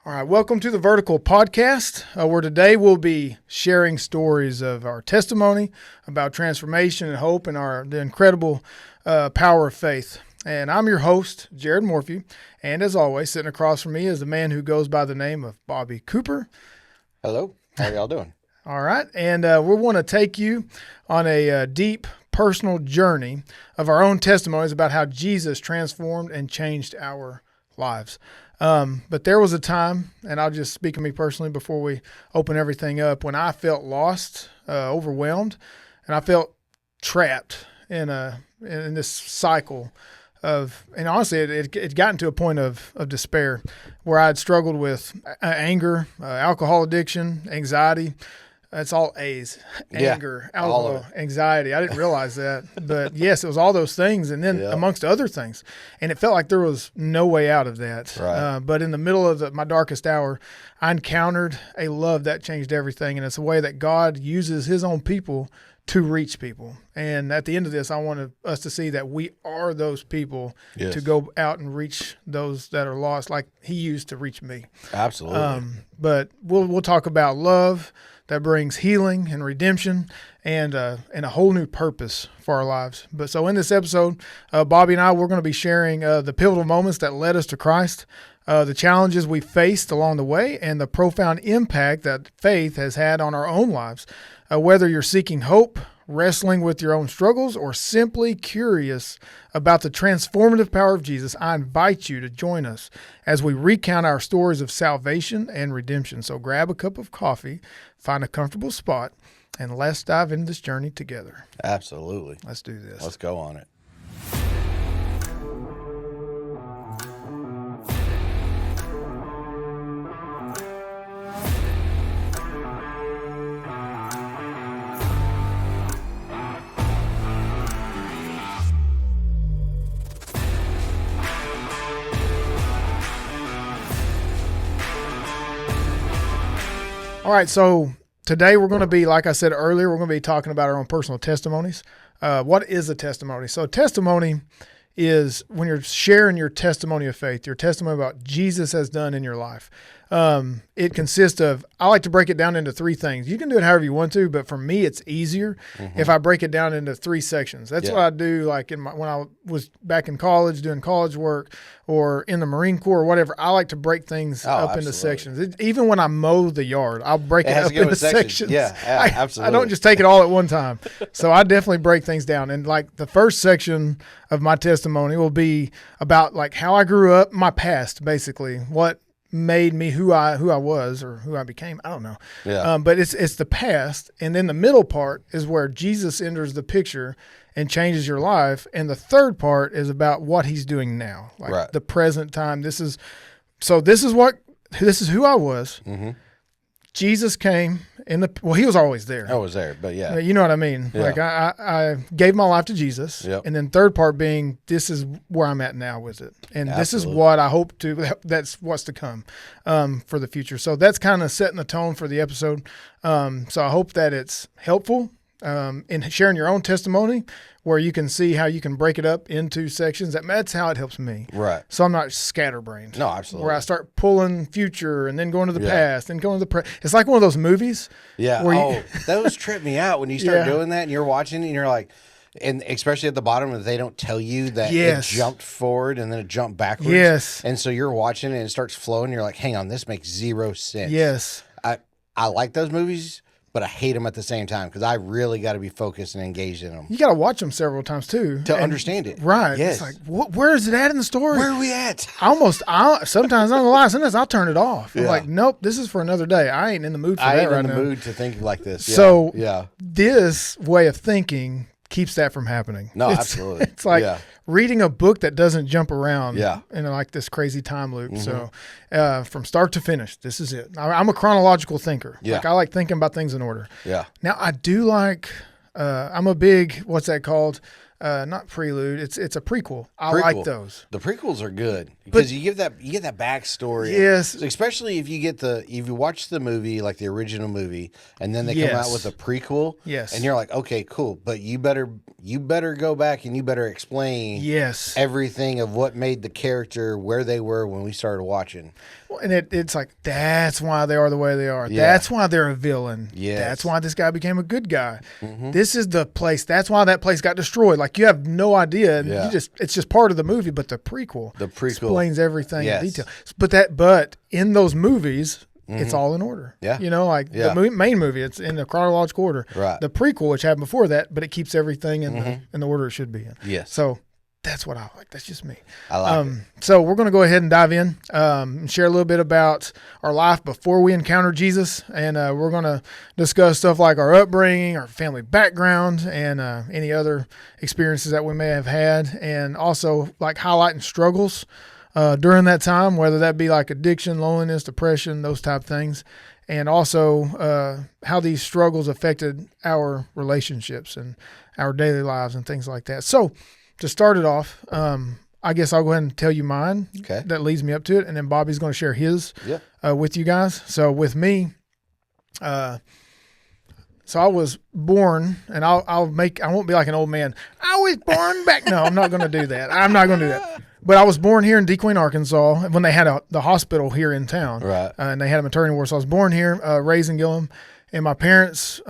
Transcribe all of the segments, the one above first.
All right, welcome to the Vertical Podcast, where today we'll be sharing stories of our testimony about transformation and hope and the incredible power of faith. And I'm your host, Jared Morphew, and as always, sitting across from me is the man who goes by the name of Bobby Cooper. Hello, how are y'all doing? All right, and we want to take you on a deep personal journey of our own testimonies about how Jesus transformed and changed our lives. But there was a time, and I'll just speak of me personally before we open everything up, when I felt lost, overwhelmed, and I felt trapped in this cycle of, and honestly, it gotten to a point of despair where I had struggled with anger, alcohol addiction, anxiety. It's all A's, anger, alcohol, anxiety. I didn't realize that, but yes, it was all those things. And then amongst other things, and it felt like there was no way out of that. Right. But in the middle of my darkest hour, I encountered a love that changed everything. And it's a way that God uses his own people to reach people. And at the end of this, I want us to see that we are those people to go out and reach those that are lost, like he used to reach me. Absolutely. But we'll talk about love that brings healing and redemption and a whole new purpose for our lives. But so in this episode, Bobby and I, we're going to be sharing the pivotal moments that led us to Christ, the challenges we faced along the way, and the profound impact that faith has had on our own lives. Whether you're seeking hope, wrestling with your own struggles, or simply curious about the transformative power of Jesus, I invite you to join us as we recount our stories of salvation and redemption. So grab a cup of coffee, find a comfortable spot, and let's dive into this journey together. Absolutely. Let's do this. Let's go on it. All right, so today we're going to be, like I said earlier, we're going to be talking about our own personal testimonies. What is a testimony? So a testimony is when you're sharing your testimony of faith, your testimony about Jesus has done in your life. It consists of, I like to break it down into three things. You can do it however you want to, but for me, it's easier if I break it down into three sections. That's what I do, like when I was back in college doing college work or in the Marine Corps or whatever. I like to break things up into sections. Even when I mow the yard, I'll break it up into sections. Yeah, absolutely. I don't just take it all at one time. So I definitely break things down. And like the first section of my testimony will be about like how I grew up, my past, basically, what made me who I was or who I became. I don't know. Yeah. But it's the past. And then the middle part is where Jesus enters the picture and changes your life. And the third part is about what he's doing now, like the present time. This is who I was. Mm-hmm. Jesus came he was always there. I was there, but yeah. You know what I mean? Yeah. Like I gave my life to Jesus. Yep. And then third part being, this is where I'm at now with it. And this is what I hope that's what's to come for the future. So that's kind of setting the tone for the episode. So I hope that it's helpful in sharing your own testimony, where you can see how you can break it up into sections. That's how it helps me. Right. So I'm not scatterbrained. No, absolutely. Where I start pulling future and then going to the past and going to the present. It's like one of those movies. Yeah. Those trip me out when you start doing that and you're watching and you're like, and especially at the bottom, they don't tell you that it jumped forward and then it jumped backwards. Yes. And so you're watching and it starts flowing. And you're like, hang on, this makes zero sense. Yes. I like those movies, but I hate them at the same time because I really got to be focused and engaged in them. You got to watch them several times too to understand it. Right. Yes. It's like, where is it at in the story? Where are we at? Sometimes I'm gonna lie. Sometimes I'll turn it off. I'm like, nope, this is for another day. I ain't in the mood for that right now. I ain't in the mood to think like this. Yeah. So this way of thinking keeps that from happening. No, absolutely. It's like reading a book that doesn't jump around in like this crazy time loop. Mm-hmm. So from start to finish, this is it. I'm a chronological thinker. Yeah. Like I like thinking about things in order. Yeah. Now I do like, I'm a big, what's that called? not prelude. It's a prequel. I like those. The prequels are good because you get that backstory. Yes, especially if you watch the movie, like the original movie, and then they come out with a prequel. Yes, and you're like, okay, cool, but you better go back and you better explain everything of what made the character where they were when we started watching. Well, and it's like that's why they are the way they are. Yeah. That's why they're a villain. Yes. That's why this guy became a good guy. Mm-hmm. This is the place. That's why that place got destroyed. Like you have no idea. Yeah. It's just part of the movie. But the prequel explains everything in detail. But in those movies, it's all in order. Yeah. The main movie, it's in the chronological order. Right. The prequel, which happened before that, but it keeps everything in the order it should be in. Yes. So that's what I like. That's just me. I like it. So we're going to go ahead and dive in and share a little bit about our life before we encountered Jesus. And we're going to discuss stuff like our upbringing, our family background, and any other experiences that we may have had. And also like highlighting struggles during that time, whether that be like addiction, loneliness, depression, those type of things. And also how these struggles affected our relationships and our daily lives and things like that. So to start it off, I guess I'll go ahead and tell you mine. Okay. That leads me up to it, and then Bobby's going to share his with you guys. So with me, so I was born, and I won't be like an old man. I was born back. No, I'm not going to do that. I'm not going to do that. But I was born here in DeQueen, Arkansas, when they had the hospital here in town. Right. And they had a maternity ward. So I was born here, raised in Gillum. And my parents,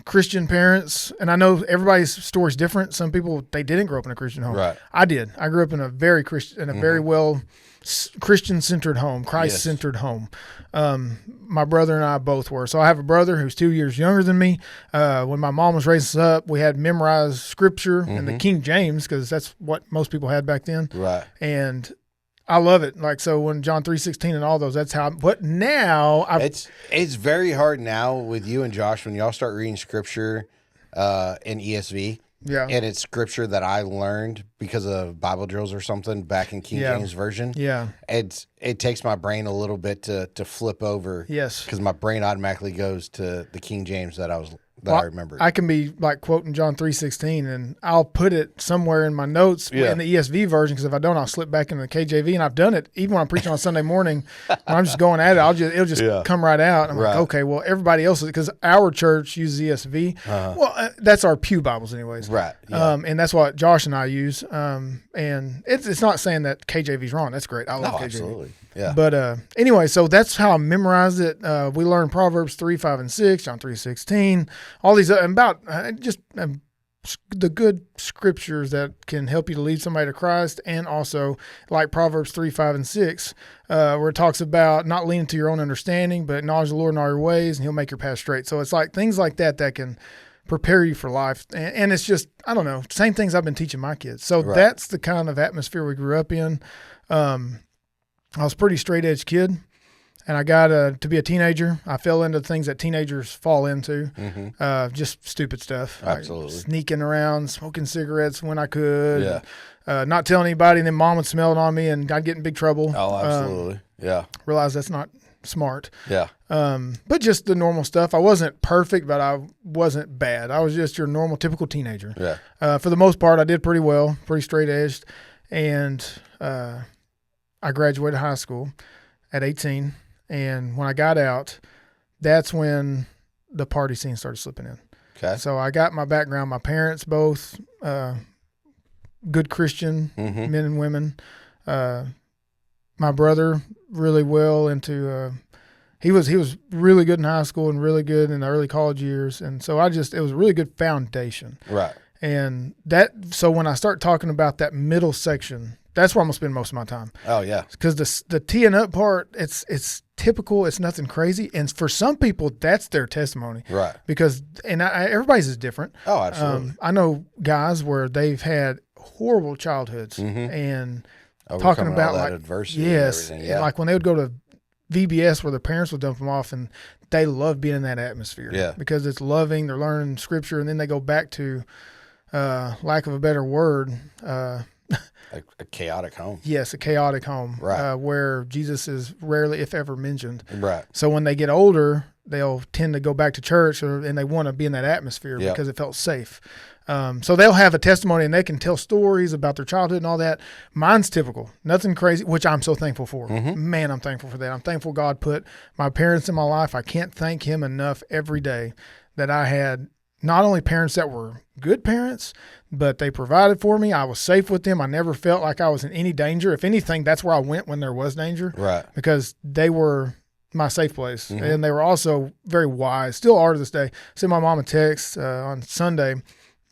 Christian parents, and I know everybody's story is different. Some people, they didn't grow up in a Christian home. Right. I did. I grew up in a very Christian, very well Christian-centered home, Christ-centered home. My brother and I both were. So I have a brother who's 2 years younger than me. When my mom was raising us up, we had memorized scripture and the King James because that's what most people had back then. Right. And I love it. Like, so when John 3:16 and all those, that's how, but now it's very hard now with you and Josh when y'all start reading scripture in ESV. Yeah. And it's scripture that I learned because of Bible drills or something back in King James Version. Yeah. It takes my brain a little bit to flip over. Yes. Because my brain automatically goes to the King James that I remembered. I can be like quoting John 3:16, and I'll put it somewhere in my notes in the ESV version, because if I don't, I'll slip back into the KJV, and I've done it even when I'm preaching on Sunday morning. When I'm just going at it, it'll just come right out. I'm like, okay, well, everybody else, because our church uses ESV. Well, that's our pew Bibles, anyways. Right. Yeah. And that's what Josh and I use. And it's not saying that KJV is wrong. That's great. I love KJV. Absolutely. Yeah. But anyway, so that's how I memorized it. We learned Proverbs 3, 5, and 6, John 3:16, all these about the good scriptures that can help you to lead somebody to Christ, and also like Proverbs 3, 5, and 6, where it talks about not leaning to your own understanding, but acknowledge the Lord in all your ways, and He'll make your path straight. So it's like things like that can prepare you for life. And it's just, I don't know, same things I've been teaching my kids. So that's the kind of atmosphere we grew up in. I was a pretty straight edge kid, and I got to be a teenager. I fell into things that teenagers fall into, just stupid stuff. Absolutely. Like sneaking around, smoking cigarettes when I could, not telling anybody, and then mom would smell it on me, and I'd get in big trouble. Oh, absolutely. Realize that's not smart. Yeah. But just the normal stuff. I wasn't perfect, but I wasn't bad. I was just your normal, typical teenager. Yeah. For the most part, I did pretty well, pretty straight edged, and I graduated high school at 18, and when I got out, that's when the party scene started slipping in. Okay. So I got my background. My parents both good Christian men and women. My brother really well into he was really good in high school and really good in the early college years, and so it was a really good foundation. Right. And so when I start talking about that middle section, that's where I'm gonna spend most of my time. Oh yeah, because the teeing up part, it's typical. It's nothing crazy, and for some people, that's their testimony. Right. Because everybody's is different. Oh, absolutely. I know guys where they've had horrible childhoods and talking about all that like adversity. Yes, and everything. Yeah. Like when they would go to VBS where their parents would dump them off, and they love being in that atmosphere. Yeah. Because it's loving. They're learning scripture, and then they go back to, lack of a better word, a chaotic home. Yes, a chaotic home, Right. where Jesus is rarely, if ever, mentioned. Right. So when they get older, they'll tend to go back to church, and they want to be in that atmosphere because it felt safe. So they'll have a testimony, and they can tell stories about their childhood and all that. Mine's typical, nothing crazy, which I'm so thankful for. Mm-hmm. Man, I'm thankful for that. I'm thankful God put my parents in my life. I can't thank Him enough every day that I had not only parents that were good parents, but they provided for me. I was safe with them. I never felt like I was in any danger. If anything, that's where I went when there was danger. Right. Because they were my safe place. Mm-hmm. And they were also very wise, still are to this day. I sent my mom a text on Sunday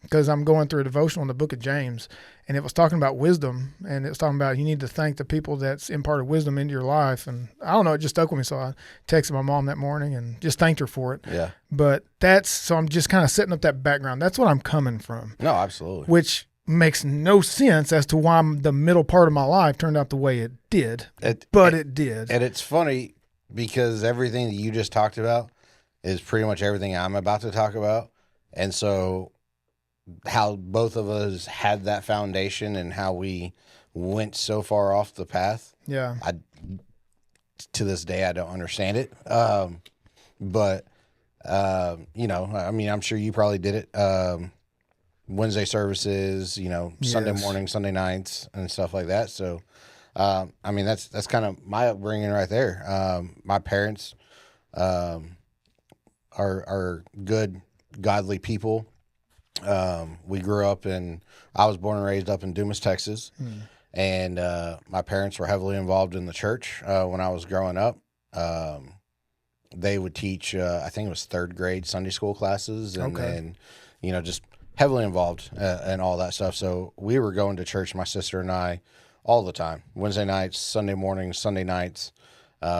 because I'm going through a devotional in the book of James, and it was talking about wisdom, and it was talking about you need to thank the people that's imparted wisdom into your life. And I don't know, it just stuck with me. So I texted my mom that morning and just thanked her for it. Yeah. But so I'm just kind of setting up that background. That's what I'm coming from. No, absolutely. Which makes no sense as to why the middle part of my life turned out the way it did. But it did. And it's funny because everything that you just talked about is pretty much everything I'm about to talk about. And so how both of us had that foundation and how we went so far off the path. Yeah. To this day, I don't understand it. But you know, I mean, I'm sure you probably did it. Wednesday services, you know, Sunday morning, Sunday nights and stuff like that. So, I mean, that's kind of my upbringing right there. My parents, are good, godly people. We grew up I was born and raised up in Dumas, Texas. And, my parents were heavily involved in the church, when I was growing up. They would teach, I think it was third grade Sunday school classes and then, you know, just heavily involved, and all that stuff. So we were going to church, my sister and I, all the time, Wednesday nights, Sunday mornings, Sunday nights.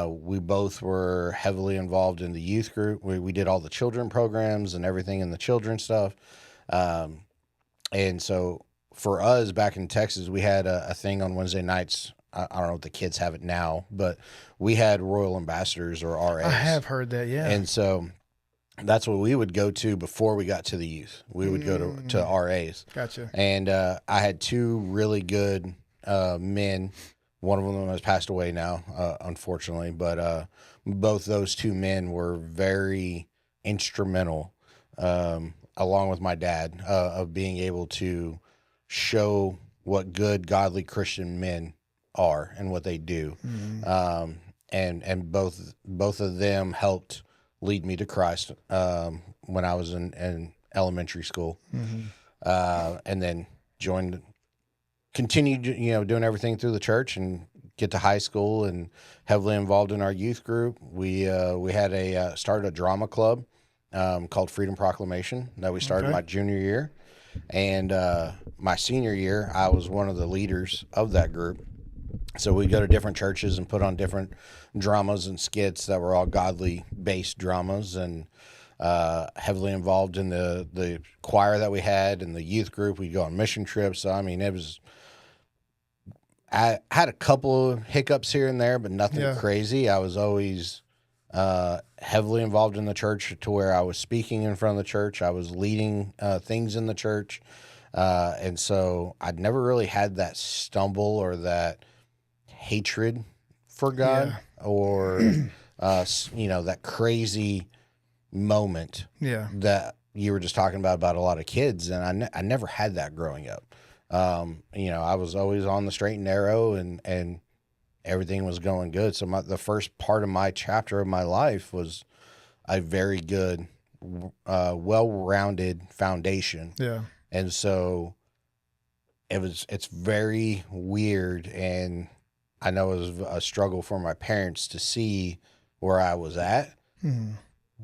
We both were heavily involved in the youth group. We did all the children programs and everything in the children stuff. And so for us back in Texas, we had a thing on Wednesday nights. I don't know if the kids have it now, but we had Royal Ambassadors or RAs. I have heard that, yeah. And so that's what we would go to before we got to the youth. We would go to RAs. Gotcha. And I had two really good men. One of them has passed away now, unfortunately. But both those two men were very instrumental, along with my dad, of being able to show what good, godly Christian men are and what they do. And both of them helped lead me to Christ when I was in elementary school. And then continued, you know, doing everything through the church and get to high school and heavily involved in our youth group. We had started a drama club called Freedom Proclamation that we started my junior year. And my senior year, I was one of the leaders of that group. So we'd go to different churches and put on different dramas and skits that were all godly-based dramas, and heavily involved in the choir that we had and the youth group. We'd go on mission trips. So, I mean, I had a couple of hiccups here and there, but nothing crazy. I was always heavily involved in the church to where I was speaking in front of the church. I was leading things in the church. And so I'd never really had that stumble or that hatred for God or, you know, that crazy moment that you were just talking about a lot of kids. And I never had that growing up. You know, I was always on the straight and narrow and everything was going good. So the first part of my chapter of my life was a very good, well-rounded foundation. Yeah. And so it's very weird. And I know it was a struggle for my parents to see where I was at,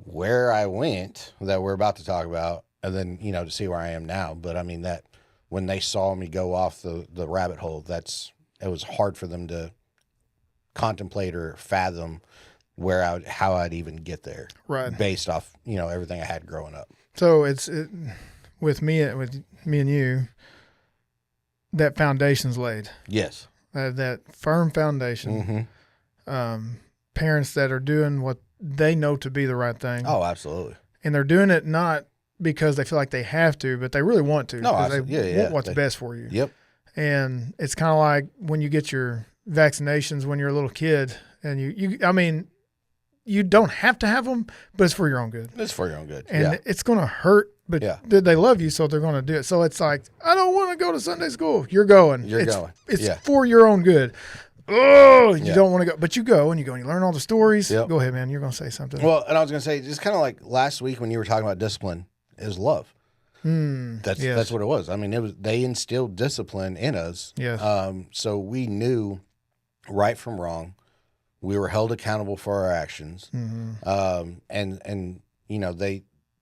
where I went that we're about to talk about, and then, you know, to see where I am now. But I mean, that when they saw me go off the rabbit hole, it was hard for them to contemplate or fathom how I'd even get there, right? Based off, you know, everything I had growing up. So with me and you, that foundation's laid. Yes, that firm foundation. Parents that are doing what they know to be the right thing. Oh, absolutely. And they're doing it not because they feel like they have to, but they really want to. No, they want what's best for you. Yep. And it's kind of like when you get your vaccinations when you're a little kid, and you don't have to have them, but it's for your own good. It's for your own good. And it's going to hurt, but they love you, so they're going to do it. So it's like, I don't want to go to Sunday school. You're going. It's for your own good. Oh, you don't want to go, but you go and you learn all the stories. Yep. Go ahead, man. You're going to say something. Well, and I was going to say, just kind of like last week when you were talking about discipline, is love. That's what it was. I mean, they instilled discipline in us. Yes. So we knew right from wrong. We were held accountable for our actions. Mm-hmm. And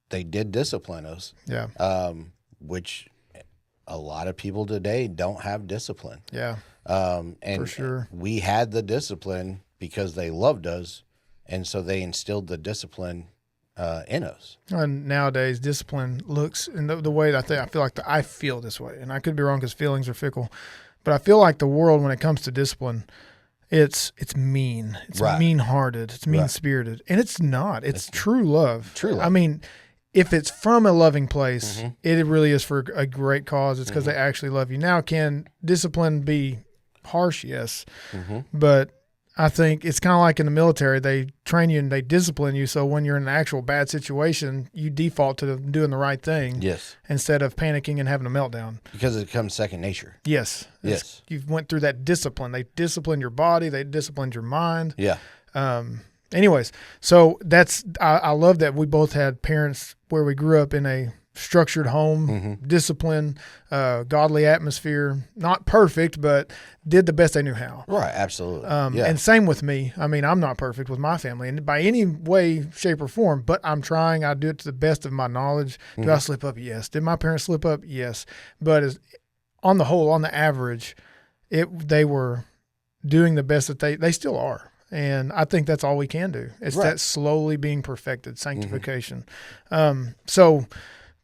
they did discipline us. Yeah. Which a lot of people today don't have discipline. Yeah. And for sure. We had the discipline because they loved us, and so they instilled the discipline in us. And nowadays, discipline looks, and the way that I feel like I feel this way, and I could be wrong because feelings are fickle, but I feel like the world, when it comes to discipline, it's mean. It's mean-hearted. It's mean-spirited. And it's not. It's true love. True love. I mean, if it's from a loving place, it really is for a great cause. It's because they actually love you. Now, can discipline be harsh? Yes. But I think it's kind of like in the military. They train you and they discipline you. So when you're in an actual bad situation, you default to doing the right thing. Yes. Instead of panicking and having a meltdown. Because it becomes second nature. Yes. Yes. You went through that discipline. They disciplined your body. They disciplined your mind. Yeah. Anyways, so I love that we both had parents where we grew up in a structured home, discipline, godly atmosphere, not perfect, but did the best they knew how. Right. Absolutely. And same with me. I mean, I'm not perfect with my family and by any way, shape or form, but I'm trying. I do it to the best of my knowledge. Do I slip up? Yes. Did my parents slip up? Yes. But on the whole, on the average, they were doing the best that they still are. And I think that's all we can do. It's that slowly being perfected, sanctification. So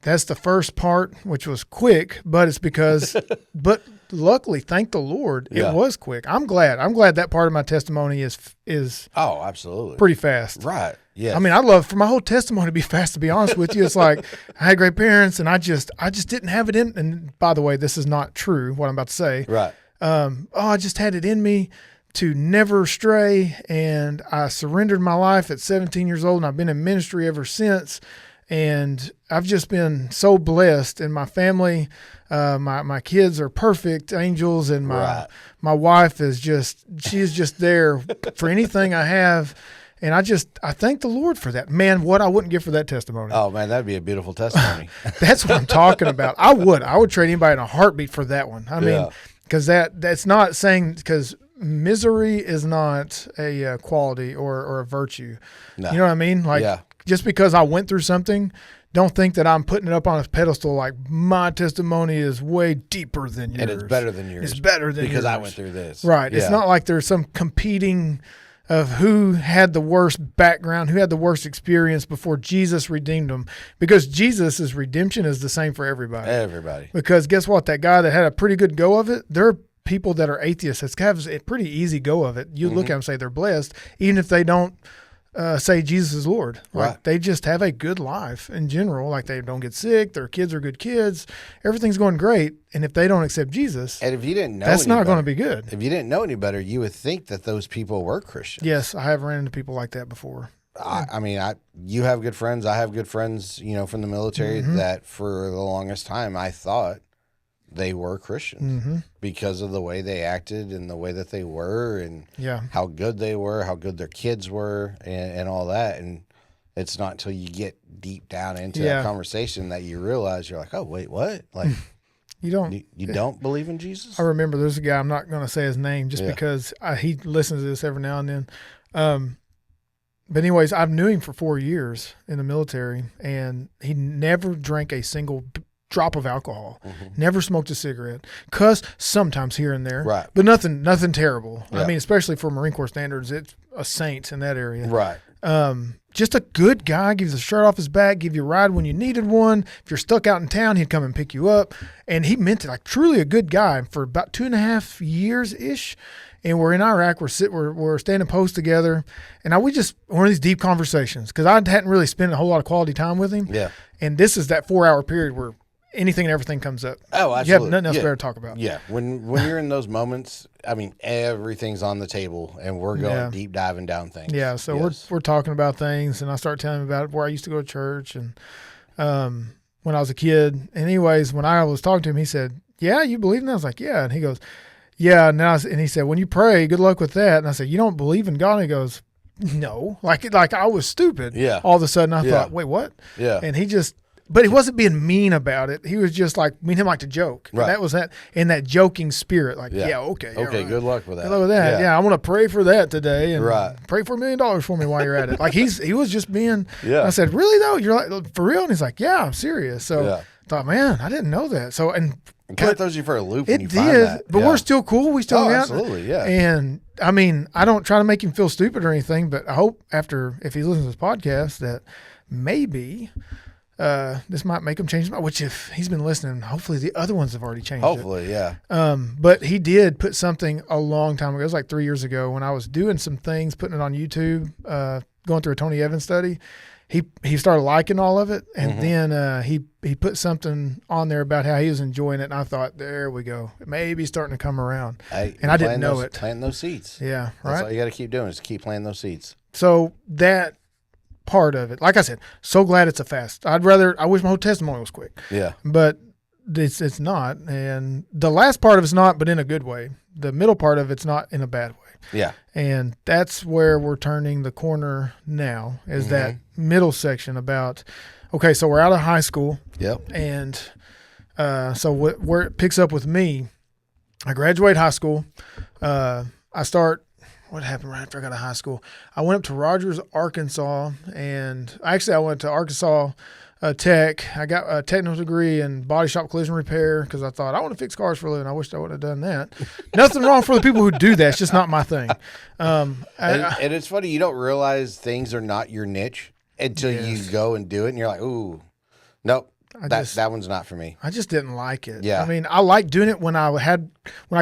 that's the first part, which was quick, but it's because, but luckily, thank the Lord, it was quick. I'm glad that part of my testimony is oh, absolutely pretty fast. Right. Yeah. I mean, I'd love for my whole testimony to be fast, to be honest with you. It's like I had great parents and I just didn't have it in. And by the way, this is not true, what I'm about to say. Right. I just had it in me to never stray. And I surrendered my life at 17 years old and I've been in ministry ever since. And I've just been so blessed, and my family, my kids are perfect angels, and my wife she's just there for anything I have. And I thank the Lord for that. Man, what I wouldn't give for that testimony. Oh man, that'd be a beautiful testimony. That's what I'm talking about. I would trade anybody in a heartbeat for that one. I mean, because that's not saying, because misery is not a quality or a virtue. No. You know what I mean? Like, just because I went through something, don't think that I'm putting it up on a pedestal like my testimony is way deeper than yours. And it's better than yours. It's better than yours. Because I went through this. Right. Yeah. It's not like there's some competing of who had the worst background, who had the worst experience before Jesus redeemed them. Because Jesus' redemption is the same for everybody. Everybody. Because guess what? That guy that had a pretty good go of it, there are people that are atheists that have a pretty easy go of it. You look at them and say they're blessed, even if they don't say Jesus is Lord. Like they just have a good life in general. Like they don't get sick. Their kids are good kids. Everything's going great. And if they don't accept Jesus, and if you didn't know, that's not going to be good. If you didn't know any better, you would think that those people were Christians. Yes, I have ran into people like that before. I mean, you have good friends. I have good friends, from the military that for the longest time I thought they were Christians because of the way they acted and the way that they were and how good they were, how good their kids were and all that. And it's not until you get deep down into that conversation that you realize you're like, oh, wait, what? Like you don't believe in Jesus? I remember there's a guy, I'm not going to say his name just because he listens to this every now and then. But anyways, I've knew him for 4 years in the military and he never drank a single drop of alcohol, never smoked a cigarette, cuss sometimes here and there, but nothing terrible. I mean, especially for Marine Corps standards, it's a saint in that area. Right. Just a good guy, gives the shirt off his back, give you a ride when you needed one. If you're stuck out in town, he'd come and pick you up. And he meant it, like truly a good guy for about 2.5 years-ish. And we're in Iraq, we're standing post together. And we just, one of these deep conversations, because I hadn't really spent a whole lot of quality time with him. Yeah. And this is that 4-hour period where anything and everything comes up. Oh, absolutely. You have nothing else better to talk about. Yeah. When you're in those moments, I mean, everything's on the table, and we're going deep diving down things. Yeah. So we're talking about things, and I start telling him about where I used to go to church and when I was a kid. And anyways, when I was talking to him, he said, "Yeah, you believe in that?" I was like, "Yeah." And he goes, "Yeah." And he said, "When you pray, good luck with that." And I said, "You don't believe in God?" And he goes, "No." Like I was stupid. Yeah. All of a sudden, I thought, "Wait, what?" Yeah. And but he wasn't being mean about it. He was just like, me and him like to joke. Right. That was that, in that joking spirit. Like, okay. Okay, right. good luck with that. Good luck with that. Yeah, I want to pray for that today. And right. Pray for $1 million for me while you're at it. Like, he was just being, yeah. I said, "Really though? You're like, for real?" And he's like, "Yeah, I'm serious." So I thought, man, I didn't know that. So, and it kind of throws you for a loop when you it find did, that. but we're still cool. We still hang out. Absolutely, yeah. And I mean, I don't try to make him feel stupid or anything, but I hope if he listens to this podcast, that maybe this might make him change his mind, which if he's been listening, hopefully the other ones have already changed yeah. But he did put something a long time ago. It was like 3 years ago when I was doing some things, putting it on YouTube, going through a Tony Evans study. He started liking all of it, and then he put something on there about how he was enjoying it, and I thought, there we go. It may be starting to come around. And I didn't know it. Planting those seeds. Yeah, right. That's all you got to keep doing is keep planting those seeds. So that part of it, like I said, so glad it's a fast. I wish my whole testimony was quick. Yeah. But it's not. And the last part of it's not, but in a good way. The middle part of it's not in a bad way. Yeah. And that's where we're turning the corner now, is that middle section about, okay, so we're out of high school. Yep. And so where it picks up with me, I graduate high school. What happened right after I got out of high school? I went up to Rogers, Arkansas, and actually I went to Arkansas Tech. I got a technical degree in body shop collision repair because I thought I want to fix cars for a living. I wished I would have done that. Nothing wrong for the people who do that. It's just not my thing. And it's funny, you don't realize things are not your niche until you go and do it, and you're like, ooh, nope. That one's not for me. I just didn't like it. Yeah. I mean, I like doing it when I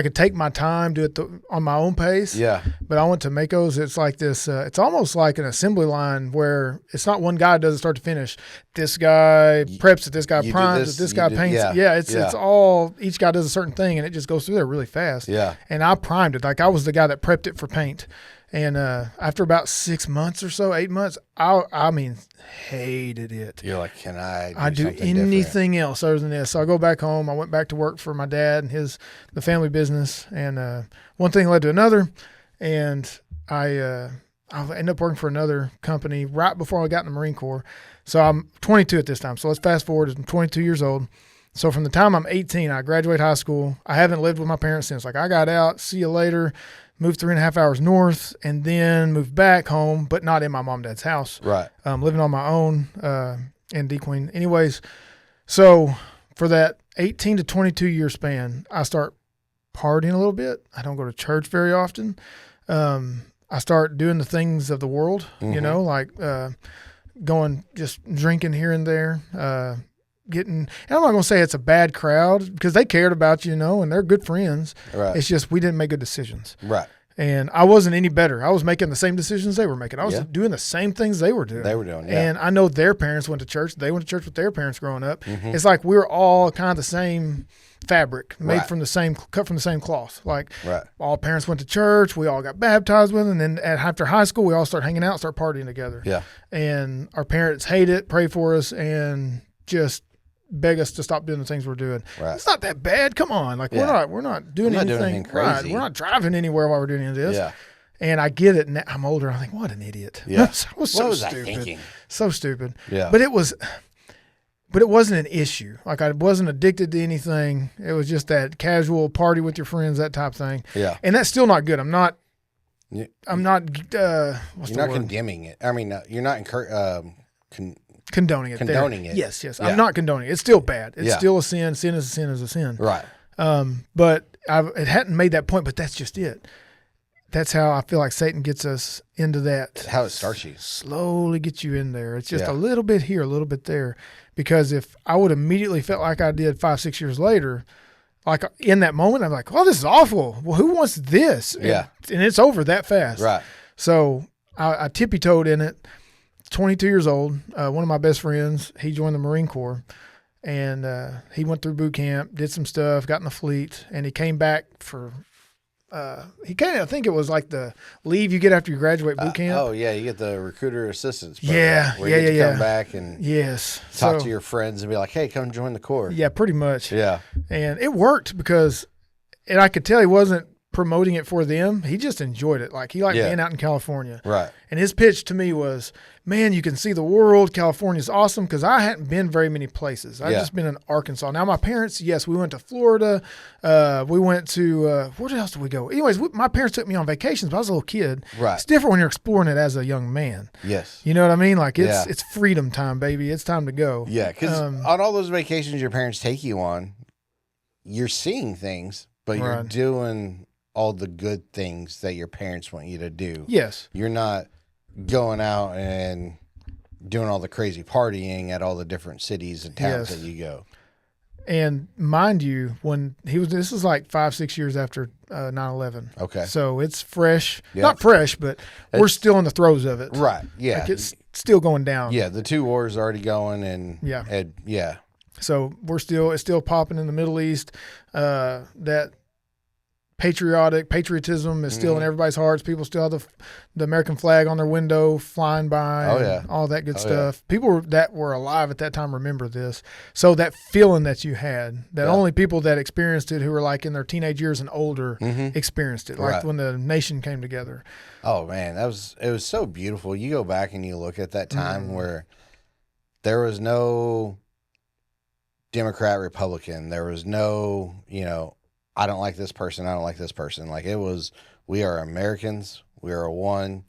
could take my time, do it on my own pace. Yeah. But I went to Mako's. It's like this. It's almost like an assembly line where it's not one guy does it start to finish. This guy preps it. This guy primes it. This guy paints it. Yeah. It's all, each guy does a certain thing, and it just goes through there really fast. Yeah. And I primed it. Like I was the guy that prepped it for paint. And after about 6 months or so, 8 months, I mean, hated it. You're like, can I do anything else other than this? So I go back home. I went back to work for my dad and the family business. And one thing led to another. And I ended up working for another company right before I got in the Marine Corps. So I'm 22 at this time. So let's fast forward. I'm 22 years old. So from the time I'm 18, I graduate high school. I haven't lived with my parents since. Like I got out, see you later. Moved 3.5 hours north, and then moved back home, but not in my mom and dad's house. Right. Living on my own in DeQueen. Anyways, so for that 18 to 22 year span, I start partying a little bit. I don't go to church very often. I start doing the things of the world, like going, just drinking here and there, and I'm not going to say it's a bad crowd because they cared about you, and they're good friends. Right. It's just we didn't make good decisions. Right. And I wasn't any better. I was making the same decisions they were making. I was doing the same things they were doing. Yeah. And I know their parents went to church. They went to church with their parents growing up. It's like we were all kind of the same fabric, made from the same, cut from the same cloth. Like all parents went to church. We all got baptized with them. And then after high school, we all start hanging out, start partying together. Yeah. And our parents hate it, pray for us, and just beg us to stop doing the things we're doing. Right. It's not that bad. Come on. Like we're not doing anything crazy. Right. We're not driving anywhere while we're doing any of this. Yeah. And I get it. Now, I'm older. I think, what an idiot. Yeah. I was so stupid. I thinking? So stupid. Yeah. But it wasn't an issue. Like I wasn't addicted to anything. It was just that casual party with your friends, that type thing. Yeah. And that's still not good. I'm not condemning it. I mean, you're not condoning it. Condoning it. Yes. Yeah. I'm not condoning it. It's still bad. It's still a sin. Sin is a sin is a sin. Right. But it hadn't made that point, but that's just it. That's how I feel like Satan gets us into that. That's how it starts you. Slowly gets you in there. It's just a little bit here, a little bit there. Because if I would immediately felt like I did 5-6 years later, like in that moment, I'm like, oh, this is awful. Well, who wants this? Yeah. And it's over that fast. Right. So I tippy-toed in it. 22 years old. One of my best friends, he joined the Marine Corps. And he went through boot camp, did some stuff, got in the fleet, and he came back for I think it was like the leave you get after you graduate boot camp. Oh yeah, you get the recruiter assistance program. Yeah, where you get to come back and talk to your friends and be like, hey, come join the Corps. Yeah, pretty much. Yeah. And it worked because, and I could tell he wasn't promoting it for them. He just enjoyed it. Like he liked being out in California. Right. And his pitch to me was, man, you can see the world. California's awesome, because I hadn't been very many places. I've just been in Arkansas. Now my parents, yes, we went to Florida. We went to, where else did we go? Anyways, my parents took me on vacations, but I was a little kid. Right. It's different when you're exploring it as a young man. Yes. You know what I mean? Like it's freedom time, baby. It's time to go. Yeah, because on all those vacations your parents take you on, you're seeing things, but you're doing all the good things that your parents want you to do. Yes. You're not going out and doing all the crazy partying at all the different cities and towns that you go. And mind you, when this was like 5-6 years after 9/11. Okay. So it's fresh, not fresh, but we're still in the throes of it. Right. Yeah. Like it's still going down. Yeah. The two wars are already going and So it's still popping in the Middle East. That patriotism is still in everybody's hearts. People still have the American flag on their window flying by. All that good stuff. People that were alive at that time remember this. So that feeling that you had, that only people that experienced it who were like in their teenage years and older experienced it, like when the nation came together. Oh man, it was so beautiful. You go back and you look at that time where there was no Democrat, Republican. There was no, I don't like this person. I don't like this person. Like it was, we are Americans. We are one,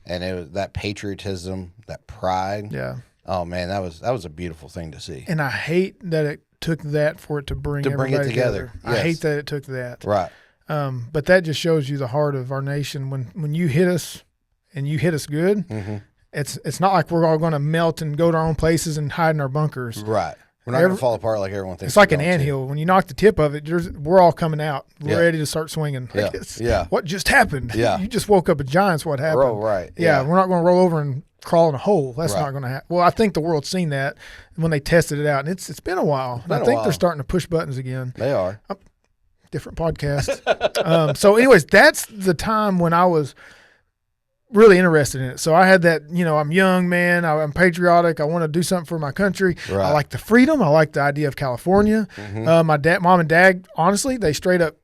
and it was that patriotism, that pride. Yeah. Oh man, that was a beautiful thing to see. And I hate that it took that for it to bring everybody it together. Yes. I hate that it took that. Right. But that just shows you the heart of our nation. When you hit us, and you hit us good, it's not like we're all going to melt and go to our own places and hide in our bunkers. Right. We're not going to fall apart like everyone thinks. It's like an anthill. When you knock the tip of it, we're all coming out. We're ready to start swinging. Like what just happened? Yeah. You just woke up a giant's what happened. Oh, right. Yeah. We're not going to roll over and crawl in a hole. That's not going to happen. Well, I think the world's seen that when they tested it out. And it's been a while. I think they're starting to push buttons again. They are. Different podcast. So anyways, that's the time when I was really interested in it. So I had that, I'm young, man. I'm patriotic. I want to do something for my country. Right. I like the freedom. I like the idea of California. My mom and dad, honestly, they straight up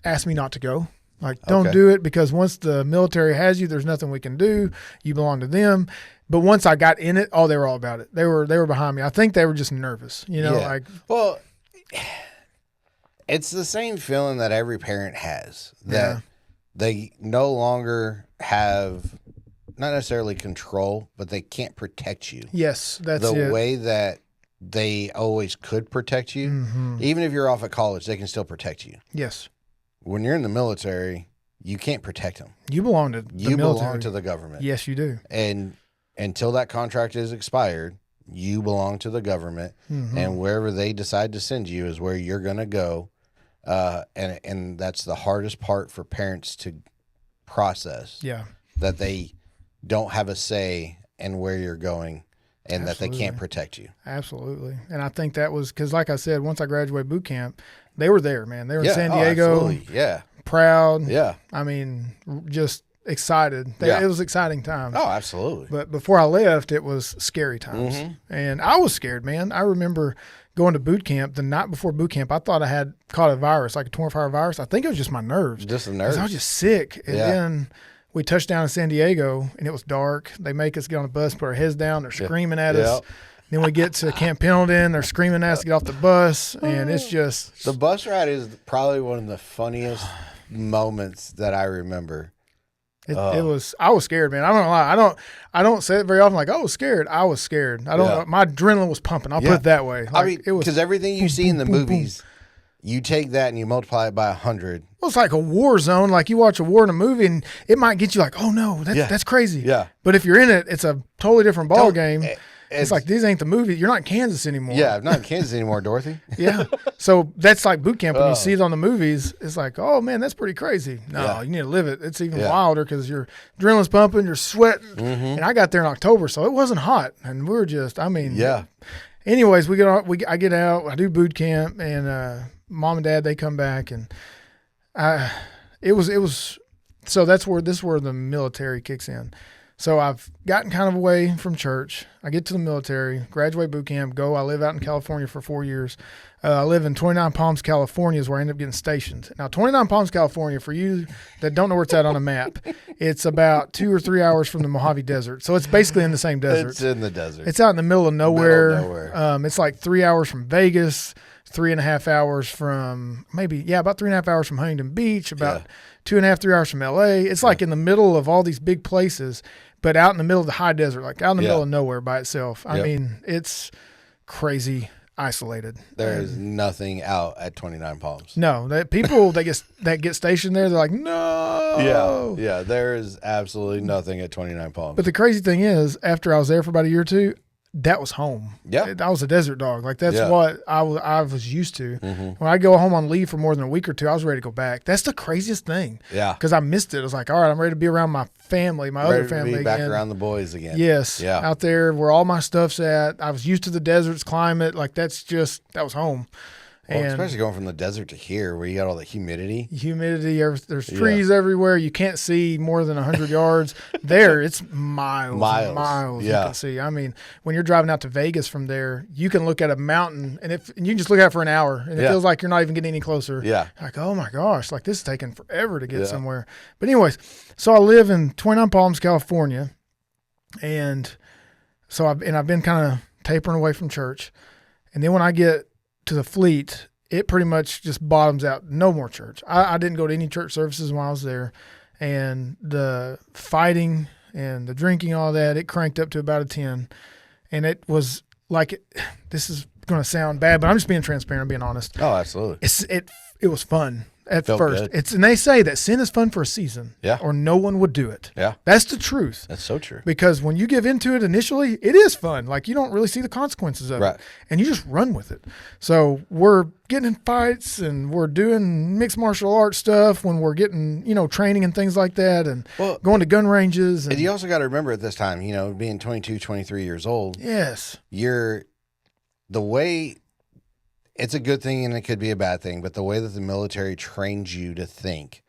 asked me not to go. Like, don't do it, because once the military has you, there's nothing we can do. You belong to them. But once I got in it, they were all about it. They were behind me. I think they were just nervous, Well, it's the same feeling that every parent has, that they no longer have not necessarily control, but they can't protect you. Yes, that's it. The way that they always could protect you. Even if you're off at college, they can still protect you. Yes. When you're in the military, you can't protect them. You belong to the military. You belong to the government. Yes, you do. And until that contract is expired, you belong to the government. And wherever they decide to send you is where you're going to go. And that's the hardest part for parents to process. Yeah. That they don't have a say in where you're going, and that they can't protect you. Absolutely. And I think that was because, like I said, once I graduated boot camp, they were there, man. They were in San Diego. Absolutely. Yeah. Proud. Yeah. I mean, just excited. It was exciting times. Oh, absolutely. But before I left, it was scary times. And I was scared, man. I remember going to boot camp the night before boot camp. I thought I had caught a virus, like a 24-hour virus. I think it was just my nerves. Just the nerves. I was just sick. And then we touched down in San Diego, and it was dark. They make us get on the bus, put our heads down. They're screaming at us. Then we get to Camp Pendleton. They're screaming at us to get off the bus, and it's just... The bus ride is probably one of the funniest moments that I remember. It was. I was scared, man. I don't lie. I don't say it very often. Like, I was scared. I was scared. I don't know. My adrenaline was pumping. I'll put it that way. Like, I mean, it was because everything you see in the movies, you take that and you multiply it by 100. Well, it's like a war zone. Like you watch a war in a movie, and it might get you like, oh no, that's crazy. Yeah. But if you're in it, it's a totally different ball game. It's like, these ain't the movie. You're not in Kansas anymore. Yeah, I'm not in Kansas anymore, Dorothy. Yeah. So that's like boot camp. When you see it on the movies, it's like, oh, man, that's pretty crazy. No, you need to live it. It's even wilder because your adrenaline's pumping, you're sweating. And I got there in October, so it wasn't hot. And we were just, anyways, I get out, I do boot camp, and mom and dad, they come back, and it was so this is where the military kicks in. So I've gotten kind of away from church. I get to the military, graduate boot camp, I live out in California for 4 years. I live in 29 Palms, California is where I end up getting stationed. Now, 29 Palms, California, for you that don't know where it's at on a map, it's about 2 or 3 hours from the Mojave Desert. So it's basically in the same desert. It's in the desert. It's out in the middle of nowhere. It's like 3 hours from Vegas, 3.5 hours from about 3.5 hours from Huntington Beach, about 2.5, 3 hours from LA. It's like in the middle of all these big places, but out in the middle of the high desert, like out in the middle of nowhere by itself. I mean, it's crazy isolated. There is nothing out at 29 Palms. No, people that get stationed there, they're like, no. Yeah, there is absolutely nothing at 29 Palms. But the crazy thing is, after I was there for about a year or two, that was home. Yeah. I was a desert dog. Like, that's what I was used to. When I go home on leave for more than a week or two, I was ready to go back. That's the craziest thing. Yeah. Because I missed it. I was like, all right, I'm ready to be around my family, my other family again. Back around the boys again. Yes. Yeah. Out there where all my stuff's at. I was used to the desert's climate. Like, that was home. Well, especially going from the desert to here where you got all the humidity. There's trees everywhere. You can't see more than 100 yards. There, it's miles you can see. I mean, when you're driving out to Vegas from there, you can look at a mountain, and you can just look at it for an hour, and it feels like you're not even getting any closer. Yeah. Like, oh my gosh, like this is taking forever to get somewhere. But anyways, so I live in 29 Palms, California, and so I've been kind of tapering away from church, and then when I get to the fleet, it pretty much just bottoms out. No more church. I didn't go to any church services when I was there, and the fighting and the drinking, all that, it cranked up to about a 10, and it was like, this is going to sound bad, but I'm just being transparent. I'm being honest. Oh, absolutely. It was fun at Felt first. good. And they say that sin is fun for a season, or no one would do it. Yeah, that's the truth. That's so true. Because when you give into it initially, it is fun. Like, you don't really see the consequences of it, and you just run with it. So we're getting in fights, and we're doing mixed martial arts stuff when we're getting, training and things like that, and going to gun ranges. And you also got to remember at this time, being 22, 23 years old. Yes, it's a good thing and it could be a bad thing, but the way that the military trains you to think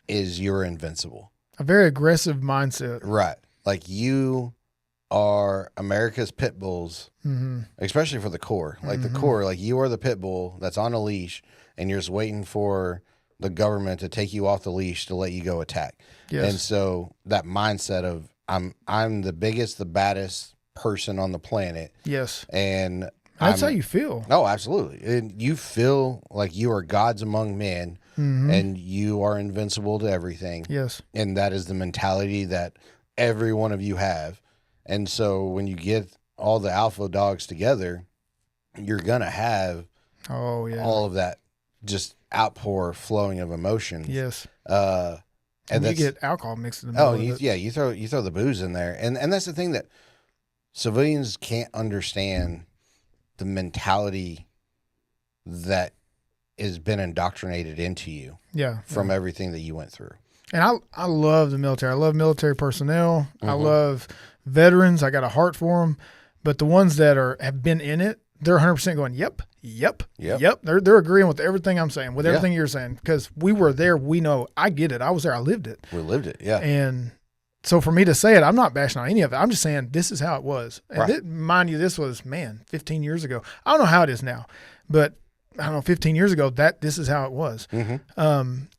is you're invincible. A very aggressive mindset. Right. Like, you are America's pit bulls, especially for the Corps. Like, the Corps, like, you are the pit bull that's on a leash, and you're just waiting for the government to take you off the leash to let you go attack. Yes. And so that mindset of I'm the biggest, the baddest person on the planet. Yes. And that's how you feel. Oh, absolutely. And you feel like you are gods among men, and you are invincible to everything. Yes. And that is the mentality that every one of you have. And so when you get all the alpha dogs together, you're going to have all of that just outpour flowing of emotions. Yes. And you get alcohol mixed in the middle of it. you throw the booze in there. And that's the thing that civilians can't understand, the mentality that has been indoctrinated into you from everything that you went through. And I love the military. I love military personnel. I love veterans. I got a heart for them. But the ones that have been in it, they're 100% going, yep. They're agreeing with everything I'm saying, with everything you're saying, because we were there. We know. I get it. I was there. I lived it. We lived it, yeah. And so for me to say it, I'm not bashing on any of it. I'm just saying this is how it was. And mind you, this was, 15 years ago. I don't know how it is now, but I don't know, 15 years ago, this is how it was.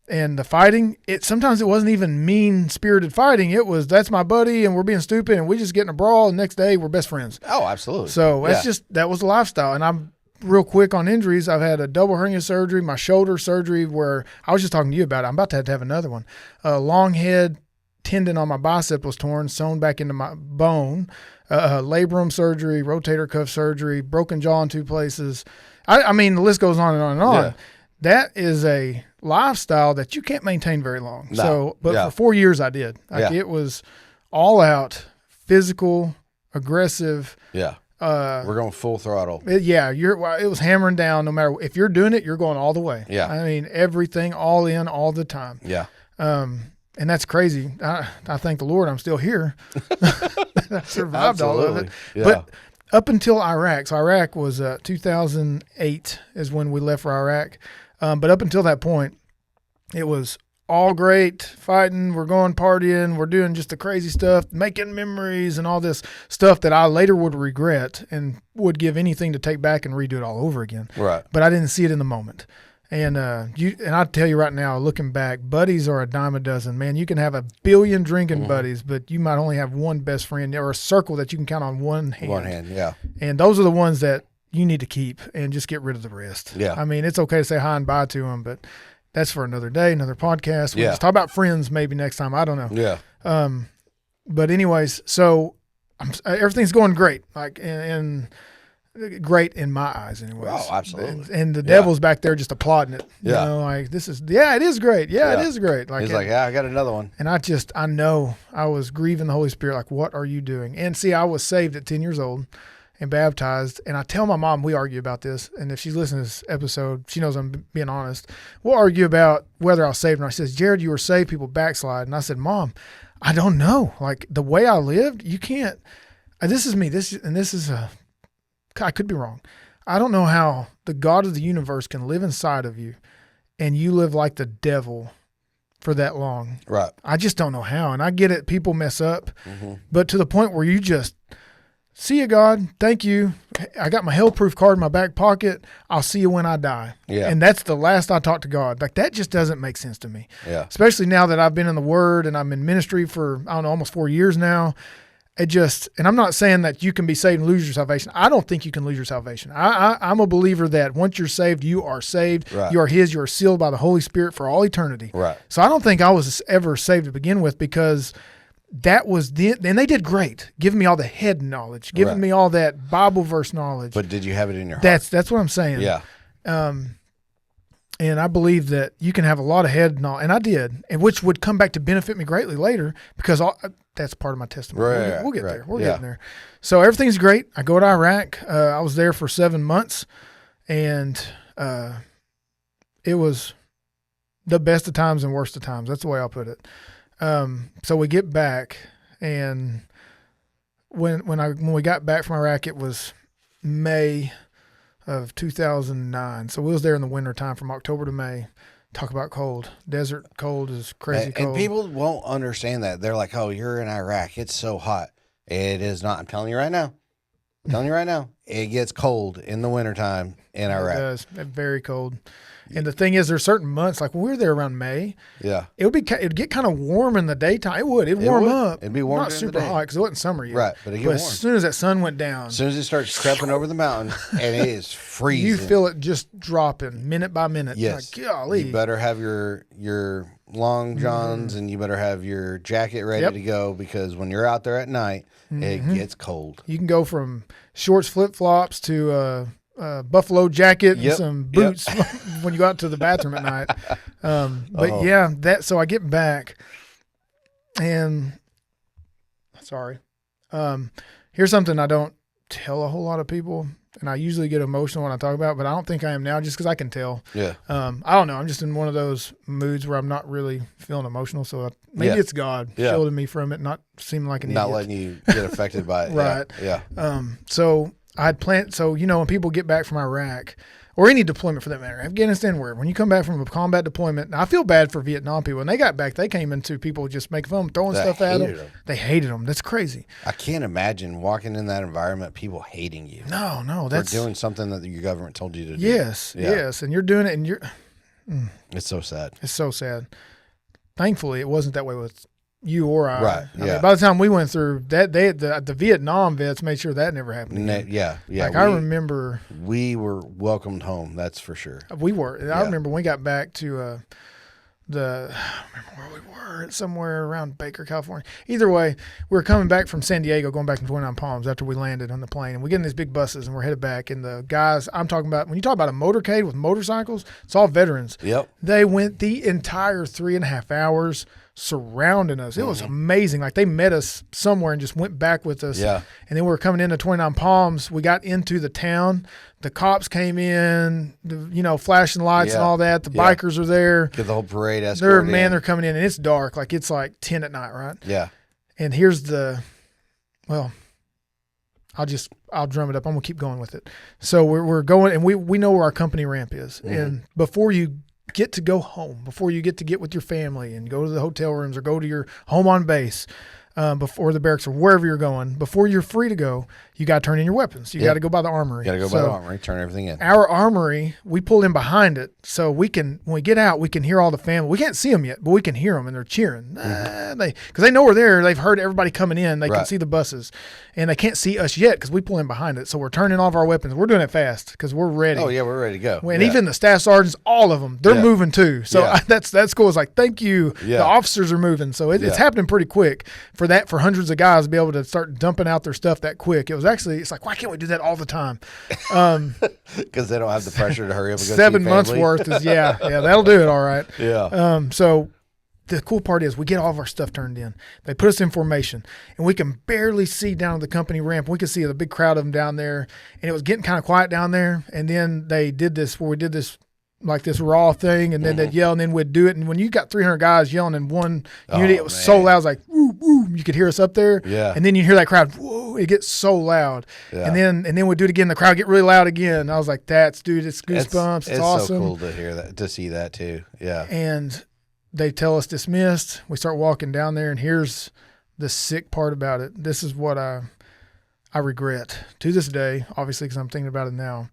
And the fighting, sometimes it wasn't even mean-spirited fighting. It was, that's my buddy, and we're being stupid, and we just get in a brawl, and the next day we're best friends. Oh, absolutely. So that was the lifestyle. And I'm real quick on injuries. I've had a double hernia surgery, my shoulder surgery, where I was just talking to you about it. I'm about to have another one. Long head tendon on my bicep was torn, sewn back into my bone. Labrum surgery, rotator cuff surgery, broken jaw in 2 places. I mean, the list goes on and on and on. Yeah. That is a lifestyle that you can't maintain very long. No. For 4 years I did. It was all out, physical, aggressive. Yeah. We're going full throttle. It was hammering down. No matter if you're doing it, you're going all the way. Yeah. I mean, everything, all in, all the time. Yeah. And that's crazy. I thank the Lord I'm still here. I survived all of it. Yeah. But up until Iraq. So Iraq was 2008 is when we left for Iraq. But up until that point, it was all great, fighting, we're going partying, we're doing just the crazy stuff, making memories and all this stuff that I later would regret and would give anything to take back and redo it all over again. Right. But I didn't see it in the moment. And I'll tell you right now, looking back, buddies are a dime a dozen. Man, you can have 1 billion drinking buddies, but you might only have one best friend or a circle that you can count on one hand. One hand, yeah. And those are the ones that you need to keep and just get rid of the rest. Yeah. I mean, it's okay to say hi and bye to them, but that's for another day, another podcast. We'll just talk about friends maybe next time. I don't know. Yeah. But anyways, so everything's going great, like and great in my eyes, anyways. Oh, absolutely. And the devil's back there just applauding it. Yeah. You know, like it is great. Yeah, it is great. Like he's like, I got another one. And I know I was grieving the Holy Spirit. Like, what are you doing? And see, I was saved at 10 years old and baptized. And I tell my mom, we argue about this. And if she's listening to this episode, she knows I'm being honest. We'll argue about whether I was saved or not. She says, Jared, you were saved, people backslide. And I said, Mom, I don't know. Like the way I lived, you can't, this is me. I could be wrong. I don't know how the God of the universe can live inside of you and you live like the devil for that long. Right. I just don't know how. And I get it. People mess up, but to the point where you just, see you, God. Thank you. I got my hell-proof card in my back pocket. I'll see you when I die. Yeah. And that's the last I talk to God. Like that just doesn't make sense to me. Yeah. Especially now that I've been in the Word and I'm in ministry for, I don't know, almost 4 years now. And I'm not saying that you can be saved and lose your salvation. I don't think you can lose your salvation. I'm a believer that once you're saved, you are saved. Right. You are His. You are sealed by the Holy Spirit for all eternity. Right. So I don't think I was ever saved to begin with because that was and they did great, giving me all the head knowledge, giving me all that Bible verse knowledge. But did you have it in your heart? That's what I'm saying. Yeah. And I believe that you can have a lot of head knowledge, and I did, and which would come back to benefit me greatly later because that's part of my testimony. Right, we'll get there. We're yeah. getting there. So everything's great. I go to Iraq. I was there for 7 months, and it was the best of times and worst of times. That's the way I'll put it. So we get back, and when we got back from Iraq, it was May of 2009. So we was there in the winter time from October to May. Talk about cold. Desert cold is crazy cold. And people won't understand that. They're like, oh, you're in Iraq. It's so hot. It is not. I'm telling you right now. It gets cold in the wintertime in Iraq. It does. It's very cold. And the thing is, there's certain months, like when we were there around May, it'd get kind of warm in the daytime. It'd warm up. It'd be warm. Not super hot because it wasn't summer yet. Right, but it'd get warm. As soon as that sun went down. As soon as it starts creeping over the mountain, and it is freezing. You feel it just dropping minute by minute. Yes. Like, golly. You better have your long johns and you better have your jacket ready to go because when you're out there at night, it gets cold. You can go from shorts, flip-flops to buffalo jacket and some boots when you go out to the bathroom at night. So I get back and here's something I don't tell a whole lot of people, and I usually get emotional when I talk about it, but I don't think I am now just because I can tell. Yeah. I don't know. I'm just in one of those moods where I'm not really feeling emotional. So maybe it's God shielding me from it, not seeming like an idiot. Not letting you get affected by it. Right. Yeah. So I'd planned, when people get back from Iraq or any deployment for that matter, Afghanistan, when you come back from a combat deployment, I feel bad for Vietnam people. When they got back, they came into people just making fun, throwing stuff at them. They hated them. That's crazy. I can't imagine walking in that environment, people hating you. No, that's for doing something that your government told you to do. Yes, and you're doing it, and it's so sad. It's so sad. Thankfully, it wasn't that way with you or I. Right. I mean, by the time we went through that, the Vietnam vets made sure that never happened again. Yeah. Like I remember, we were welcomed home. That's for sure. We were. I remember when we got back to I don't remember where we were, somewhere around Baker, California. Either way, we were coming back from San Diego, going back to 29 Palms after we landed on the plane, and we get in these big buses and we're headed back. And the guys I'm talking about, when you talk about a motorcade with motorcycles, it's all veterans. Yep. They went the entire 3.5 hours surrounding us. It was amazing. Like they met us somewhere and just went back with us. Yeah. And then we were coming into 29 Palms. We got into the town. The cops came in, flashing lights and all that. The bikers are there. Get the whole parade escorted. They're coming in and it's dark. Like it's like 10 at night, right? Yeah. And here's I'll drum it up. I'm gonna keep going with it. So we're going, and we know where our company ramp is. Mm-hmm. And before you get to go home, before you get with your family and go to the hotel rooms or go to your home on base, before the barracks or wherever you're going, before you're free to go, you got to turn in your weapons. You got to go by the armory. You got to go by the armory, turn everything in. Our armory, we pull in behind it, so we can, when we get out, we can hear all the family. We can't see them yet, but we can hear them, and they're cheering. Because they know we're there. They've heard everybody coming in. They can see the buses, and they can't see us yet because we pull in behind it. So we're turning all of our weapons. We're doing it fast because we're ready. Oh, yeah, we're ready to go. And even the staff sergeants, all of them, they're moving too. So that's cool. It's like, thank you. The officers are moving. So it's happening pretty quick for hundreds of guys to be able to start dumping out their stuff that quick. It's like, why can't we do that all the time? Because they don't have the pressure to hurry up and go 7 months worth is that'll do it all right. So the cool part is we get all of our stuff turned in. They put us in formation, and we can barely see down the company ramp. We could see the big crowd of them down there, and it was getting kind of quiet down there. And then they did this where we did this like this raw thing, and then they'd yell, and then we'd do it. And when you got 300 guys yelling in one unit, it was so loud. It was like, woo, woo. You could hear us up there. And then you hear that crowd, whoa, it gets so loud. And then we'd do it again. The crowd get really loud again. I was like, it's goosebumps. It's awesome. It's so cool to hear that, to see that too. Yeah. And they tell us dismissed. We start walking down there, and here's the sick part about it. This is what I regret to this day, obviously, because I'm thinking about it now.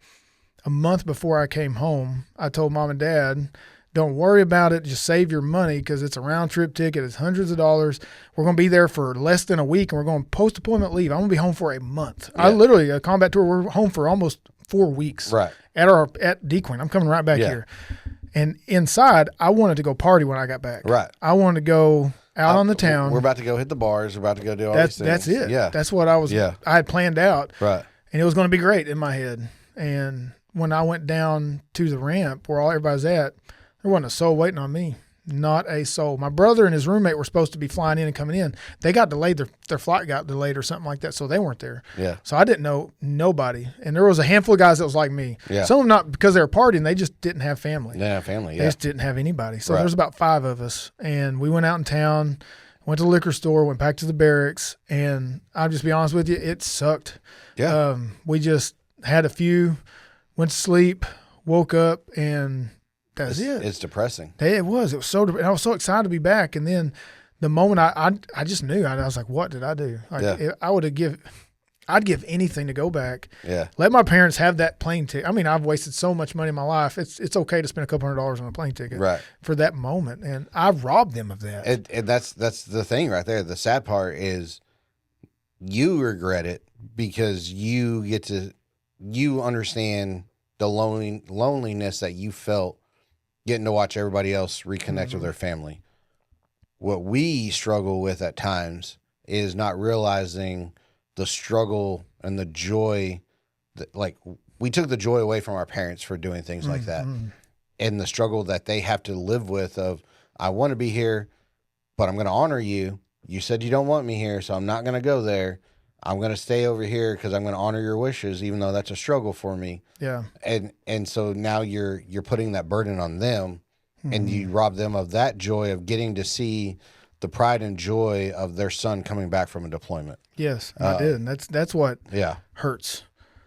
A month before I came home, I told Mom and Dad, don't worry about it. Just save your money because it's a round-trip ticket. It's hundreds of dollars. We're going to be there for less than a week, and we're going post-deployment leave. I'm going to be home for a month. I literally, a combat tour, we're home for almost 4 weeks at DeQueen. I'm coming right back here. And inside, I wanted to go party when I got back. I wanted to go out on the town. We're about to go hit the bars. We're about to go do all these things. That's it. Yeah. That's what I had planned out. And it was going to be great in my head. And when I went down to the ramp where everybody's at, there wasn't a soul waiting on me. Not a soul. My brother and his roommate were supposed to be flying in and coming in. They got delayed. Their flight got delayed or something like that, so they weren't there. So I didn't know nobody. And there was a handful of guys that was like me. Some of them not because they were partying. They just didn't have family. They just didn't have anybody. So there was about 5 of us. And we went out in town, went to the liquor store, went back to the barracks. And I'll just be honest with you, it sucked. We just had a few, went to sleep, woke up, and that's it. It's depressing. It was so I was so excited to be back. And then the moment I just knew, I was like, what did I do? I'd give anything to go back. Let my parents have that plane ticket. I mean, I've wasted so much money in my life. It's okay to spend a couple $100 on a plane ticket for that moment. And I robbed them of that. And that's the thing right there. The sad part is you regret it because you understand the loneliness that you felt getting to watch everybody else reconnect with their family. What we struggle with at times is not realizing the struggle and the joy that, like, we took the joy away from our parents for doing things like that, and the struggle that they have to live with of, I want to be here, but I'm going to honor you. You said you don't want me here, so I'm not going to go there. I'm going to stay over here because I'm going to honor your wishes, even though that's a struggle for me. And so now you're putting that burden on them, and you rob them of that joy of getting to see the pride and joy of their son coming back from a deployment. Yes, I did. And that's what hurts.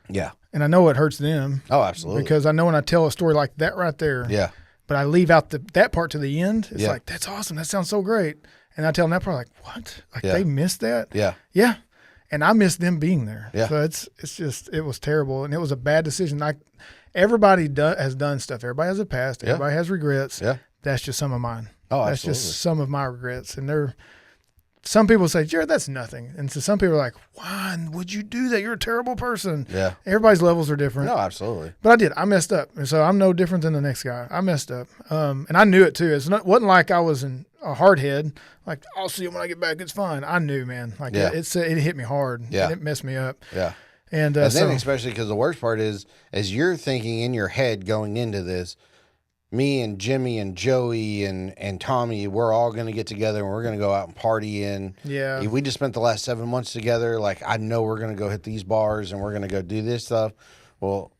And I know it hurts them. Oh, absolutely. Because I know when I tell a story like that right there, but I leave out that part to the end, it's like, that's awesome. That sounds so great. And I tell them that part, like, what? Like they missed that? Yeah. And I miss them being there. So it's just, it was terrible. And it was a bad decision. Everybody has done stuff. Everybody has a past. Everybody has regrets. That's just some of mine. Oh, that's absolutely. just some of my regrets. And some people say, Jared, that's nothing. And so some people are like, why would you do that? You're a terrible person. Everybody's levels are different. No, absolutely. But I did. I messed up. And so I'm no different than the next guy. I messed up. And I knew it too. It wasn't like I was a hard head. Like, I'll see him when I get back. It's fine. I knew, man. Like it hit me hard. And it messed me up. And then especially because the worst part is, as you're thinking in your head going into this, me and Jimmy and Joey and Tommy, we're all going to get together and we're going to go out and party. And we just spent the last 7 months together. Like, I know we're going to go hit these bars and we're going to go do this stuff. Well,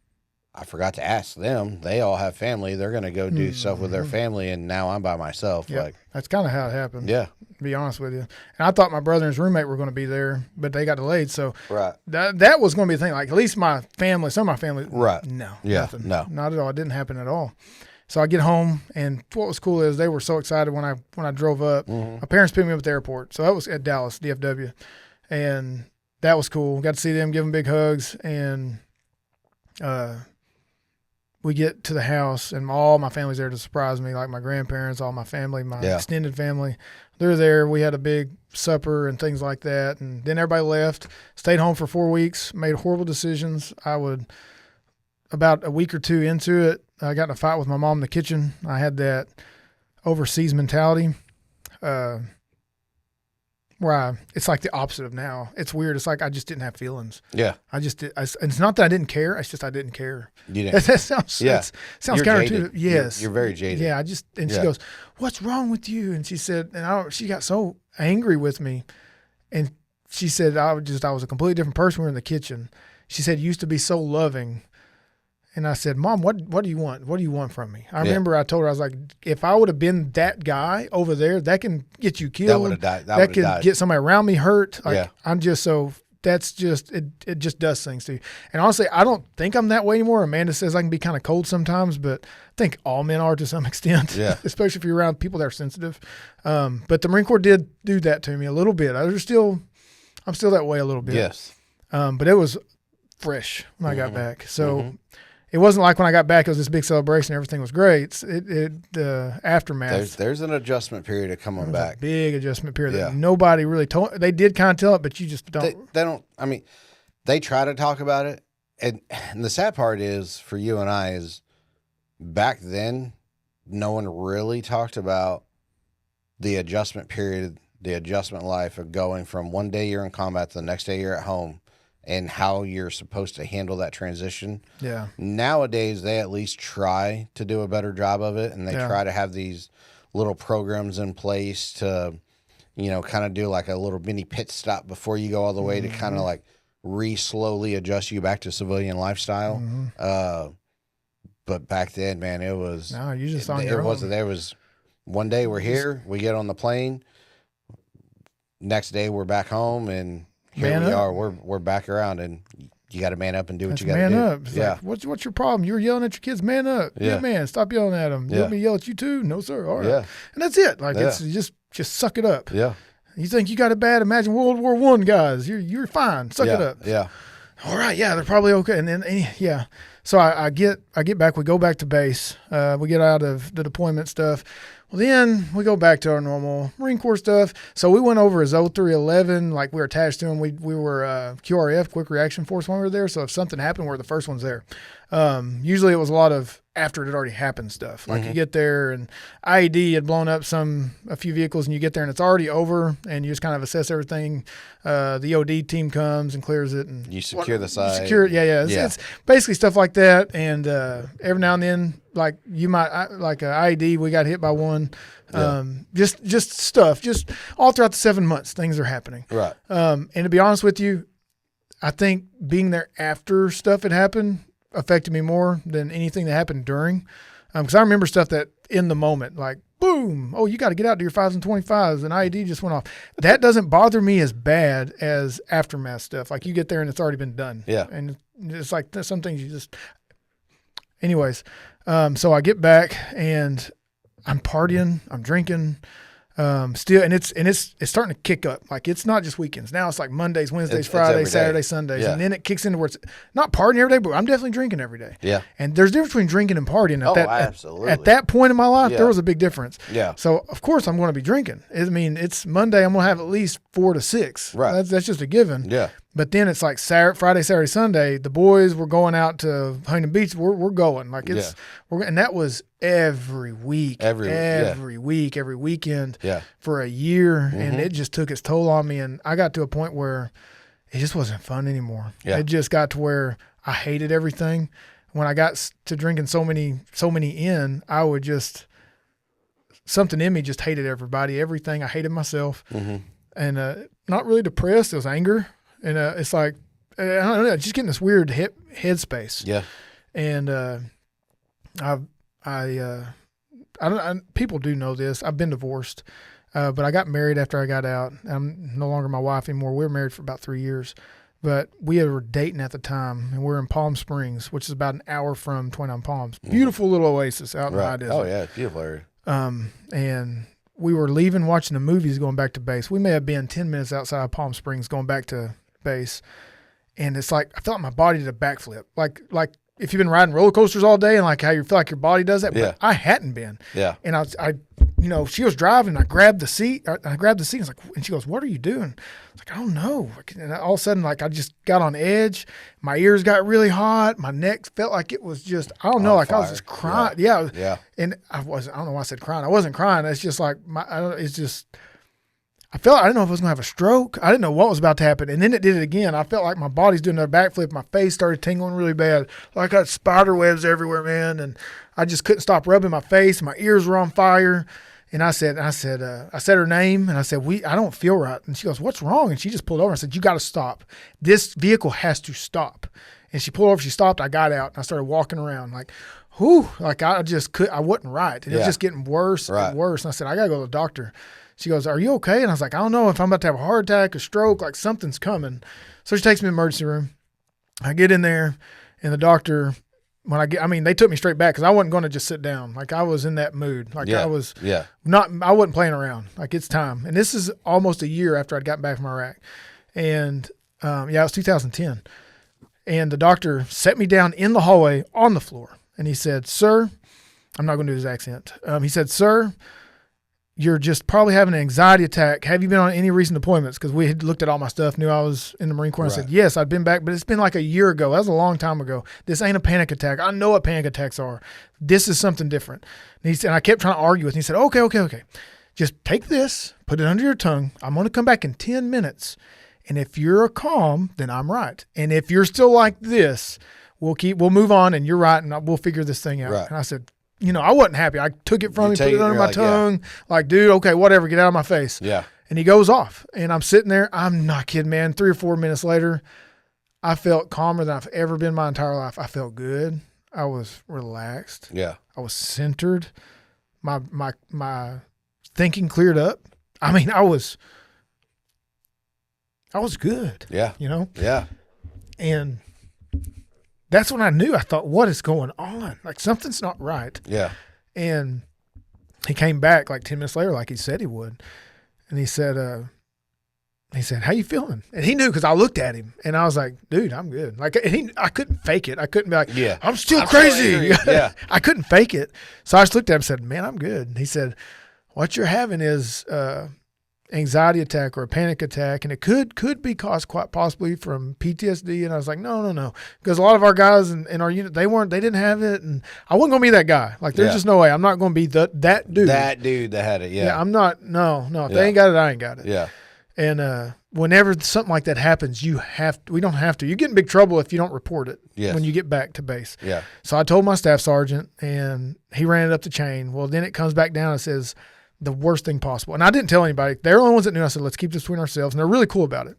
I forgot to ask them. They all have family. They're going to go do stuff with their family, and now I'm by myself. Yep. Like, that's kind of how it happened. yeah. To be honest with you. And I thought my brother and his roommate were going to be there, but they got delayed. So Right. that was going to be the thing. Like, at least my family, some of my family, Right. no, Yeah. nothing. No. Not at all. It didn't happen at all. So I get home, and what was cool is they were so excited when I drove up. Mm-hmm. My parents picked me up at the airport. So that was at Dallas, DFW. And that was cool. Got to see them, give them big hugs, and we get to the house, and all my family's there to surprise me, like my grandparents, all my family, my extended family. They're there. We had a big supper and things like that. And then everybody left, stayed home for 4 weeks, made horrible decisions. About a week or two into it, I got in a fight with my mom in the kitchen. I had that overseas mentality where it's like the opposite of now. It's weird. It's like I just didn't have feelings. Yeah. It's not that I didn't care. It's just I didn't care. You didn't. That sounds counterintuitive. Yes. You're very jaded. Yeah. She goes, "What's wrong with you?" And she said, she got so angry with me. And she said, I was a completely different person. We were in the kitchen. She said, "You used to be so loving." And I said, "Mom, what do you want? What do you want from me?" I remember I told her, I was like, if I would have been that guy over there, that can get you killed. That would have died. That could get somebody around me hurt. Like, I'm just so, that's just, it just does things to you. And honestly, I don't think I'm that way anymore. Amanda says I can be kind of cold sometimes, but I think all men are to some extent, especially if you're around people that are sensitive. But the Marine Corps did do that to me a little bit. I'm still that way a little bit. Yes. But it was fresh when I got back. So, it wasn't like when I got back, it was this big celebration. Everything was great. The aftermath. There's an adjustment period of coming back. A big adjustment period that nobody really told. They did kind of tell it, but you just don't. They don't. I mean, they try to talk about it, and the sad part is for you and I is back then, no one really talked about the adjustment period, the adjustment life of going from one day you're in combat to the next day you're at home. And how you're supposed to handle that transition. Yeah. Nowadays, they at least try to do a better job of it, and they try to have these little programs in place to, kind of do like a little mini pit stop before you go all the way to kind of like slowly adjust you back to civilian lifestyle. But back then, man, it was. No, you just on your own. There was one day we're here, we get on the plane. Next day we're back home, and here we are. We're back around, and you got to man up and do what you got to do. Man up. It's like, what's your problem? You're yelling at your kids. Man up. Yeah, man. Stop yelling at them. You want me to yell at you too? No, sir. All right. Yeah. And that's it. Like it's just suck it up. Yeah. You think you got it bad? Imagine World War I guys. You're fine. Suck it up. Yeah. All right. Yeah, they're probably okay. And then So I get back. We go back to base. We get out of the deployment stuff. Well, then we go back to our normal Marine Corps stuff. So we went over as 0311, like we were attached to them. We were QRF, Quick Reaction Force, when we were there. So if something happened, we're the first ones there. Usually it was a lot of after it had already happened stuff. Like you get there and IED had blown up a few vehicles, and you get there and it's already over, and you just kind of assess everything. The OD team comes and clears it, and you secure the site. Secure it, It's basically stuff like that. And every now and then, like you might like an IED, we got hit by one. Just stuff, just all throughout the 7 months, things are happening. Right. And to be honest with you, I think being there after stuff had happened affected me more than anything that happened during. Because I remember stuff that in the moment, like, boom, oh, you got to get out to your 5s and 25s, and IED just went off. That doesn't bother me as bad as aftermath stuff. Like, you get there and it's already been done. Yeah. And it's like some things you just – anyways, so I get back and I'm partying, I'm drinking still, and it's starting to kick up. Like, it's not just weekends. Now it's like Mondays, Wednesdays, Fridays, Saturdays, Sundays. Yeah. And then it kicks into where it's not partying every day, but I'm definitely drinking every day. Yeah. And there's a difference between drinking and partying. Absolutely. At that point in my life, there was a big difference. Yeah. So, of course, I'm going to be drinking. I mean, it's Monday. I'm going to have at least 4 to 6. Right. That's just a given. Yeah. But then it's like Friday, Saturday, Sunday. The boys were going out to Huntington Beach. We're going like and that was every week, every week, every weekend for a year, and it just took its toll on me. And I got to a point where it just wasn't fun anymore. Yeah. It just got to where I hated everything. When I got to drinking so many in, I would just something in me just hated everybody, everything. I hated myself, and not really depressed. It was anger. And it's like, I don't know, just getting this weird headspace. Yeah. And people do know this. I've been divorced, but I got married after I got out. I'm no longer my wife anymore. We were married for about 3 years, but we were dating at the time, and we're in Palm Springs, which is about an hour from 29 Palms. Beautiful little oasis out in the high desert. Oh yeah, beautiful area. And we were leaving, watching the movies, going back to base. We may have been 10 minutes outside of Palm Springs, going back to base. And it's like, I felt like my body did a backflip. Like if you've been riding roller coasters all day and like how you feel like your body does that, but I hadn't been. Yeah. And I she was driving, and I grabbed the seat. I grabbed the seat. I was like, and she goes, "What are you doing?" I was like, "I don't know." And all of a sudden, like I just got on edge. My ears got really hot. My neck felt like it was just, I don't know, like fire. I was just crying. Yeah. And I don't know why I said crying. I wasn't crying. It's just like, I didn't know if I was going to have a stroke. I didn't know what was about to happen. And then it did it again. I felt like my body's doing a backflip. My face started tingling really bad. Like I got spider webs everywhere, man. And I just couldn't stop rubbing my face. My ears were on fire. And I said her name, and I said, I don't feel right. And she goes, "What's wrong?" And she just pulled over. I said, "You got to stop. This vehicle has to stop." And she pulled over. She stopped. I got out, and I started walking around like, whew, like I wasn't right. And it was just getting worse and worse. And I said, "I got to go to the doctor." She goes, "Are you okay?" And I was like, "I don't know if I'm about to have a heart attack, a stroke, like something's coming." So she takes me to the emergency room. I get in there, and the doctor, they took me straight back because I wasn't going to just sit down. Like I was in that mood. Like I wasn't playing around. Like it's time. And this is almost a year after I'd gotten back from Iraq. And it was 2010. And the doctor set me down in the hallway on the floor. And he said, "Sir," I'm not going to do his accent. He said, "Sir, you're just probably having an anxiety attack. Have you been on any recent deployments?" Because we had looked at all my stuff, knew I was in the Marine Corps. I said, "Yes, I've been back, but it's been like a year ago. That was a long time ago. This ain't a panic attack. I know what panic attacks are. This is something different." And I kept trying to argue with him. He said, Okay. Just take this, put it under your tongue. I'm going to come back in 10 minutes. And if you're calm, then I'm right. And if you're still like this, we'll move on, and you're right, and we'll figure this thing out. Right. And I said, I wasn't happy. I took it from him, put it under my tongue. Like, dude, okay, whatever, get out of my face. Yeah. And he goes off. And I'm sitting there. I'm not kidding, man. 3 or 4 minutes later, I felt calmer than I've ever been my entire life. I felt good. I was relaxed. Yeah. I was centered. My thinking cleared up. I mean, I was good. Yeah. Yeah. And that's when I knew. I thought, what is going on? Like something's not right. Yeah. And he came back like 10 minutes later, like he said he would. And he said, "How you feeling?" And he knew because I looked at him and I was like, "Dude, I'm good." Like I couldn't fake it. I couldn't be like, I'm still crazy. Yeah. I couldn't fake it. So I just looked at him and said, "Man, I'm good." And he said, "What you're having is anxiety attack or a panic attack, and it could be caused quite possibly from PTSD." And I was like, no, because a lot of our guys in our unit, they didn't have it, and I wasn't gonna be that guy. Like there's just no way. I'm not gonna be that dude. That dude that had it. Yeah. I'm not. No. If they ain't got it, I ain't got it. Yeah. And whenever something like that happens, we don't have to. You get in big trouble if you don't report it when you get back to base. Yeah. So I told my staff sergeant, and he ran it up the chain. Well, then it comes back down and says the worst thing possible. And I didn't tell anybody. They're the only ones that knew. I said, "Let's keep this between ourselves." And they're really cool about it.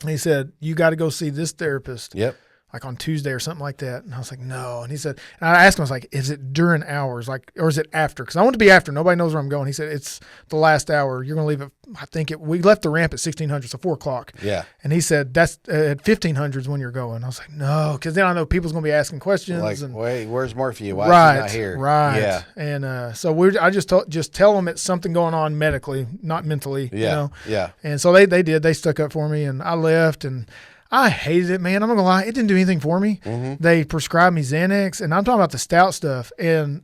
And he said, "You got to go see this therapist." Yep. Like on Tuesday or something like that. And I was like, "No." And he said, and I asked him, I was like, "Is it during hours? Like, or is it after?" Because I want it to be after. Nobody knows where I'm going. He said, "It's the last hour. You're going to leave it." We left the ramp at 1600, so 4 o'clock. Yeah. And he said, "That's at 1500s when you're going." I was like, "No." Because then I know people's going to be asking questions. Like, wait, where's Morpheus? Why is he not here? Right. Yeah. And so I just tell them it's something going on medically, not mentally. Yeah. Yeah. And so they did. They stuck up for me, and I left, and I hated it, man. I'm not gonna lie, it didn't do anything for me. Mm-hmm. They prescribed me Xanax, and I'm talking about the stout stuff, and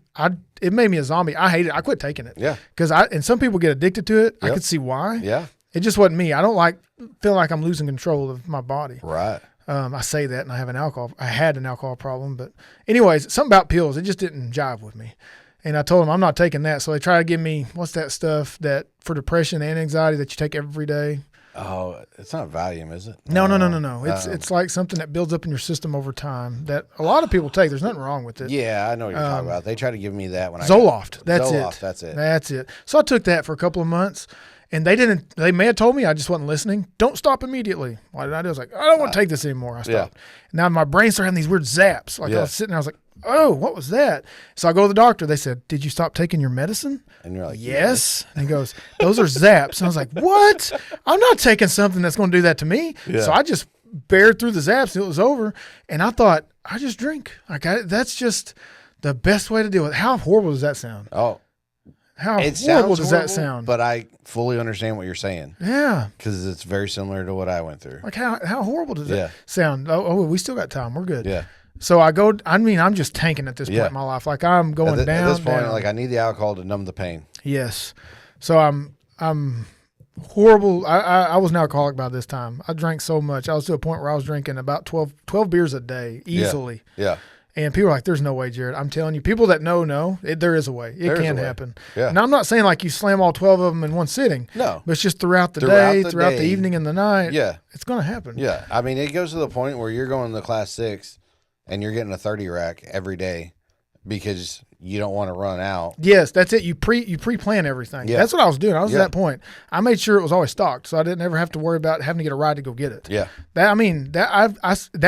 it made me a zombie. I hated it. I quit taking it. Yeah. Because and some people get addicted to it. Yep. I could see why. Yeah. It just wasn't me. I don't feel like I'm losing control of my body. Right. I say that, and I had an alcohol problem, but anyways, something about pills, it just didn't jive with me. And I told them I'm not taking that. So they try to give me, what's that stuff that for depression and anxiety that you take every day? Oh, it's not Valium, is it? No. It's like something that builds up in your system over time that a lot of people take. There's nothing wrong with it. Yeah, I know what you're talking about. They try to give me that when Zoloft. That's it. That's it. So I took that for a couple of months, And they may have told me, I just wasn't listening. Don't stop immediately. Why did I do? I was like, I don't want to take this anymore. I stopped. Yeah. Now my brain started having these weird zaps. Like I was sitting there, I was like, oh, what was that? So I go to the doctor. They said, did you stop taking your medicine? And you're like, yes. And he goes, those are zaps. And I was like, what? I'm not taking something that's going to do that to me. Yeah. So I just bared through the zaps. It was over. And I thought, I just drink. Like that's just the best way to deal with it. How horrible does that sound? Oh. How horrible does that sound? But I fully understand what you're saying. Yeah. Because it's very similar to what I went through. Like how horrible does that sound? Oh, we still got time. We're good. Yeah. So I'm just tanking at this point in my life. Like I'm going down. At this point, down. like I need the alcohol to numb the pain. Yes. So I'm horrible. I was an alcoholic by this time. I drank so much. I was to a point where I was drinking about 12 beers a day easily. Yeah. And people are like, there's no way, Jared. I'm telling you, people that know, there is a way. It can happen. Yeah. Now, I'm not saying like you slam all 12 of them in one sitting. No. But it's just throughout the day, throughout the evening and the night. Yeah. It's going to happen. Yeah. I mean, it goes to the point where you're going to class 6 and you're getting a 30 rack every day because you don't want to run out. Yes, that's it. You pre-plan everything. Yeah. That's what I was doing. I was at that point. I made sure it was always stocked, so I didn't ever have to worry about having to get a ride to go get it. Yeah. That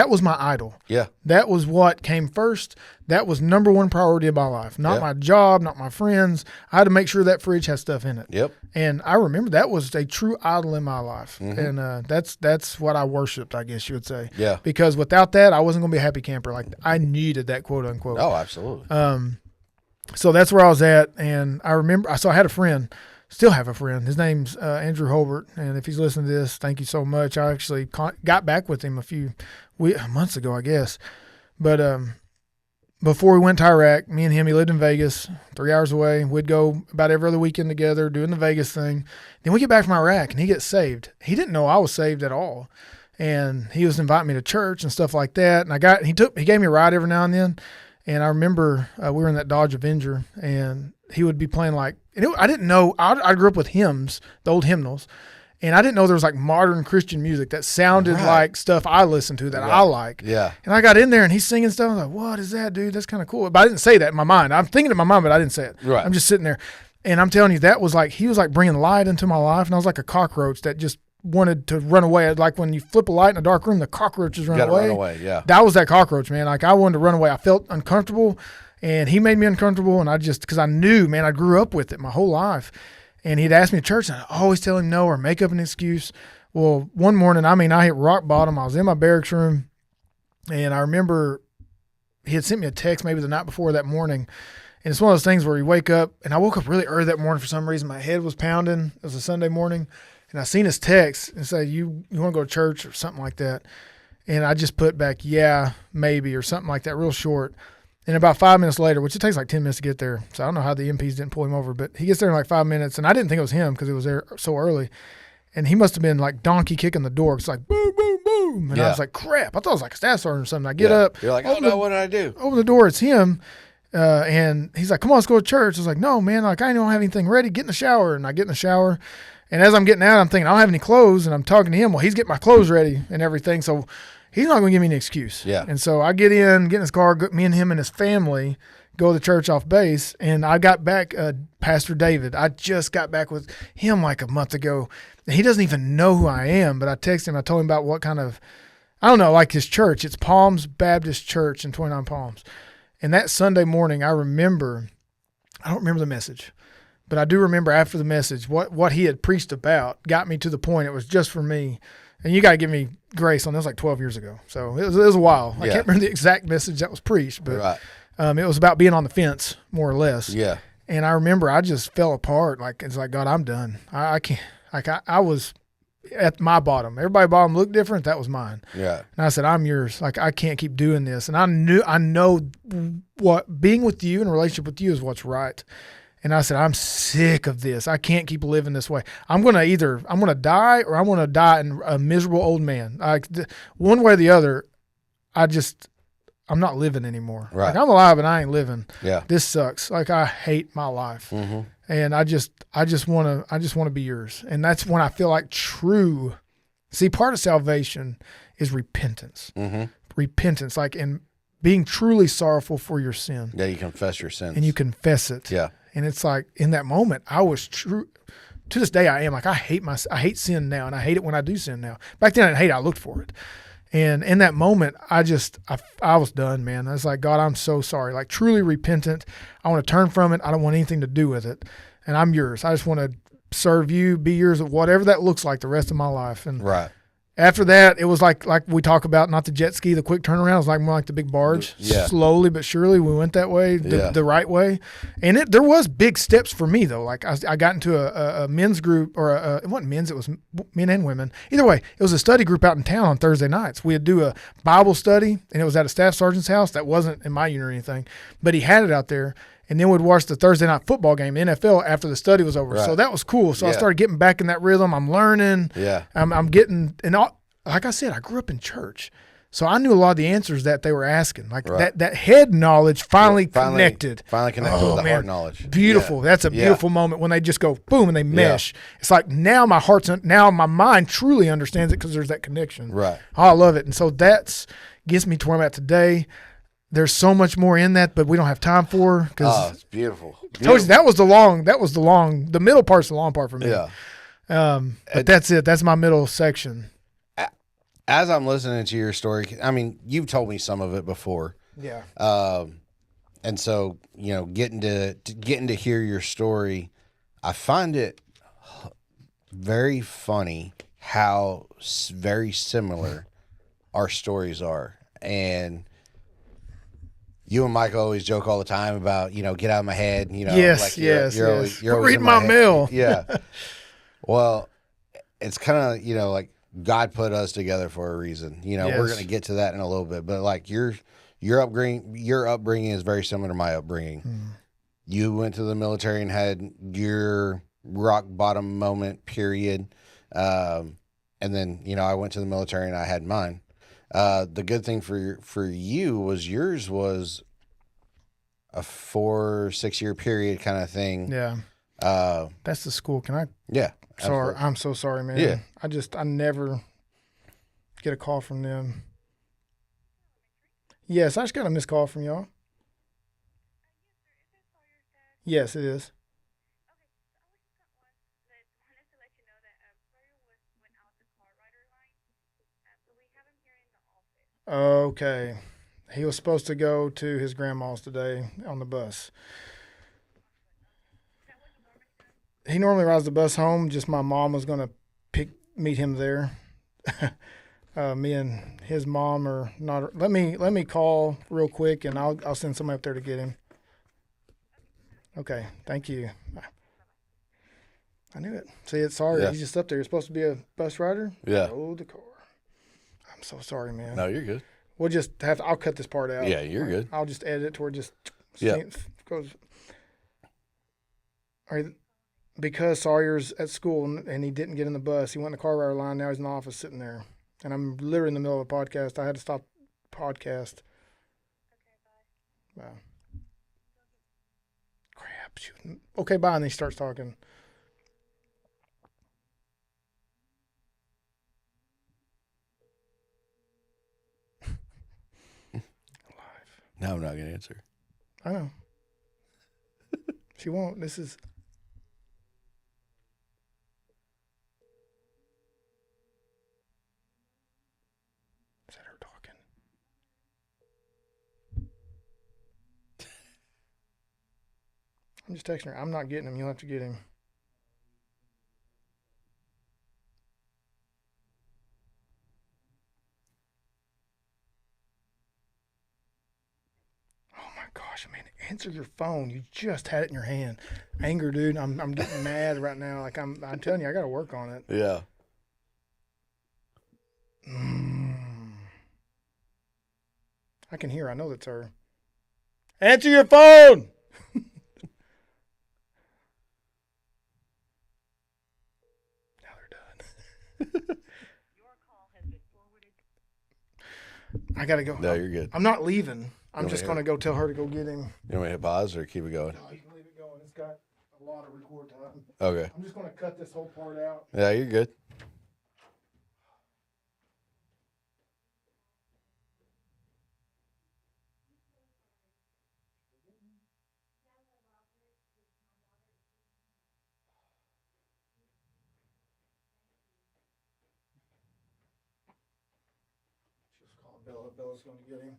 was my idol. Yeah. That was what came first. That was number one priority of my life. Not my job, not my friends. I had to make sure that fridge had stuff in it. Yep. And I remember that was a true idol in my life. Mm-hmm. And that's what I worshipped, I guess you would say. Yeah. Because without that, I wasn't going to be a happy camper. Like I needed that quote unquote. Oh, absolutely. So that's where I was at, and I remember. So I had a friend, still have a friend. His name's Andrew Holbert, and if he's listening to this, thank you so much. I actually got back with him a few months ago, I guess. But before we went to Iraq, me and him, he lived in Vegas, 3 hours away. We'd go about every other weekend together, doing the Vegas thing. Then we get back from Iraq, and he gets saved. He didn't know I was saved at all, and he was inviting me to church and stuff like that. And he gave me a ride every now and then. And I remember we were in that Dodge Avenger, and he would be playing I didn't know, I grew up with hymns, the old hymnals, and I didn't know there was like modern Christian music that sounded like stuff I listened to that I like. Yeah. And I got in there and he's singing stuff. I was like, what is that, dude? That's kind of cool. But I didn't say that in my mind. I'm thinking in my mind, but I didn't say it. Right. I'm just sitting there. And I'm telling you, that was like, he was like bringing light into my life. And I was like a cockroach that just wanted to run away. Like when you flip a light in a dark room, the cockroaches run away. Run away, yeah. That was that cockroach, man. Like I wanted to run away. I felt uncomfortable, and he made me uncomfortable. And because I knew, man, I grew up with it my whole life. And he'd ask me to church, and I'd always tell him no or make up an excuse. Well, one morning, I hit rock bottom. I was in my barracks room, and I remember he had sent me a text maybe the night before that morning. And it's one of those things where you wake up, and I woke up really early that morning for some reason. My head was pounding. It was a Sunday morning. And I seen his text and said, you want to go to church or something like that? And I just put back, yeah, maybe, or something like that, real short. And about 5 minutes later, which it takes like 10 minutes to get there, so I don't know how the MPs didn't pull him over, but he gets there in like 5 minutes, and I didn't think it was him because it was there so early. And he must have been like donkey kicking the door. It's like, boom, boom, boom. And I was like, crap. I thought it was like a staff sergeant or something. I get up. You're like, oh, no, what did I do? Open the door. It's him. And he's like, come on, let's go to church. I was like, no, man, like I don't have anything ready. Get in the shower. And I get in the shower. And as I'm getting out, I'm thinking, I don't have any clothes. And I'm talking to him. Well, he's getting my clothes ready and everything. So he's not going to give me an excuse. Yeah. And so I get in his car, me and him and his family go to church off base. And I got back, Pastor David. I just got back with him like a month ago. And he doesn't even know who I am. But I texted him. I told him about what kind of, I don't know, like his church. It's Palms Baptist Church in 29 Palms. And that Sunday morning, I don't remember the message. But I do remember after the message, what he had preached about got me to the point it was just for me. And you got to give me grace on this, like 12 years ago. So it was a while. I can't remember the exact message that was preached, but it was about being on the fence, more or less. Yeah. And I remember I just fell apart. Like, it's like, God, I'm done. I can't. Like, I was at my bottom. Everybody's bottom looked different. That was mine. Yeah. And I said, I'm yours. Like, I can't keep doing this. And I know what being with you in a relationship with you is what's right. And I said, I'm sick of this. I can't keep living this way. I'm going to die or I'm going to die in a miserable old man. Like one way or the other, I'm not living anymore. Right. Like I'm alive and I ain't living. Yeah. This sucks. Like I hate my life. Mm-hmm. And I just want to be yours. And that's when I feel like part of salvation is repentance. Mm-hmm. Repentance, like in being truly sorrowful for your sin. Yeah, you confess your sins. And you confess it. Yeah. And it's like in that moment, I was to this day I am. Like I hate sin now, and I hate it when I do sin now. Back then I didn't hate it, I looked for it. And in that moment, I was done, man. I was like, God, I'm so sorry. Like truly repentant. I want to turn from it. I don't want anything to do with it. And I'm yours. I just want to serve you, be yours, whatever that looks like the rest of my life. And right. After that, it was like we talk about, not the jet ski, the quick turnaround. It was like more like the big barge. Yeah. Slowly but surely, we went that way, the right way. And there was big steps for me, though. Like I got into a men's group, or it wasn't men's, it was men and women. Either way, it was a study group out in town on Thursday nights. We'd do a Bible study, and it was at a staff sergeant's house. That wasn't in my unit or anything, but he had it out there. And then we'd watch the Thursday night football game, NFL, after the study was over. Right. So that was cool. So I started getting back in that rhythm. I'm learning. Yeah. I'm getting, and like I said, I grew up in church. So I knew a lot of the answers that they were asking. Like that head knowledge finally connected. Finally connected with the heart knowledge. Beautiful. Yeah. That's a beautiful moment when they just go boom and they mesh. Yeah. It's like now my mind truly understands it because there's that connection. Right. Oh, I love it. And so that gets me to where I'm at today. There's so much more in that, but we don't have time for. It's beautiful. Told you the middle part's the long part for me. Yeah. But that's it. That's my middle section. As I'm listening to your story, I mean, you've told me some of it before. Yeah. And so, getting to hear your story, I find it very funny how very similar our stories are. And you and Mike always joke all the time about, get out of my head. Yes, like you're always reading my mail. Yeah. Well, it's kind of, like God put us together for a reason. We're going to get to that in a little bit. But like your upbringing is very similar to my upbringing. You went to the military and had your rock bottom moment, period. And then, I went to the military and I had mine. The good thing for you was yours was a 4-6 year period kind of thing. Yeah. That's the school. Can I? Yeah. Sorry. Absolutely. I'm so sorry, man. Yeah. I never get a call from them. Yes, I just got a missed call from y'all. Yes, it is. Okay. He was supposed to go to his grandma's today on the bus. He normally rides the bus home. Just my mom was going to meet him there. Me and his mom are not. Let me call real quick, and I'll send somebody up there to get him. Okay, thank you. I knew it. See, it's sorry. Yeah. He's just up there. You're supposed to be a bus rider. Yeah. Load the car. I'm so sorry, man. No, you're good. We'll just I'll cut this part out. Yeah, you're good. I'll just edit it to where it just goes. All right. Because Sawyer's at school and he didn't get in the bus, he went in the car rider line. Now he's in the office sitting there. And I'm literally in the middle of a podcast. I had to stop the podcast. Okay, bye. Wow. Crap. Shoot. Okay, bye. And then he starts talking. No, I'm not going to answer. I know. She won't. This is... Is that her talking? I'm just texting her. I'm not getting him. You'll have to get him. Gosh, man, answer your phone. You just had it in your hand. Anger, dude. I'm getting mad right now. Like I'm telling you, I got to work on it. Yeah. I can hear. I know that's her. Answer your phone. Now they're done. Your call has been forwarded. I got to go. No, you're good. I'm not leaving. I'm just going to go tell her to go get him. You want me to hit pause or keep it going? No, you can leave it going. It's got a lot of record time. Okay. I'm just going to cut this whole part out. Yeah, you're good. Bella's going to get him.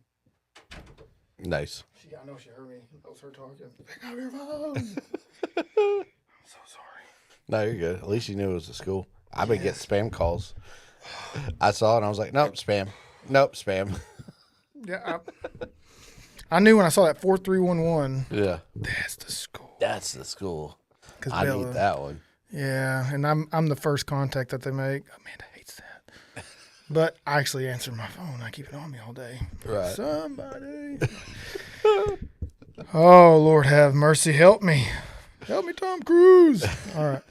Nice. I know she heard me. That was her talking. Pick up your phone. I'm so sorry. No, you're good. At least you knew it was a school. I've been getting spam calls. I saw it and I was like, nope, spam. Nope, spam. Yeah. I knew when I saw that 4311. Yeah. That's the school. That's the school. I Bella, need that one. Yeah, and I'm the first contact that they make. Amanda hates that. But I actually answer my phone. I keep it on me all day. Right. Somebody. Oh, Lord have mercy. Help me. Help me, Tom Cruise. All right.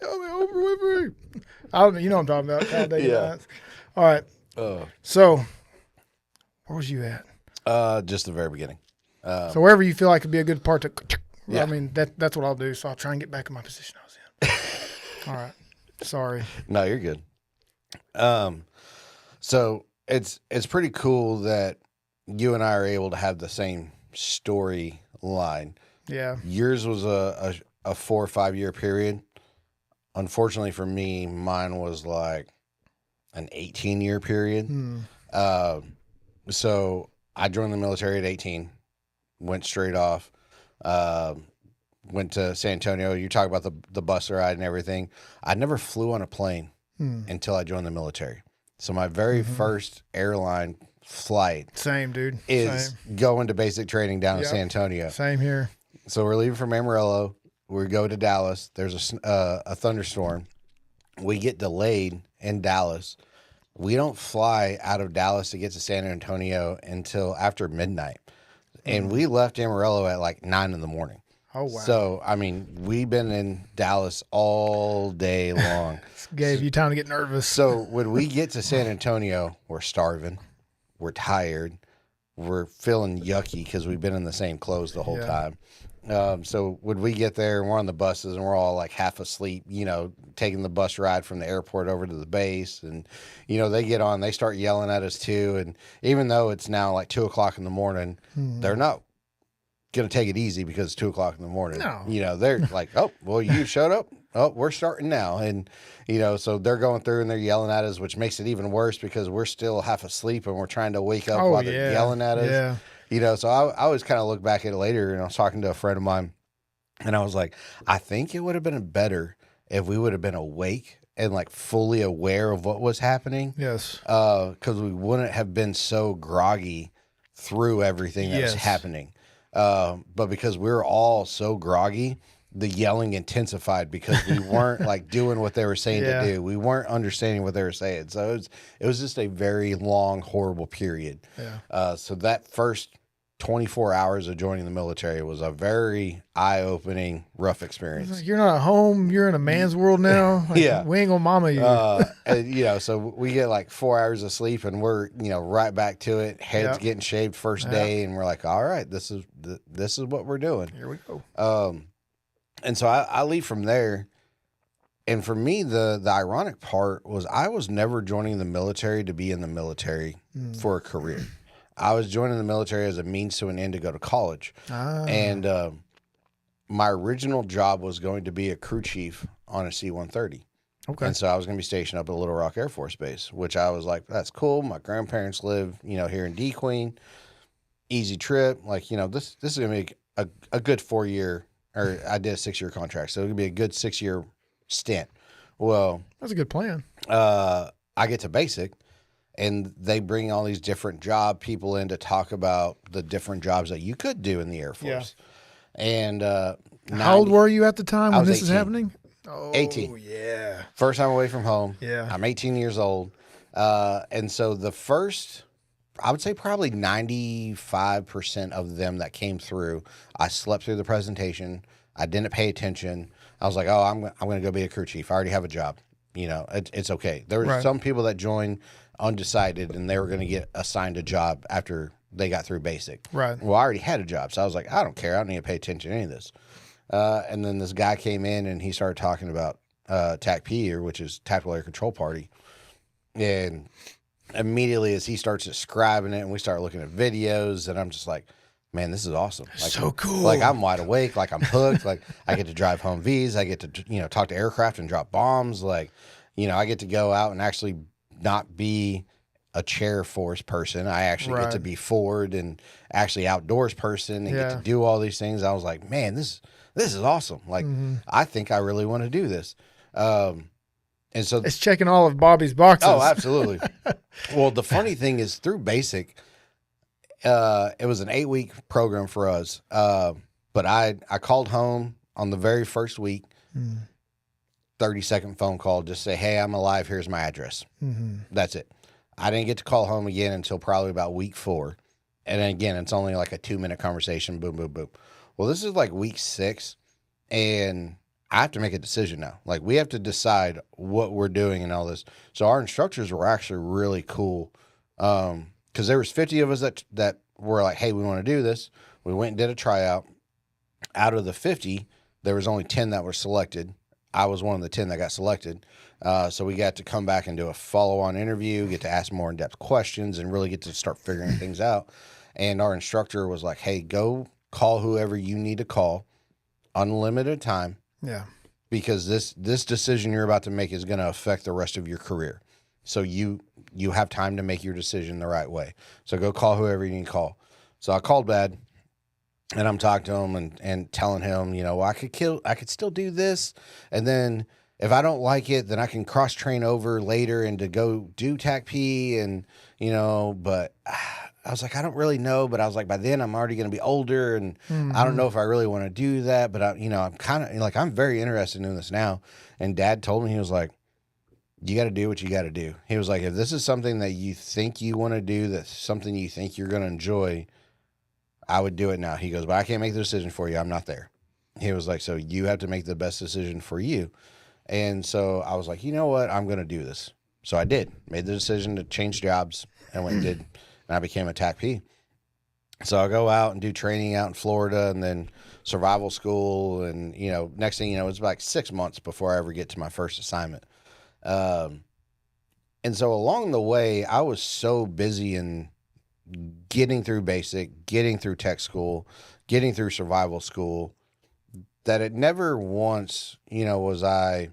Help me, Oprah Winfrey. I don't know. You know what I'm talking about. Talladega Nights. All right. So, where was you at? Just the very beginning. So wherever you feel like it'd be a good part to, Yeah. I mean, that's what I'll do. So I'll try and get back in my position I was in. All right. Sorry. No, you're good. So it's pretty cool that you and I are able to have the same storyline. Yeah. Yours was a 4 or 5 year period. Unfortunately for me, mine was like an 18-year period. So I joined the military at 18, went straight off, went to San Antonio. You talk about the bus ride and everything. I never flew on a plane until I joined the military. So my very first airline flight Same, dude. is going to basic training down in San Antonio. Same here. So we're leaving from Amarillo. We go to Dallas. There's a thunderstorm. We get delayed in Dallas. We don't fly out of Dallas to get to San Antonio until after midnight. And we left Amarillo at like 9 in the morning. Oh, wow. So, I mean, we've been in Dallas all day long. Gave you time to get nervous. So when we get to San Antonio, we're starving. We're tired. We're feeling yucky because we've been in the same clothes the whole time. So when we get there and we're on the buses and we're all like half asleep, you know, taking the bus ride from the airport over to the base, and, you know, they get on, they start yelling at us too. And even though it's now like 2:00 in the morning, they're not going to take it easy because it's 2:00 in the morning. No. You know, they're like, oh, well, you showed up. Oh, we're starting now. And, you know, so they're going through and they're yelling at us, which makes it even worse because we're still half asleep and we're trying to wake up while they're yelling at us. Yeah. You know, so I always kind of look back at it later, and I was talking to a friend of mine, and I was like, I think it would have been better if we would have been awake and like fully aware of what was happening. Yes. Because we wouldn't have been so groggy through everything that was happening. But because we were all so groggy, the yelling intensified because we weren't like doing what they were saying to do. We weren't understanding what they were saying. So it was just a very long, horrible period. Yeah. So that first 24 hours of joining the military was a very eye-opening, rough experience. You're not at home. You're in a man's world now. Like, we ain't gonna mama you. And, you know, so we get like 4 hours of sleep, and we're, you know, right back to it. Heads getting shaved first day, and we're like, all right, this is what we're doing. Here we go. And so I leave from there. And for me, the ironic part was I was never joining the military to be in the military for a career. I was joining the military as a means to an end to go to college. And my original job was going to be a crew chief on a C-130. Okay. And so I was going to be stationed up at Little Rock Air Force Base, which I was like, that's cool. My grandparents live, you know, here in D Queen. Easy trip. Like, you know, this is going to be a good 4 year, or I did a 6 year contract. So it would be a good 6 year stint. Well, that's a good plan. I get to basic, and they bring all these different job people in to talk about the different jobs that you could do in the Air Force. Yeah. And how old were you at the time when this 18. is happening? 18. Yeah. First time away from home. Yeah. I'm 18 years old. And so the first, I would say probably 95% of them that came through, I slept through the presentation. I didn't pay attention. I was like, oh, I'm going to go be a crew chief. I already have a job. You know, it's okay. There were some people that joined undecided, and they were going to get assigned a job after they got through basic. Right. Well, I already had a job, so I was like, I don't care. I don't need to pay attention to any of this. And then this guy came in, and he started talking about TACP, which is Tactical Air Control Party. And immediately as he starts describing it, and we start looking at videos, and I'm just like, man, this is awesome. Like, so cool. Like, I'm wide awake. Like, I'm hooked. Like, I get to drive Humvees. I get to, you know, talk to aircraft and drop bombs. Like, you know, I get to go out and actually not be a chair force person. I actually get to be forward and actually outdoors person and get to do all these things. I was like, man, this is awesome. Like, I think I really want to do this. And so it's checking all of Bobby's boxes. Oh, absolutely. Well, the funny thing is through Basic, it was an 8-week program for us. But I called home on the very first week, 30-second phone call, just say, hey, I'm alive. Here's my address. That's it. I didn't get to call home again until probably about week 4. And then again, it's only like a 2-minute conversation. Boom, boom, boom. Well, this is like week 6, and I have to make a decision now. Like, we have to decide what we're doing and all this. So our instructors were actually really cool, because there was 50 of us that were like, hey, we want to do this. We went and did a tryout. Out of the 50, there was only 10 that were selected. I was one of the 10 that got selected. So we got to come back and do a follow-on interview, get to ask more in-depth questions, and really get to start figuring things out. And our instructor was like, hey, go call whoever you need to call, unlimited time. Yeah. Because this decision you're about to make is going to affect the rest of your career. So you have time to make your decision the right way. So go call whoever you need to call. So I called Dad, and I'm talking to him and telling him, well, I could still do this. And then if I don't like it, then I can cross train over later and to go do TAC P and, but I was like, I don't really know, but I was like, by then I'm already going to be older, and I don't know if I really want to do that, but I'm kind of like, I'm very interested in this now. And Dad told me, he was like, you got to do what you got to do. He was like, if this is something that you think you want to do, that's something you think you're going to enjoy, I would do it now. He goes, but I can't make the decision for you. I'm not there. He was like, so you have to make the best decision for you. And so I was like, you know what? I'm going to do this. So I did, made the decision to change jobs and went and did. And I became a TAC P. So I go out and do training out in Florida and then survival school. And, next thing you know, it's like 6 months before I ever get to my first assignment. And so along the way, I was so busy in getting through Basic, getting through tech school, getting through survival school, that it never once, was I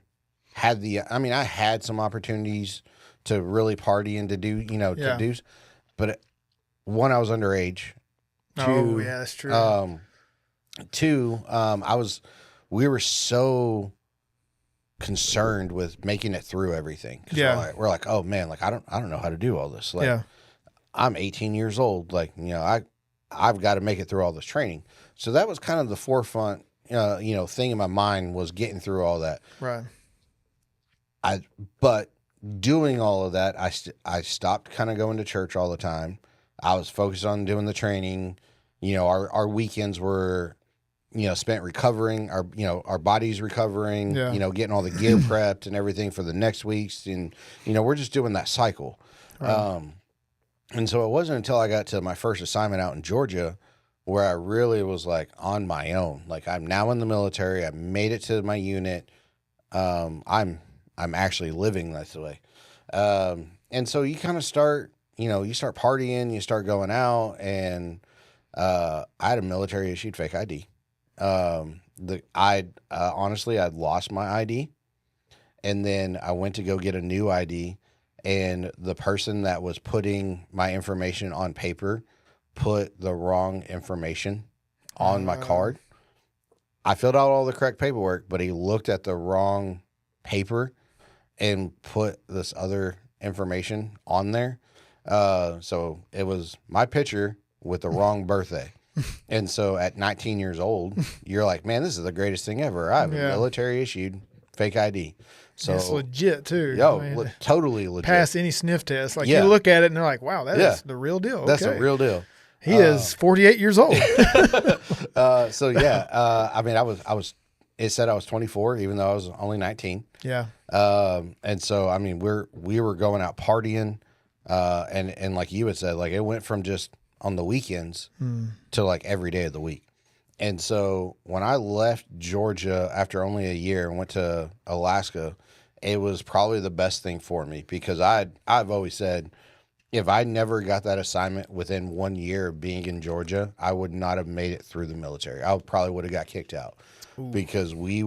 had some opportunities to really party and to do, to do, but one, I was underage. Two, yeah, that's true. Two, we were so concerned with making it through everything. We're like, oh man, like I don't know how to do all this. Like, I'm 18 years old. Like, I've got to make it through all this training. So that was kind of the forefront, thing in my mind, was getting through all that. Right. But doing all of that, I stopped kind of going to church all the time. I was focused on doing the training. Our weekends were, spent recovering, our bodies recovering, getting all the gear prepped and everything for the next weeks. And, we're just doing that cycle. Right. And so it wasn't until I got to my first assignment out in Georgia where I really was like on my own. Like, I'm now in the military. I made it to my unit. I'm actually living this way. And so you kind of start, you start partying, you start going out, and I had a military issued fake ID. Honestly, I'd lost my ID, and then I went to go get a new ID, and the person that was putting my information on paper put the wrong information on my card. I filled out all the correct paperwork, but he looked at the wrong paper and put this other information on there. So it was my picture with the wrong birthday. And so at 19 years old, you're like, man, this is the greatest thing ever. I have a military issued fake ID. So it's legit too. Totally legit. Pass any sniff test. Like, you look at it and they're like, wow, that is the real deal. That's a real deal. He is 48 years old. I was, it said I was 24, even though I was only 19. Yeah. And so, I mean, we were going out partying, and like you had said, like, it went from just on the weekends to like every day of the week. And so when I left Georgia after only a year and went to Alaska, it was probably the best thing for me, because I've always said, if I never got that assignment within 1 year of being in Georgia, I would not have made it through the military. I probably would have got kicked out. Ooh. Because we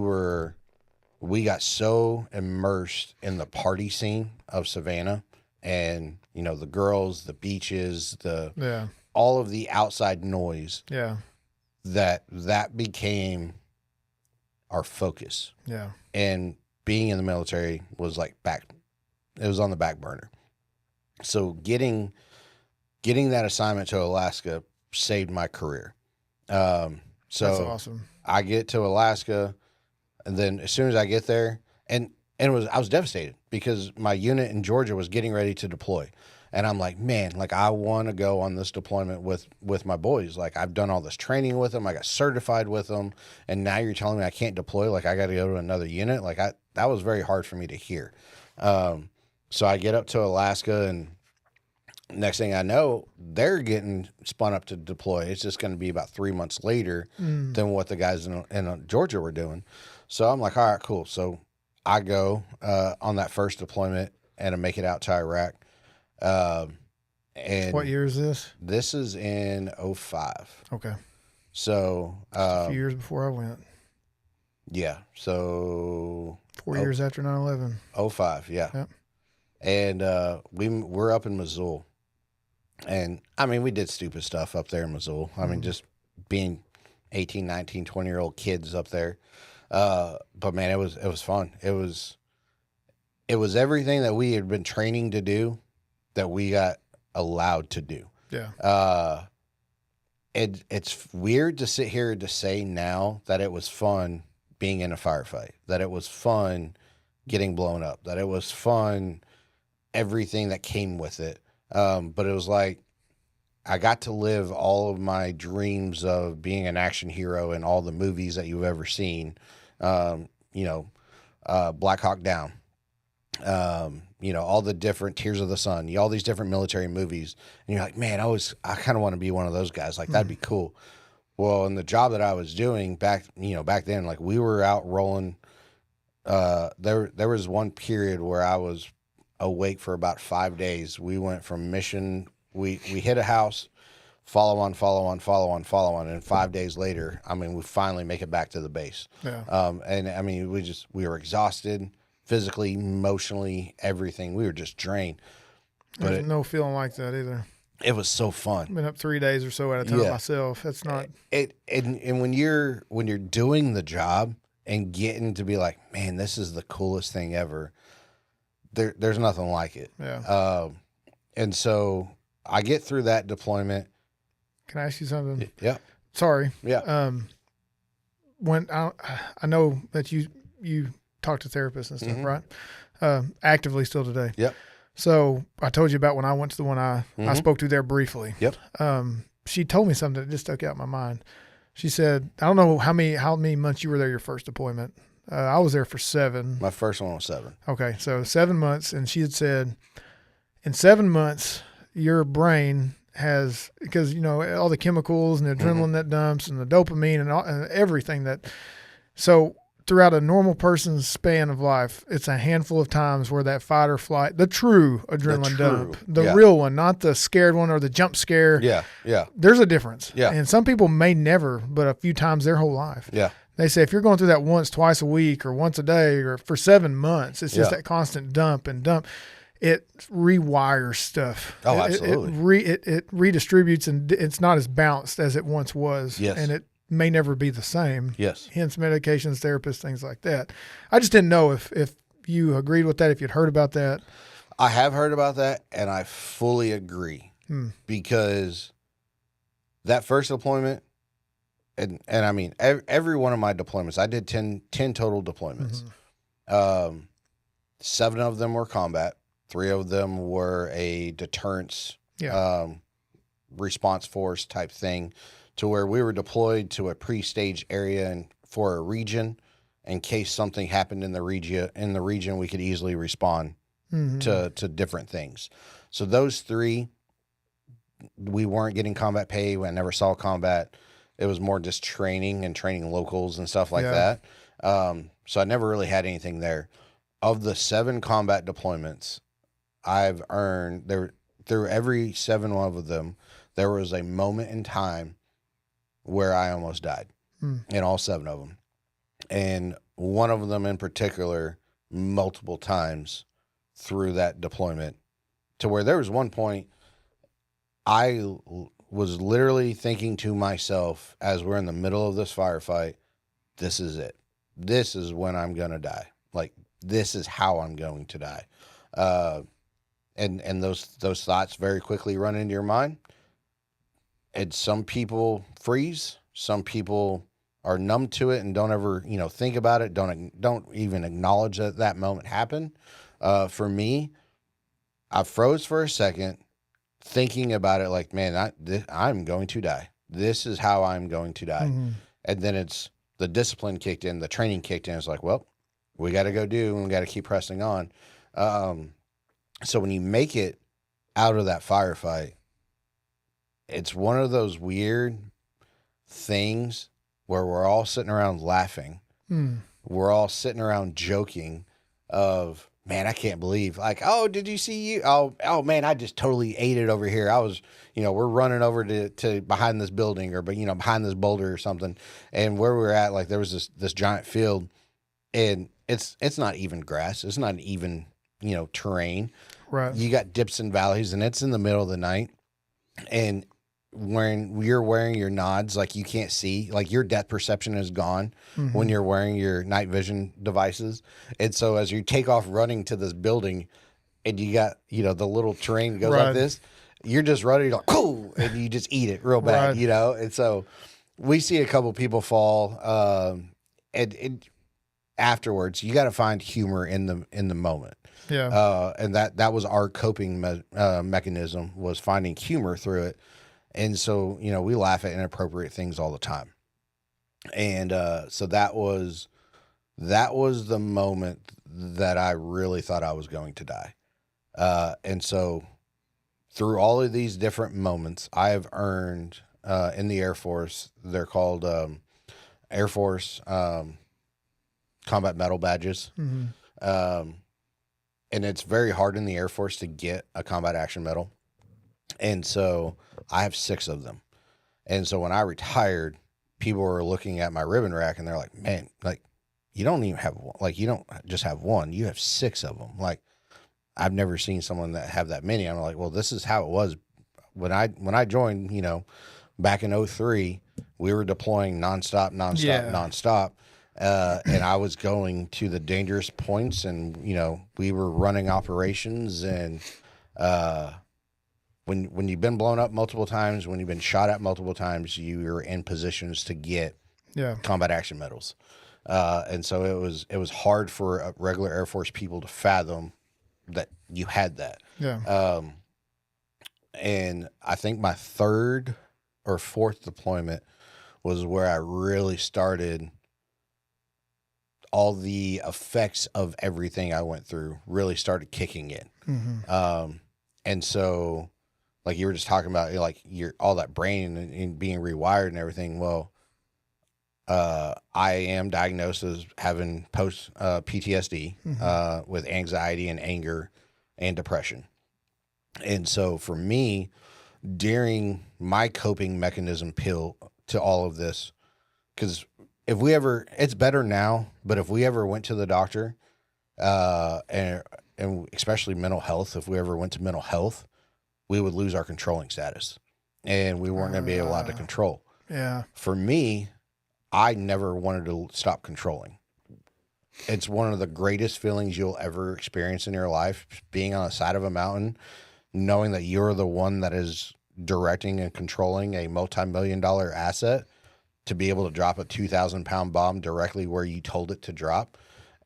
got so immersed in the party scene of Savannah and the girls, the beaches, Yeah. all of the outside noise. Yeah. That became our focus. Yeah. And being in the military was like it was on the back burner. So getting that assignment to Alaska saved my career. So That's awesome. I get to Alaska, and then as soon as I get there, and I was devastated because my unit in Georgia was getting ready to deploy. And I'm like, man, like I want to go on this deployment with my boys. Like I've done all this training with them. I got certified with them. And now you're telling me I can't deploy. Like I got to go to another unit. Like that was very hard for me to hear. So I get up to Alaska, and next thing I know, they're getting spun up to deploy. It's just going to be about 3 months later than what the guys in Georgia were doing. So I'm like, all right, cool. So I go on that first deployment and I make it out to Iraq. And what year is this? This is in 2005. Okay. So a few years before I went. Yeah. So 4 years after 9/11. 2005. Yeah. Yep. And we're up in Missoula. And I mean, we did stupid stuff up there in Missoula. I mean, just being 18, 19, 20-year-old kids up there. But man, it was fun. It was everything that we had been training to do that we got allowed to do. Yeah. It's weird to sit here to say now that it was fun being in a firefight, that it was fun getting blown up, that it was fun, everything that came with it. But it was like I got to live all of my dreams of being an action hero in all the movies that you've ever seen. Black Hawk Down, all the different Tears of the Sun, all these different military movies. And you're like, man, I kind of want to be one of those guys. Like, that'd be cool. Well, in the job that I was doing back then, like we were out rolling. There was one period where I was awake for about 5 days. We went from mission, we hit a house, follow on, and 5 days later, I mean, we finally make it back to the base. Yeah. And I mean, we were exhausted, physically, emotionally, everything. We were just drained. There's no feeling like that either. It was so fun. I've been up 3 days or so at a time myself. That's not and when you're doing the job and getting to be like, man, this is the coolest thing ever. There's nothing like it. Yeah. And so I get through that deployment. Can I ask you something? Yeah. Sorry. Yeah. When I know that you talk to therapists and stuff, right? Actively still today. Yep. So I told you about when I went to the one I spoke to there briefly. Yep. She told me something that just stuck out in my mind. She said, I don't know how many months you were there your first deployment. I was there for 7. My first one was 7. Okay, so 7 months, and she had said, in 7 months, your brain has, because all the chemicals and the adrenaline that dumps and the dopamine and everything that, so throughout a normal person's span of life, it's a handful of times where that fight or flight, the true adrenaline dump, the real one, not the scared one or the jump scare. Yeah, yeah. There's a difference. Yeah. And some people may never, but a few times their whole life. Yeah. They say if you're going through that once, twice a week or once a day or for 7 months, it's just that constant dump and dump. It rewires stuff. Oh, absolutely. It redistributes, and it's not as balanced as it once was. Yes. And it may never be the same. Yes. Hence medications, therapists, things like that. I just didn't know if you agreed with that, if you'd heard about that. I have heard about that, and I fully agree because that first deployment, and I mean, every one of my deployments, I did 10 total deployments. 7 of them were combat. 3 of them were a deterrence response force type thing, to where we were deployed to a pre-stage area and for a region in case something happened in the region, we could easily respond to different things. So those 3, we weren't getting combat pay. I never saw combat. It was more just training and training locals and stuff like that. So I never really had anything there. Of the 7 combat deployments I've earned, through every 7 of them, there was a moment in time where I almost died in all 7 of them. And one of them in particular, multiple times through that deployment, to where there was one point I was literally thinking to myself as we're in the middle of this firefight, this is it. This is when I'm going to die. Like, this is how I'm going to die. And those thoughts very quickly run into your mind. And some people freeze. Some people are numb to it and don't ever, think about it. Don't even acknowledge that moment happened. For me, I froze for a second, thinking about it like, man, I'm going to die. This is how I'm going to die. Mm-hmm. And then it's the discipline kicked in, the training kicked in. It's like, well, we got to go do, and we got to keep pressing on. So when you make it out of that firefight, it's one of those weird things where we're all sitting around laughing. We're all sitting around joking of, man, I can't believe, like, oh, did you see you? Oh man, I just totally ate it over here. I was, we're running over to behind this building or, behind this boulder or something. And where we were at, like, there was this giant field, and it's not even grass. It's not even, terrain. Right. You got dips and valleys, and it's in the middle of the night. And when you're wearing your nods, like, you can't see, like, your depth perception is gone when you're wearing your night vision devices. And so as you take off running to this building and you got, the little terrain goes like this, you're just running, you're like, cool, and you just eat it real bad, And so we see a couple people fall, and afterwards you got to find humor in the moment. Yeah. And that was our coping mechanism, was finding humor through it. And so, we laugh at inappropriate things all the time. And so that was the moment that I really thought I was going to die. And so through all of these different moments, I have earned in the Air Force, they're called Air Force combat medal badges. And it's very hard in the Air Force to get a combat action medal. And so I have 6 of them. And so when I retired, people were looking at my ribbon rack and they're like, man, like, you don't even have one. Like, you don't just have one, you have 6 of them. Like, I've never seen someone that have that many. I'm like, well, this is how it was when I joined, back in 2003, we were deploying nonstop. And I was going to the dangerous points, and, we were running operations, and, when you've been blown up multiple times, when you've been shot at multiple times, you're in positions to get combat action medals. And so it was hard for regular Air Force people to fathom that you had that. Yeah. And I think my 3rd or 4th deployment was where I really started, all the effects of everything I went through really started kicking in. And so, like you were just talking about, like, all that brain and being rewired and everything. Well, I am diagnosed as having post PTSD with anxiety and anger and depression. And so for me, during my coping mechanism pill to all of this, because it's better now, but if we ever went to the doctor, and especially mental health, if we ever went to mental health, we would lose our controlling status, and we weren't going to be allowed to control. Yeah. For me, I never wanted to stop controlling. It's one of the greatest feelings you'll ever experience in your life, being on the side of a mountain, knowing that you're the one that is directing and controlling a multi-million-dollar asset, to be able to drop a 2,000-pound bomb directly where you told it to drop.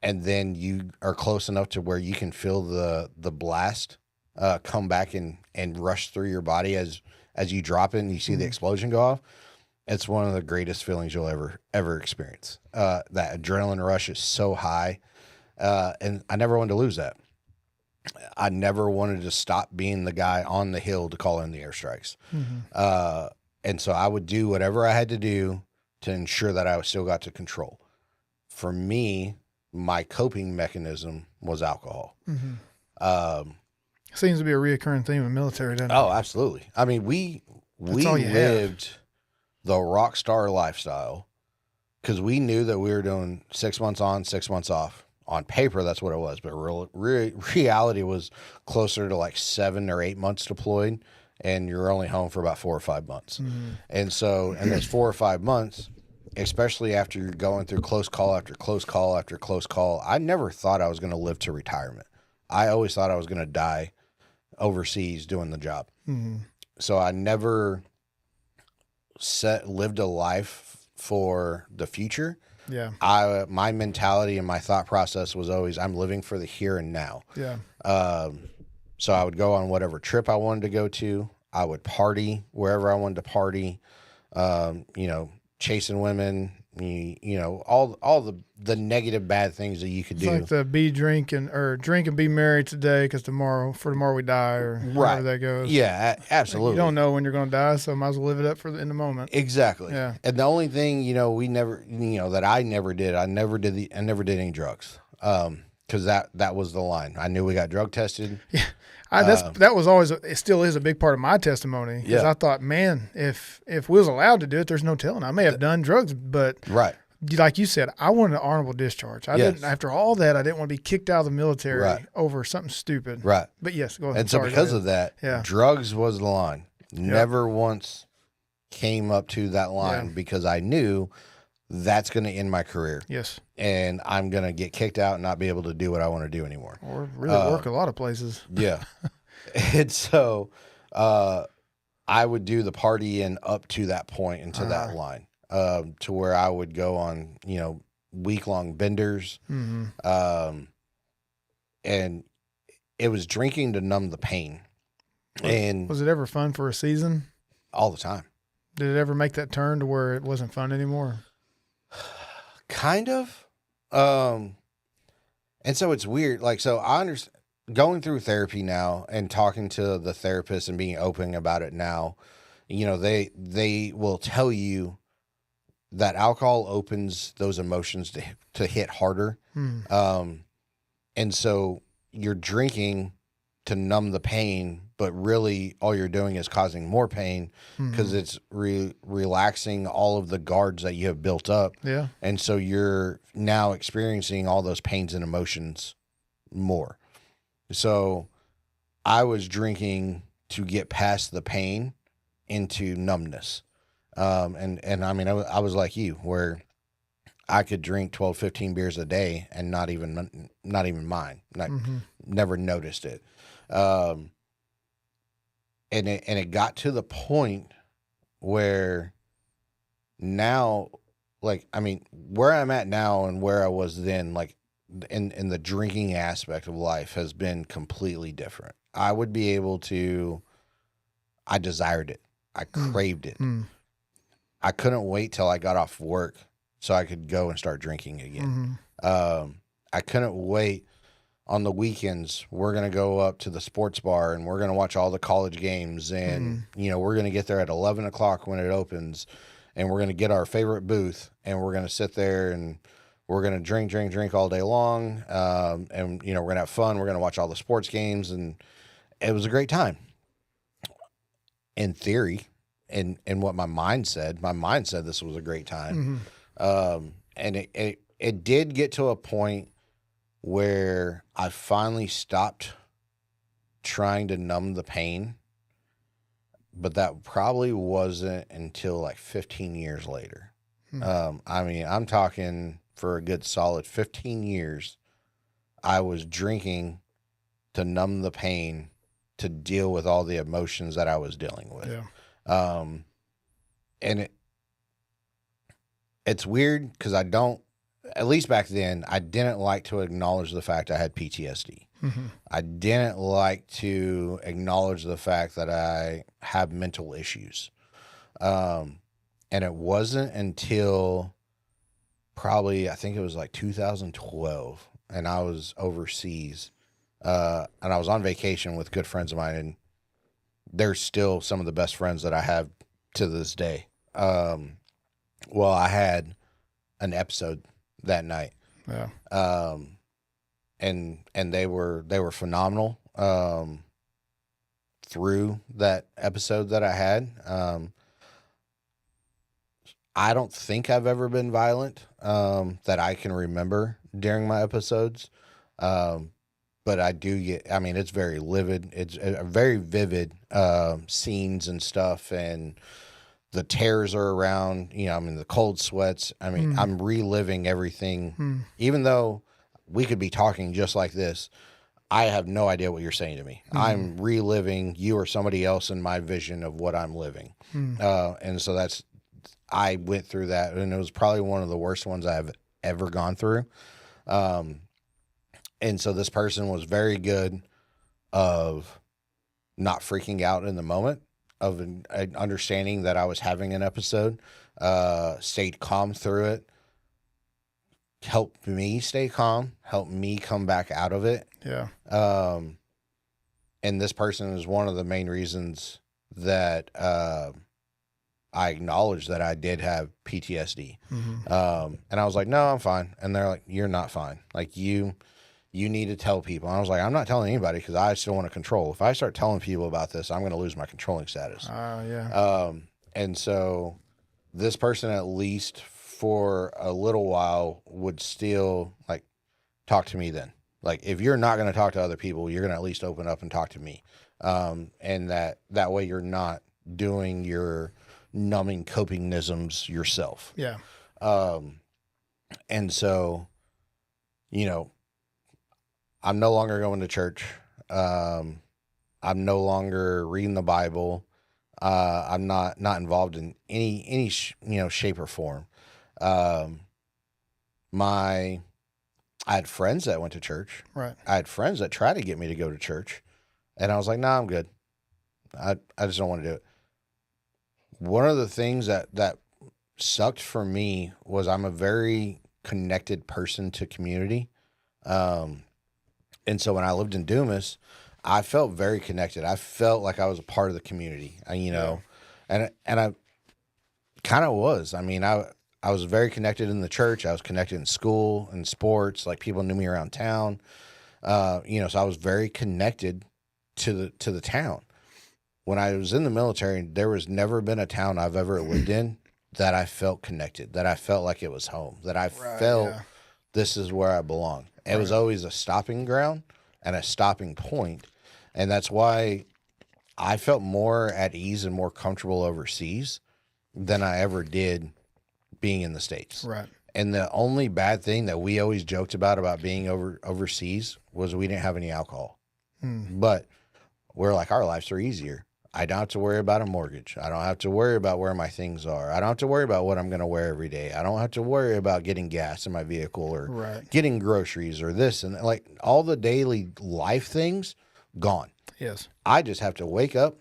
And then you are close enough to where you can feel the blast come back and rush through your body as you drop it and you see the explosion go off. It's one of the greatest feelings you'll ever experience. That adrenaline rush is so high. And I never wanted to lose that. I never wanted to stop being the guy on the hill to call in the airstrikes. And so I would do whatever I had to do to ensure that I still got to control. For me, my coping mechanism was alcohol. Seems to be a reoccurring theme in the military, doesn't it? Oh, absolutely. I mean, we lived the rock star lifestyle because we knew that we were doing 6 months on, 6 months off. on paper, that's what it was. But reality was closer to like 7 or 8 months deployed, and you're only home for about 4 or 5 months. And so in those 4 or 5 months, especially after you're going through close call after close call after close call, I never thought I was going to live to retirement. I always thought I was going to die overseas doing the job. So I never lived a life for the future. Yeah. My mentality and my thought process was always, I'm living for the here and now. Yeah. So I would go on whatever trip I wanted to go to. I would party wherever I wanted to party. Chasing women, all the negative bad things that you could do. Like the drink and be merry today because tomorrow we die, or however that goes. Yeah, absolutely. You don't know when you're going to die, so might as well live it up in the moment. Exactly. Yeah. And the only thing, we never, that I never did any drugs. Because that was the line. I knew we got drug tested. Yeah. That was always, it still is a big part of my testimony. Because I thought, man, if we was allowed to do it, there's no telling. I may have done drugs, but like you said, I wanted an honorable discharge. Didn't, after all that, I didn't want to be kicked out of the military over something stupid. Right. But yes, go ahead. And so because of that, drugs was the line. Never once came up to that line because I knew that's going to end my career. Yes. And I'm going to get kicked out and not be able to do what I want to do anymore. Or really work a lot of places. Yeah. And so I would do the partying up to that point and to that line, to where I would go on, week-long benders. And it was drinking to numb the pain. Was it ever fun for a season? All the time. Did it ever make that turn to where it wasn't fun anymore? Kind of. And so it's weird. Like, so I understand going through therapy now and talking to the therapist and being open about it now, they will tell you that alcohol opens those emotions to hit harder. And so you're drinking to numb the pain, but really all you're doing is causing more pain because it's relaxing all of the guards that you have built up. Yeah. And so you're now experiencing all those pains and emotions more. So I was drinking to get past the pain into numbness. And I mean, I was like you, where I could drink 12, 15 beers a day and not even mine. Never noticed it. And it got to the point where now, like, I mean, where I'm at now and where I was then, like, in the drinking aspect of life has been completely different. I would be able to, I desired it. I craved it. I couldn't wait till I got off work so I could go and start drinking again. I couldn't wait. On the weekends, we're going to go up to the sports bar and we're going to watch all the college games. And, we're going to get there at 11 o'clock when it opens, and we're going to get our favorite booth, and we're going to sit there and we're going to drink all day long. And, we're going to have fun. We're going to watch all the sports games. And it was a great time. In theory, and what my mind said this was a great time. And it did get to a point where I finally stopped trying to numb the pain, but that probably wasn't until like 15 years later. I mean, I'm talking for a good solid 15 years, I was drinking to numb the pain, to deal with all the emotions that I was dealing with. Yeah. And it's weird because at least back then, I didn't like to acknowledge the fact I had PTSD. I didn't like to acknowledge the fact that I have mental issues. And it wasn't until probably, I think it was like 2012, and I was overseas, and I was on vacation with good friends of mine, and they're still some of the best friends that I have to this day. Well, I had an episode that night. Yeah. And they were phenomenal through that episode that I had. I don't think I've ever been violent that I can remember during my episodes. But I do get, I mean, it's very livid. It's very vivid scenes and stuff. And the tears are around, I mean, the cold sweats. I mean, I'm reliving everything, even though we could be talking just like this. I have no idea what you're saying to me. I'm reliving you or somebody else in my vision of what I'm living. And so I went through that, and it was probably one of the worst ones I've ever gone through. And so this person was very good of not freaking out in the moment, of an understanding that I was having an episode, stayed calm through it, helped me stay calm, helped me come back out of it. Yeah. And this person is one of the main reasons that I acknowledged that I did have PTSD. And I was like, no, I'm fine. And they're like, you're not fine. Like, you need to tell people. And I was like, I'm not telling anybody because I still want to control. If I start telling people about this, I'm going to lose my controlling status. Yeah. And so this person, at least for a little while, would still like talk to me then. Like, if you're not going to talk to other people, you're going to at least open up and talk to me. And that way you're not doing your numbing copingisms yourself. Yeah. And so, I'm no longer going to church. I'm no longer reading the Bible. I'm not involved in any shape or form. I had friends that went to church. Right. I had friends that tried to get me to go to church, and I was like, nah, I'm good. I just don't want to do it. One of the things that sucked for me was I'm a very connected person to community. And so when I lived in Dumas, I felt very connected. I felt like I was a part of the community, and I kind of was. I mean, I was very connected in the church. I was connected in school and sports. Like, people knew me around town. So I was very connected to the town. When I was in the military, there was never been a town I've ever lived in that I felt connected, that I felt like it was home, that I felt this is where I belong. It was always a stopping ground and a stopping point. And that's why I felt more at ease and more comfortable overseas than I ever did being in the States. Right. And the only bad thing that we always joked about being overseas was we didn't have any alcohol. But we're like, our lives are easier. I don't have to worry about a mortgage. I don't have to worry about where my things are. I don't have to worry about what I'm going to wear every day. I don't have to worry about getting gas in my vehicle or getting groceries or this and like all the daily life things gone. Yes. I just have to wake up,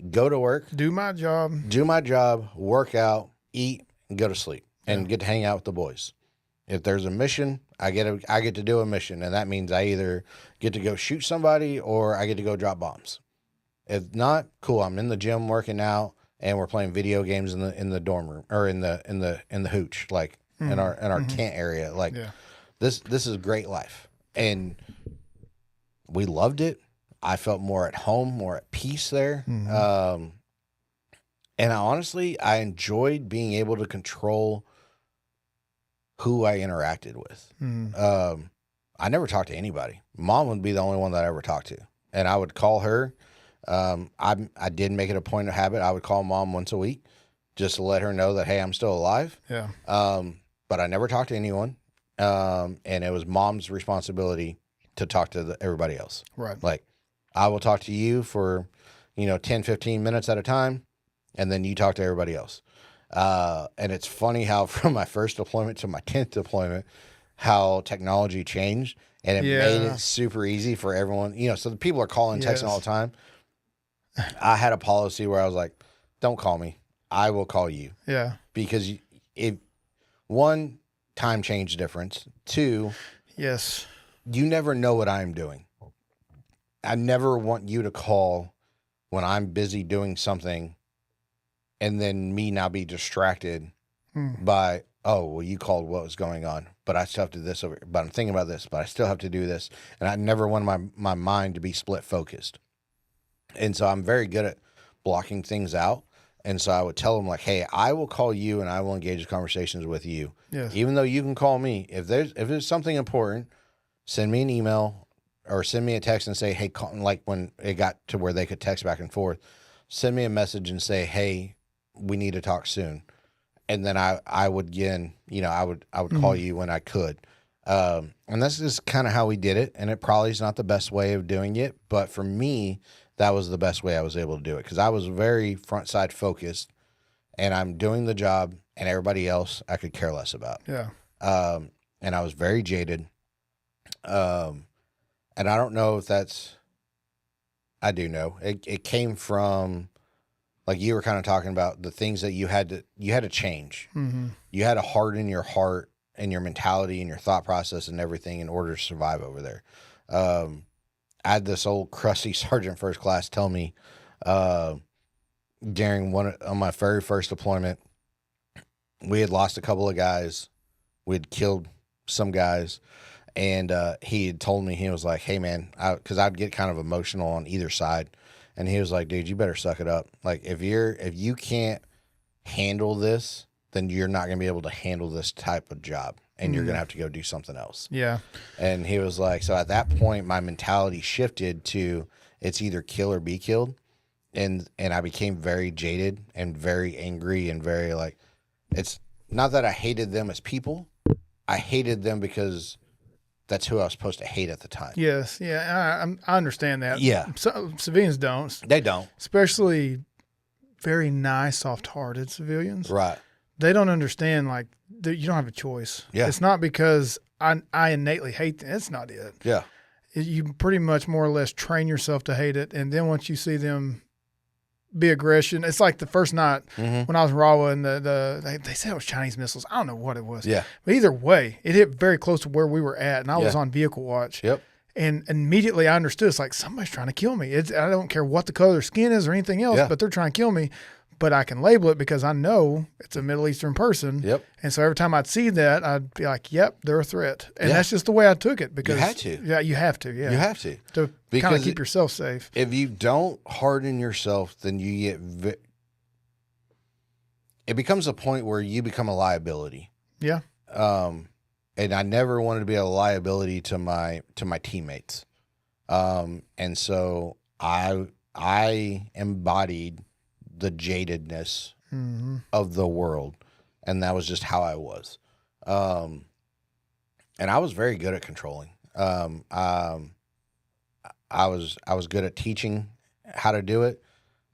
go to work, do my job, work out, eat, and go to sleep and get to hang out with the boys. If there's a mission, I get to do a mission, and that means I either get to go shoot somebody or I get to go drop bombs. If not, cool. I'm in the gym working out, and we're playing video games in the dorm room or in the hooch, like in our tent area. Like this is great life, and we loved it. I felt more at home, more at peace there. And I enjoyed being able to control who I interacted with. I never talked to anybody. Mom would be the only one that I ever talked to, and I would call her. I did make it a point of habit. I would call Mom once a week just to let her know that, hey, I'm still alive. Yeah. But I never talked to anyone. And it was Mom's responsibility to talk to everybody else. Right. Like, I will talk to you for, 10, 15 minutes at a time, and then you talk to everybody else. And it's funny how from my first deployment to my 10th deployment, how technology changed, and it made it super easy for everyone. So the people are calling, texting all the time. I had a policy where I was like, don't call me. I will call you. Yeah. Because if one, time change difference. Two, yes, you never know what I'm doing. I never want you to call when I'm busy doing something and then me now be distracted by, oh, well, you called what was going on, but I still have to do this over, but I'm thinking about this, but I still have to do this. And I never want my mind to be split focused. And so I'm very good at blocking things out. And so I would tell them like, hey, I will call you and I will engage in conversations with you. Yes. Even though you can call me. If there's something important, send me an email or send me a text and say, hey, call, like when it got to where they could text back and forth, send me a message and say, hey, we need to talk soon. And then I would again, I would call you when I could. And that's just kind of how we did it. And it probably is not the best way of doing it, but for me, that was the best way I was able to do it because I was very front side focused and I'm doing the job and everybody else I could care less about. Yeah. And I was very jaded. And I don't know if I do know it came from like you were kind of talking about the things that you had to change. Mm-hmm. You had to harden your heart and your mentality and your thought process and everything in order to survive over there. I had this old crusty sergeant first class tell me during on my very first deployment, we had lost a couple of guys. We had killed some guys. And he had told me, he was like, hey, man, because I'd get kind of emotional on either side. And he was like, dude, you better suck it up. Like, if you can't handle this, then you're not going to be able to handle this type of job. And you're going to have to go do something else. Yeah. And he was like, so at that point, my mentality shifted to it's either kill or be killed. And I became very jaded and very angry and very like, it's not that I hated them as people. I hated them because that's who I was supposed to hate at the time. Yes. Yeah. I understand that. Yeah. So, civilians don't. They don't. Especially very nice, soft-hearted civilians. Right. They don't understand, like, you don't have a choice. Yeah. It's not because I innately hate them. It's not it. Yeah. You pretty much more or less train yourself to hate it. And then once you see them be aggression, it's like the first night when I was in Rawa and they said it was Chinese missiles. I don't know what it was. Yeah. But either way, it hit very close to where we were at. And I was on vehicle watch. Yep. And immediately I understood it's like somebody's trying to kill me. I don't care what the color of their skin is or anything else, but they're trying to kill me. But I can label it because I know it's a Middle Eastern person. Yep. And so every time I'd see that, I'd be like, yep, they're a threat. And that's just the way I took it because you had to. Yeah, you have to. Yeah. You have to. To kind of keep yourself safe. If you don't harden yourself, then you get it becomes a point where you become a liability. Yeah. And I never wanted to be a liability to my teammates. And so I embodied the jadedness of the world, and that was just how I was. And I was very good at controlling. I was good at teaching how to do it.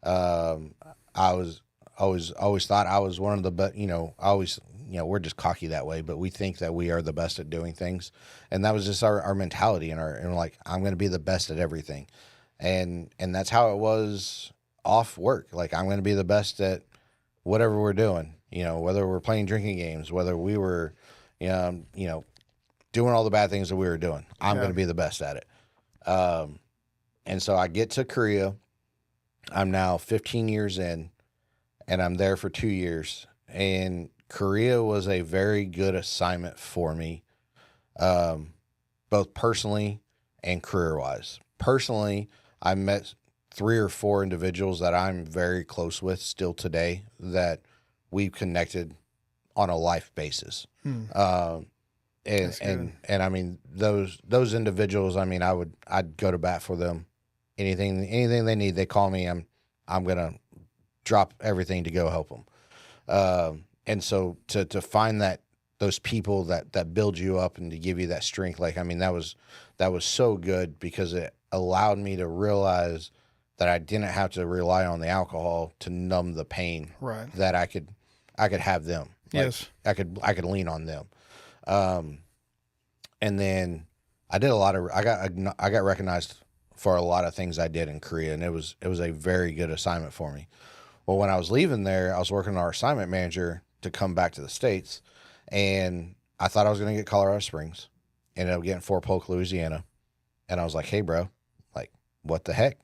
I was always thought I was one of the best. We're just cocky that way, but we think that we are the best at doing things, and that was just our mentality and like I'm going to be the best at everything, and that's how it was off work. Like I'm going to be the best at whatever we're doing. Whether we're playing drinking games, whether we were, doing all the bad things that we were doing, I'm going to be the best at it. And so I get to Korea. I'm now 15 years in, and I'm there for 2 years. And Korea was a very good assignment for me, both personally and career-wise. Personally, I met 3 or 4 individuals that I'm very close with still today that we've connected on a life basis. And I mean, those individuals, I mean, I'd go to bat for them. Anything they need, they call me. I'm going to drop everything to go help them. And so to find those people that build you up and to give you that strength, like, I mean, that was so good because it allowed me to realize that I didn't have to rely on the alcohol to numb the pain. Right. That I could have them. Yes. Like I could lean on them. And then I did I got recognized for a lot of things I did in Korea, and it was a very good assignment for me. Well, when I was leaving there, I was working with our assignment manager to come back to the States, and I thought I was going to get Colorado Springs. Ended up getting Fort Polk, Louisiana. And I was like, hey, bro, like, what the heck?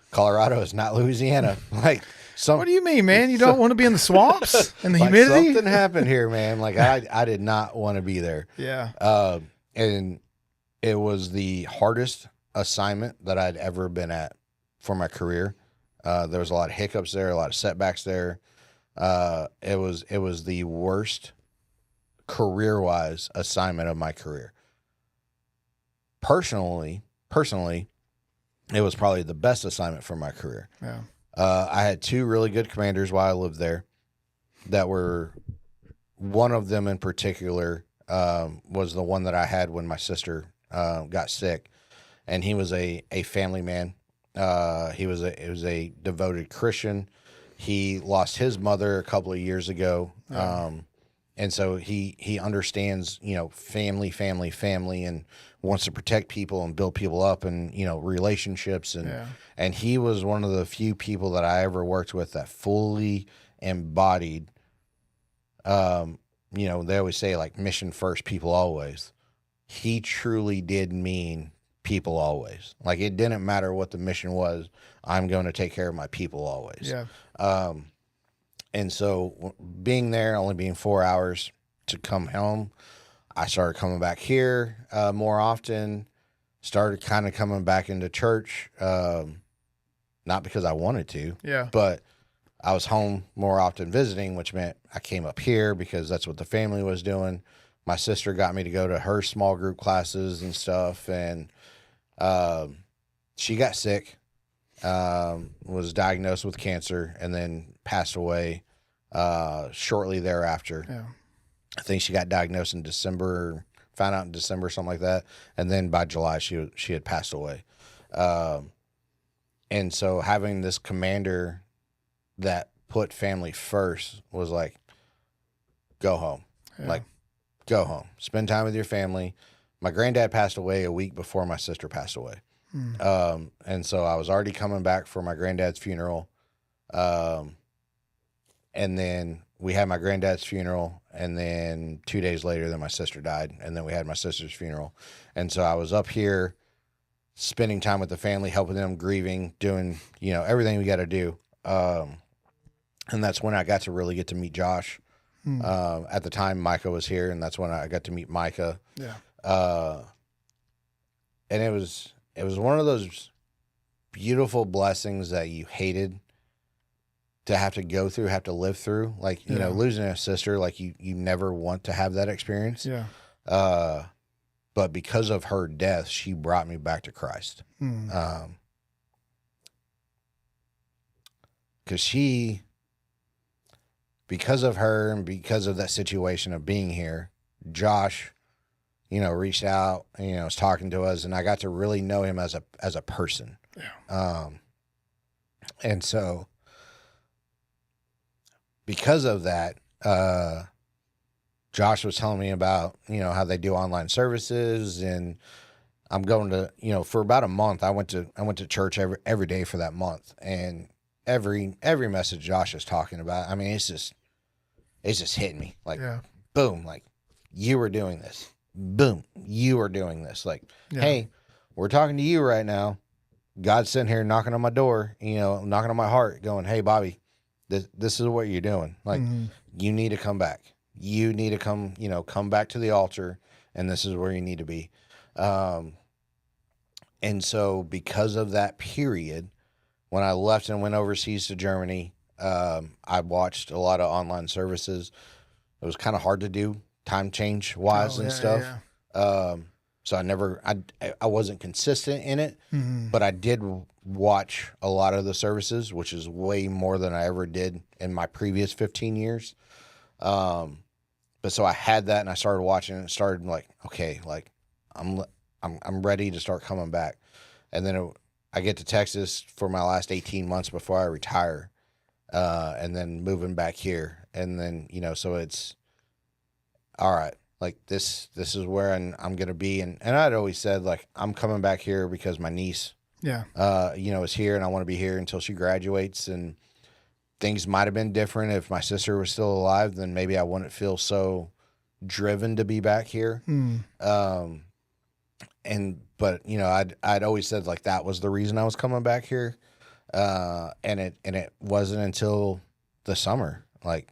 Colorado is not Louisiana. Like, what do you mean, man? You don't want to be in the swamps and the humidity? Something happened here, man. Like, I did not want to be there. Yeah. And it was the hardest assignment that I'd ever been at for my career. There was a lot of hiccups there, a lot of setbacks there. It was the worst career-wise assignment of my career. Personally, it was probably the best assignment for my career. Yeah. I had two really good commanders while I lived there that were, one of them in particular was the one that I had when my sister got sick, and he was a family man. He was a devoted Christian. He lost his mother a couple of years ago. And so he understands, family, and wants to protect people and build people up and, relationships. And he was one of the few people that I ever worked with that fully embodied, they always say like mission first, people always. He truly did mean people always. Like, it didn't matter what the mission was. I'm going to take care of my people always. Yeah. And so being there, only being 4 hours to come home, I started coming back here more often, started kind of coming back into church, not because I wanted to, but I was home more often visiting, which meant I came up here because that's what the family was doing. My sister got me to go to her small group classes and stuff, and she got sick, was diagnosed with cancer, and then passed away shortly thereafter. Yeah. I think she got diagnosed in December, found out in December, something like that, and then by July she had passed away. And so having this commander that put family first was like, go home. Yeah. Like, go home. Spend time with your family. My granddad passed away a week before my sister passed away. And so I was already coming back for my granddad's funeral. And then we had my granddad's funeral, and then 2 days later, then my sister died, and then we had my sister's funeral. And so I was up here spending time with the family, helping them, grieving, doing, everything we got to do. And that's when I got to really get to meet Josh. At the time, Micah was here, and that's when I got to meet Micah. Yeah. And it was one of those beautiful blessings that you hated to have to go through, have to live through. Like, losing a sister, like you never want to have that experience. Yeah. But because of her death, she brought me back to Christ. Because of her and because of that situation of being here, Josh, reached out, was talking to us, and I got to really know him as a person. Yeah. And so because of that, Josh was telling me about, how they do online services, and I'm going to, for about a month, I went to church every day for that month, and every message Josh is talking about, I mean, it's just hitting me like, boom, like, you were doing this, boom, you are doing this, like, hey, we're talking to you right now. God's sitting here knocking on my door, knocking on my heart, going, hey, Bobby, this is what you're doing. Like, you need to come back. You need to come back to the altar, and this is where you need to be. And so because of that period, when I left and went overseas to Germany, I watched a lot of online services. It was kind of hard to do time change wise and stuff. Yeah. So I wasn't consistent in it, but I did watch a lot of the services, which is way more than I ever did in my previous 15 years. But so I had that, and I started watching it, and started like, okay, like I'm ready to start coming back. And then I get to Texas for my last 18 months before I retire, and then moving back here. And then, so it's all right. Like this is where I'm going to be. And I'd always said, like, I'm coming back here because my niece, is here, and I want to be here until she graduates. And things might have been different if my sister was still alive, then maybe I wouldn't feel so driven to be back here. But I'd always said, like, that was the reason I was coming back here. And it wasn't until the summer, like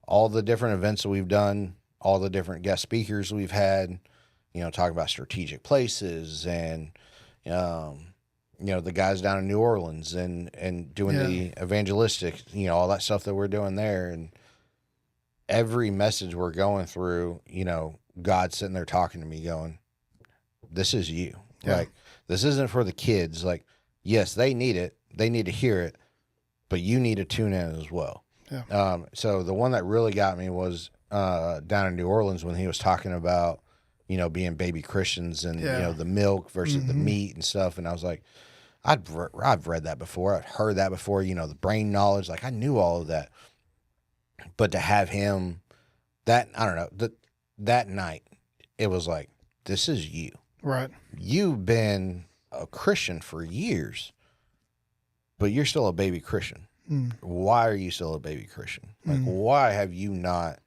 all the different events that we've done, all the different guest speakers we've had, talking about strategic places and, the guys down in New Orleans and doing the evangelistic, all that stuff that we're doing there. And every message we're going through, God's sitting there talking to me going, this is you. Yeah. Like, this isn't for the kids. Like, yes, they need it. They need to hear it, but you need to tune in as well. Yeah. So the one that really got me was down in New Orleans when he was talking about, being baby Christians and, the milk versus the meat and stuff. And I was like, I've read that before. I've heard that before, the brain knowledge. Like, I knew all of that. But to have him that night, it was like, this is you. Right. You've been a Christian for years, but you're still a baby Christian. Why are you still a baby Christian? Like, why have you not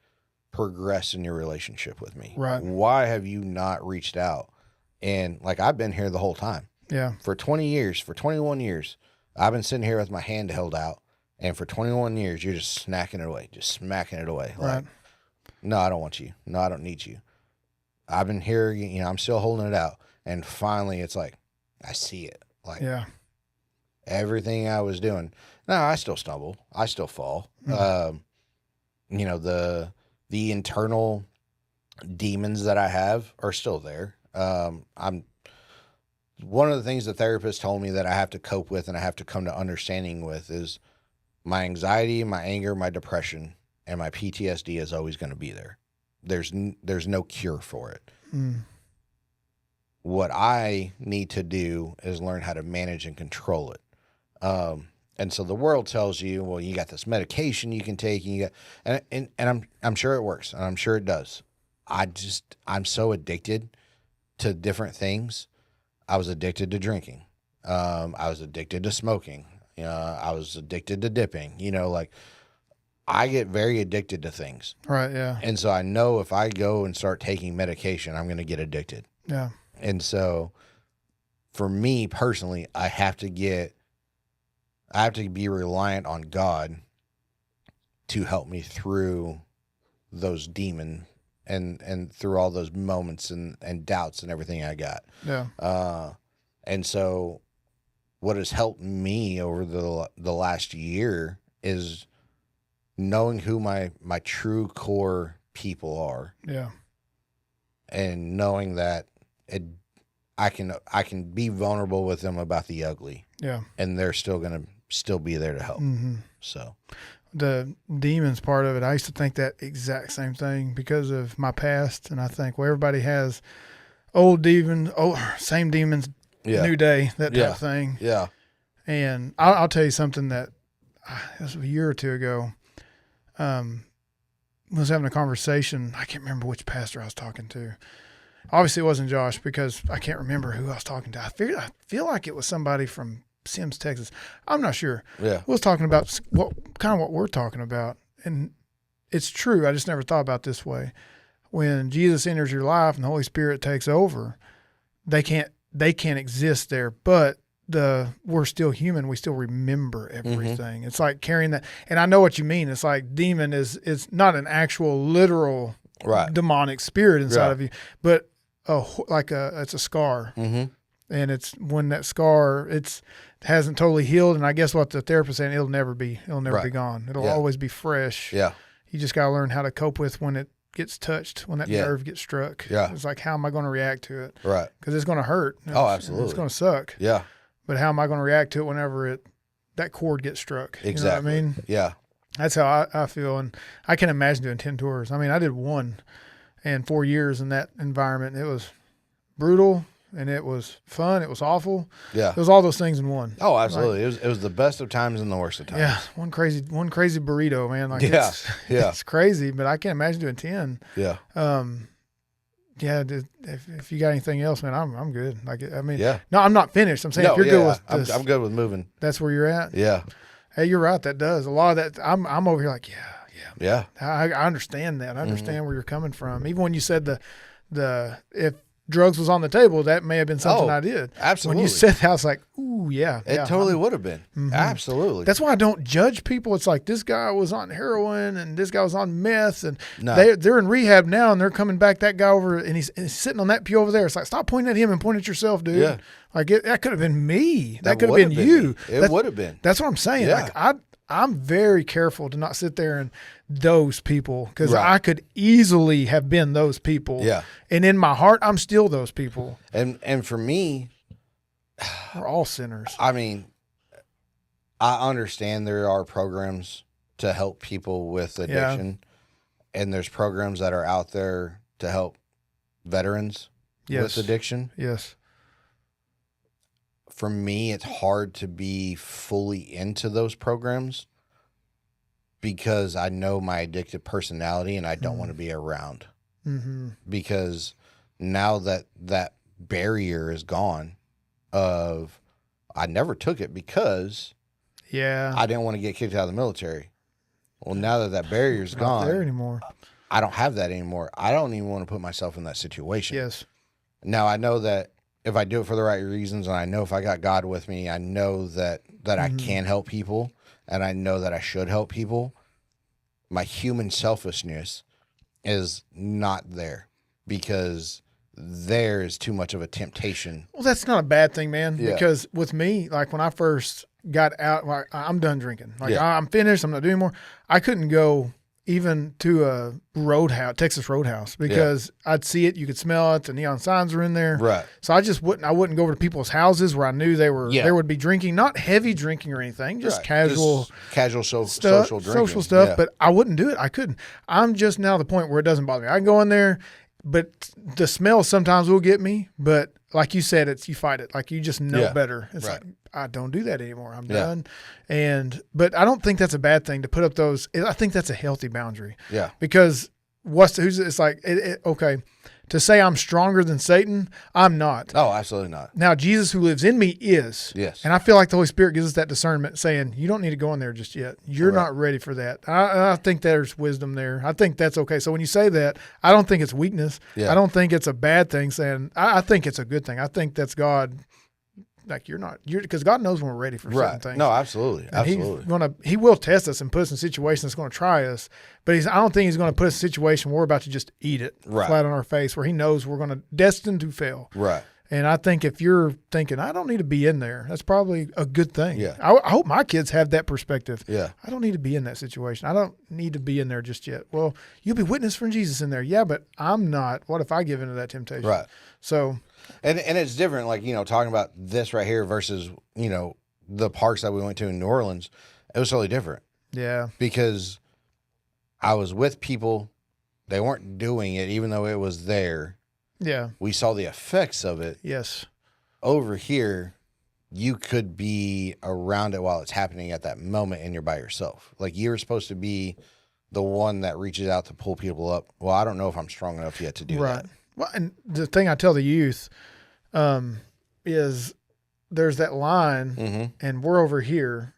progressed in your relationship with me? Right. Why have you not reached out? And like, I've been here the whole time. Yeah. For 20 years, for 21 years, I've been sitting here with my hand held out. And for 21 years, you're just snacking it away, just smacking it away. Right. Like, no, I don't want you. No, I don't need you. I've been here, I'm still holding it out. And finally, it's like, I see it. Like, everything I was doing. Now, I still stumble. I still fall. The internal demons that I have are still there. One of the things the therapist told me that I have to cope with and I have to come to understanding with is my anxiety, my anger, my depression, and my PTSD is always going to be there. There's no cure for it. What I need to do is learn how to manage and control it. And so the world tells you, well, you got this medication you can take, and I'm sure it works, and I'm sure it does. I'm so addicted to different things. I was addicted to drinking. I was addicted to smoking. I was addicted to dipping. Like, I get very addicted to things. Right. Yeah. And so I know if I go and start taking medication, I'm going to get addicted. Yeah. And so for me personally, I have to be reliant on God to help me through those demons and through all those moments and doubts and everything I got. Yeah. And so what has helped me over the last year is knowing who my true core people are. Yeah. And knowing that I can be vulnerable with them about the ugly. Yeah. And they're still going to be there to help. So the demons part of it, I used to think that exact same thing because of my past. And I think, well, everybody has old demons, same demons, new day, that type of thing. Yeah. And I'll tell you something that this was a year or two ago. Was having a conversation. I can't remember which pastor I was talking to. Obviously, it wasn't Josh because I can't remember who I was talking to. I feel like it was somebody from Sims, Texas. I'm not sure. Yeah. I was talking about what we're talking about. And it's true. I just never thought about it this way. When Jesus enters your life and the Holy Spirit takes over, they can't exist there, but we're still human. We still remember everything. It's like carrying that. And I know what you mean. It's like demon it's not an actual literal demonic spirit inside of you, but it's a scar. And it's when that scar, hasn't totally healed. And I guess what the therapist saying, it'll never be gone. It'll always be fresh. Yeah. You just got to learn how to cope with when it gets touched, when that nerve gets struck. Yeah. It's like, how am I going to react to it? Right. Because it's going to hurt. Oh, absolutely. It's going to suck. Yeah. But how am I going to react to it whenever that cord gets struck? Exactly. You know what I mean? Yeah. That's how I feel. And I can imagine doing 10 tours. I mean, I did one and 4 years in that environment. It was brutal and it was fun. It was awful. Yeah. It was all those things in one. Oh, absolutely. It was the best of times and the worst of times. Yeah. One crazy burrito, man. Like it's crazy, but I can't imagine doing 10. Yeah. Yeah, if you got anything else, man, I'm good. Like, I mean, no, I'm not finished. I'm saying if you're good with this, I'm good with moving. That's where you're at. Yeah. Hey, you're right. That does a lot of that. I'm over here like, yeah. I understand that. I understand where you're coming from. Even when you said the if drugs was on the table, that may have been something I did. Absolutely. When you said that, I was like, ooh, yeah. It totally would have been. Mm-hmm. Absolutely. That's why I don't judge people. It's like, this guy was on heroin and this guy was on meth, and they're in rehab now and they're coming back, that guy over, and he's sitting on that pew over there. It's like, stop pointing at him and point at yourself, dude. Yeah. Like, that could have been me. That could have been you. It would have been. That's what I'm saying. Yeah. Like, I'm very careful to not sit there and those people, because I could easily have been those people. Yeah. And in my heart, I'm still those people. And for me, we're all sinners. I mean, I understand there are programs to help people with addiction, and there's programs that are out there to help veterans with addiction. Yes. For me, it's hard to be fully into those programs because I know my addictive personality and I don't want to be around. Mm-hmm. Because now that barrier is gone of, I never took it because I didn't want to get kicked out of the military. Well, now that barrier is gone, not there anymore. I don't have that anymore. I don't even want to put myself in that situation. Yes. Now I know that if I do it for the right reasons, and I know if I got God with me, I know that I can help people, and I know that I should help people. My human selfishness is not there because there is too much of a temptation. Well, that's not a bad thing, man, because with me, like when I first got out, like, I'm done drinking. Like I'm finished. I'm not doing more. I couldn't go even to a Texas Roadhouse, because I'd see it, you could smell it, the neon signs were in there. Right. So I wouldn't go over to people's houses where I knew they would be drinking, not heavy drinking or anything, just casual social drinking. Social stuff, but I wouldn't do it. I couldn't. I'm just now at the point where it doesn't bother me. I can go in there, but the smell sometimes will get me, but like you said, you fight it. Like you just know better. It's like, I don't do that anymore. I'm done. But I don't think that's a bad thing to put up those. I think that's a healthy boundary. Yeah. Because it's like, okay, to say I'm stronger than Satan, I'm not. Oh, absolutely not. Now, Jesus who lives in me is. Yes. And I feel like the Holy Spirit gives us that discernment, saying, you don't need to go in there just yet. You're not ready for that. I think there's wisdom there. I think that's okay. So when you say that, I don't think it's weakness. Yeah. I don't think it's a bad thing saying, I think it's a good thing. I think that's God. Like because God knows when we're ready for certain things. No, absolutely. Absolutely. He will test us and put us in situations that's going to try us, but I don't think he's going to put us in a situation where we're about to just eat it flat on our face, where he knows we're going to destined to fail. Right. And I think if you're thinking, I don't need to be in there, that's probably a good thing. Yeah. I hope my kids have that perspective. Yeah. I don't need to be in that situation. I don't need to be in there just yet. Well, you'll be witness from Jesus in there. Yeah, but I'm not. What if I give into that temptation? Right. So. And it's different, like, talking about this right here versus, the parks that we went to in New Orleans. It was totally different. Yeah. Because I was with people, they weren't doing it, even though it was there. Yeah. We saw the effects of it. Yes. Over here, you could be around it while it's happening at that moment and you're by yourself. Like, you're supposed to be the one that reaches out to pull people up. Well, I don't know if I'm strong enough yet to do that. Well, and the thing I tell the youth is there's that line, and we're over here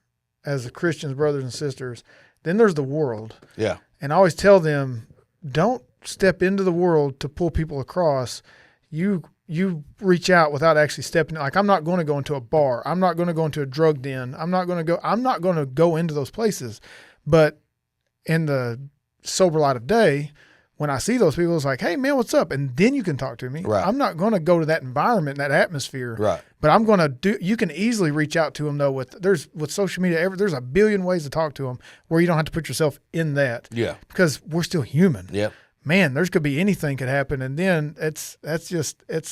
as the Christians, brothers and sisters. Then there's the world. Yeah. And I always tell them, don't step into the world to pull people across. You reach out without actually stepping. Like, I'm not going to go into a bar. I'm not going to go into a drug den. I'm not going to go into those places. But in the sober light of day, when I see those people, it's like, hey, man, what's up? And then you can talk to me. Right. I'm not going to go to that environment, that atmosphere. Right. But I'm going to you can easily reach out to them, though, with social media. There's a billion ways to talk to them where you don't have to put yourself in that. Yeah. Because we're still human. Yep. Man, there's could be anything could happen. And then it's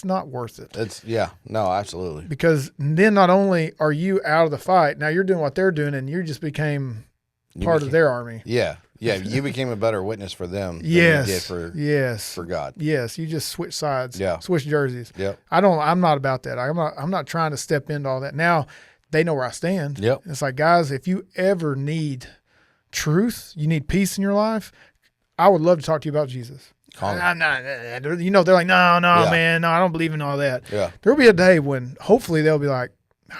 not worth it. No, absolutely. Because then not only are you out of the fight, now you're doing what they're doing and you just became part of their army. Yeah. Yeah, you became a better witness for them than you did for God. Yes, you just switch sides. Yeah. Switch jerseys. Yep. I'm not about that. I'm not trying to step into all that. Now they know where I stand. Yep. It's like, guys, if you ever need truth, you need peace in your life, I would love to talk to you about Jesus. They're like, no, man, no, I don't believe in all that. Yeah. There'll be a day when hopefully they'll be like,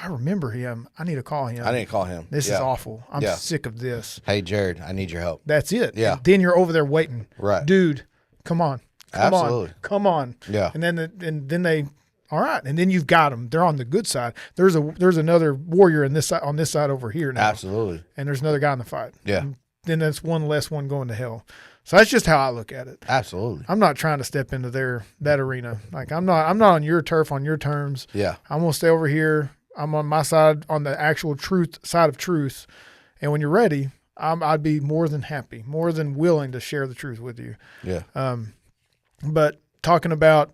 I remember him. I need to call him. This is awful. I'm sick of this. Hey, Jared, I need your help. That's it. Yeah. And then you're over there waiting. Right. Dude, come on. Come on. Yeah. And then they, all right. And then you've got them. They're on the good side. There's another warrior on this side over here now. Absolutely. And there's another guy in the fight. Yeah. And then that's one less one going to hell. So that's just how I look at it. Absolutely. I'm not trying to step into that arena. Like I'm not on your turf on your terms. Yeah. I'm going to stay over here. I'm on my side, on the actual side of truth. And when you're ready, I'd be more than happy, more than willing to share the truth with you. Yeah. But talking about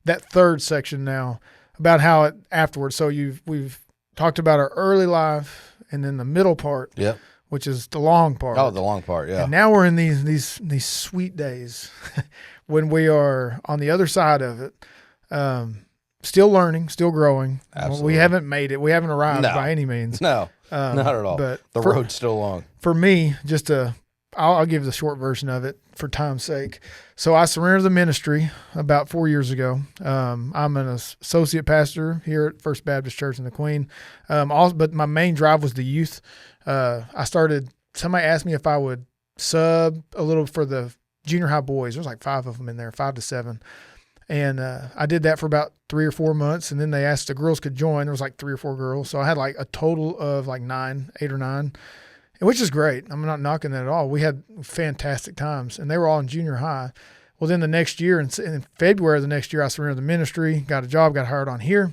that third section now, about how it afterwards. So we've talked about our early life and then the middle part. Yep. Which is the long part. Oh, the long part, yeah. And now we're in these sweet days when we are on the other side of it, still learning, still growing. Absolutely. We haven't made it. We haven't arrived by any means. No, not at all. But the road's still long. For me, I'll give the short version of it for time's sake. So I surrendered the ministry about 4 years ago. I'm an associate pastor here at First Baptist Church in the Queen. But my main drive was the youth. Somebody asked me if I would sub a little for the junior high boys. There's like 5 of them in there, 5 to 7. And I did that for about 3 or 4 months. And then they asked if the girls could join. There was like 3 or 4 girls. So I had like a total of like 8 or 9, which is great. I'm not knocking that at all. We had fantastic times, and they were all in junior high. Well, then the next year, in February of the next year, I surrendered the ministry, got a job, got hired on here.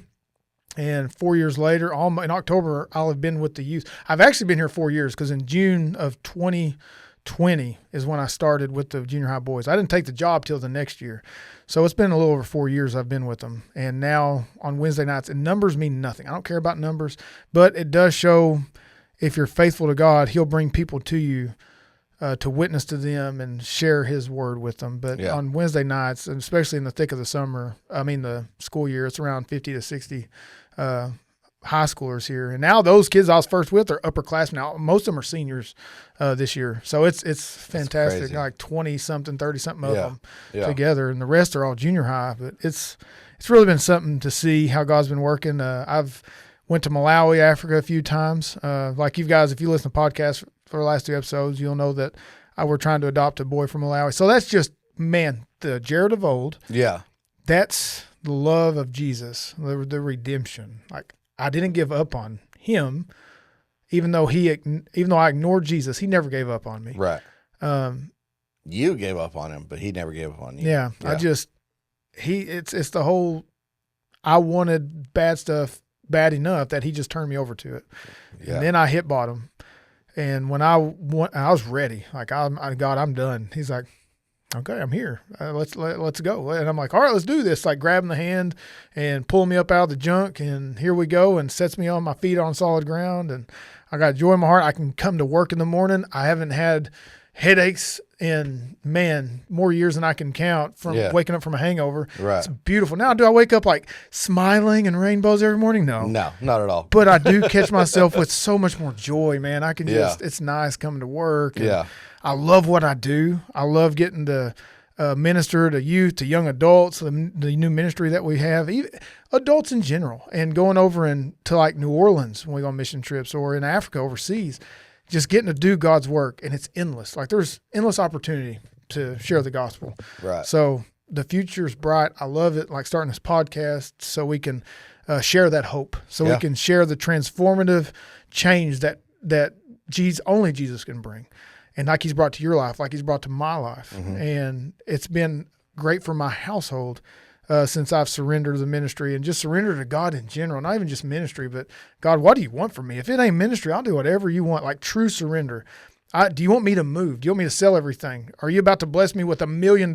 And 4 years later, in October, I'll have been with the youth. I've actually been here 4 years because in June of 2020 is when I started with the junior high boys. I didn't take the job till the next year. So it's been a little over 4 years I've been with them. And now on Wednesday nights, and numbers mean nothing. I don't care about numbers, but it does show if you're faithful to God, he'll bring people to you to witness to them and share his word with them. But on Wednesday nights, and especially in the thick of the school year, it's around 50 to 60 high schoolers here. And now those kids I was first with are upperclassmen. Now most of them are seniors this year. So it's fantastic, like 20-something, 30-something of them together. And the rest are all junior high. But it's really been something to see how God's been working. I've went to Malawi, Africa a few times. Like you guys, if you listen to podcasts for the last 2 episodes, you'll know that we're trying to adopt a boy from Malawi. So that's just, the Jared of old. Yeah. That's the love of Jesus, the redemption. Like I didn't give up on him, even though I ignored Jesus, he never gave up on me. Right. You gave up on him, but he never gave up on you. Yeah. It's the whole, I wanted bad stuff bad enough that he just turned me over to it. Yeah. And then I hit bottom. And when I was ready, like God, I'm done. He's like, okay, I'm here. Let's go. And I'm like, all right, let's do this. Like grabbing the hand and pulling me up out of the junk. And here we go. And sets me on my feet on solid ground. And I got joy in my heart. I can come to work in the morning. I haven't had headaches in, more years than I can count from waking up from a hangover. Right. It's beautiful. Now, do I wake up like smiling and rainbows every morning? No, not at all. But I do catch myself with so much more joy, man. I can it's nice coming to work. And I love what I do. I love getting to minister to youth, to young adults, the new ministry that we have, even adults in general, and going over to like New Orleans when we go on mission trips or in Africa overseas. Just getting to do God's work, and it's endless. Like there's endless opportunity to share the gospel. Right. So the future's bright. I love it. Like starting this podcast so we can share that hope. So we can share the transformative change that only Jesus can bring. And like he's brought to your life, like he's brought to my life. Mm-hmm. And it's been great for my household since I've surrendered to the ministry and just surrendered to God in general, not even just ministry, but God, what do you want from me? If it ain't ministry, I'll do whatever you want, like true surrender. Do you want me to move? Do you want me to sell everything? Are you about to bless me with $1 million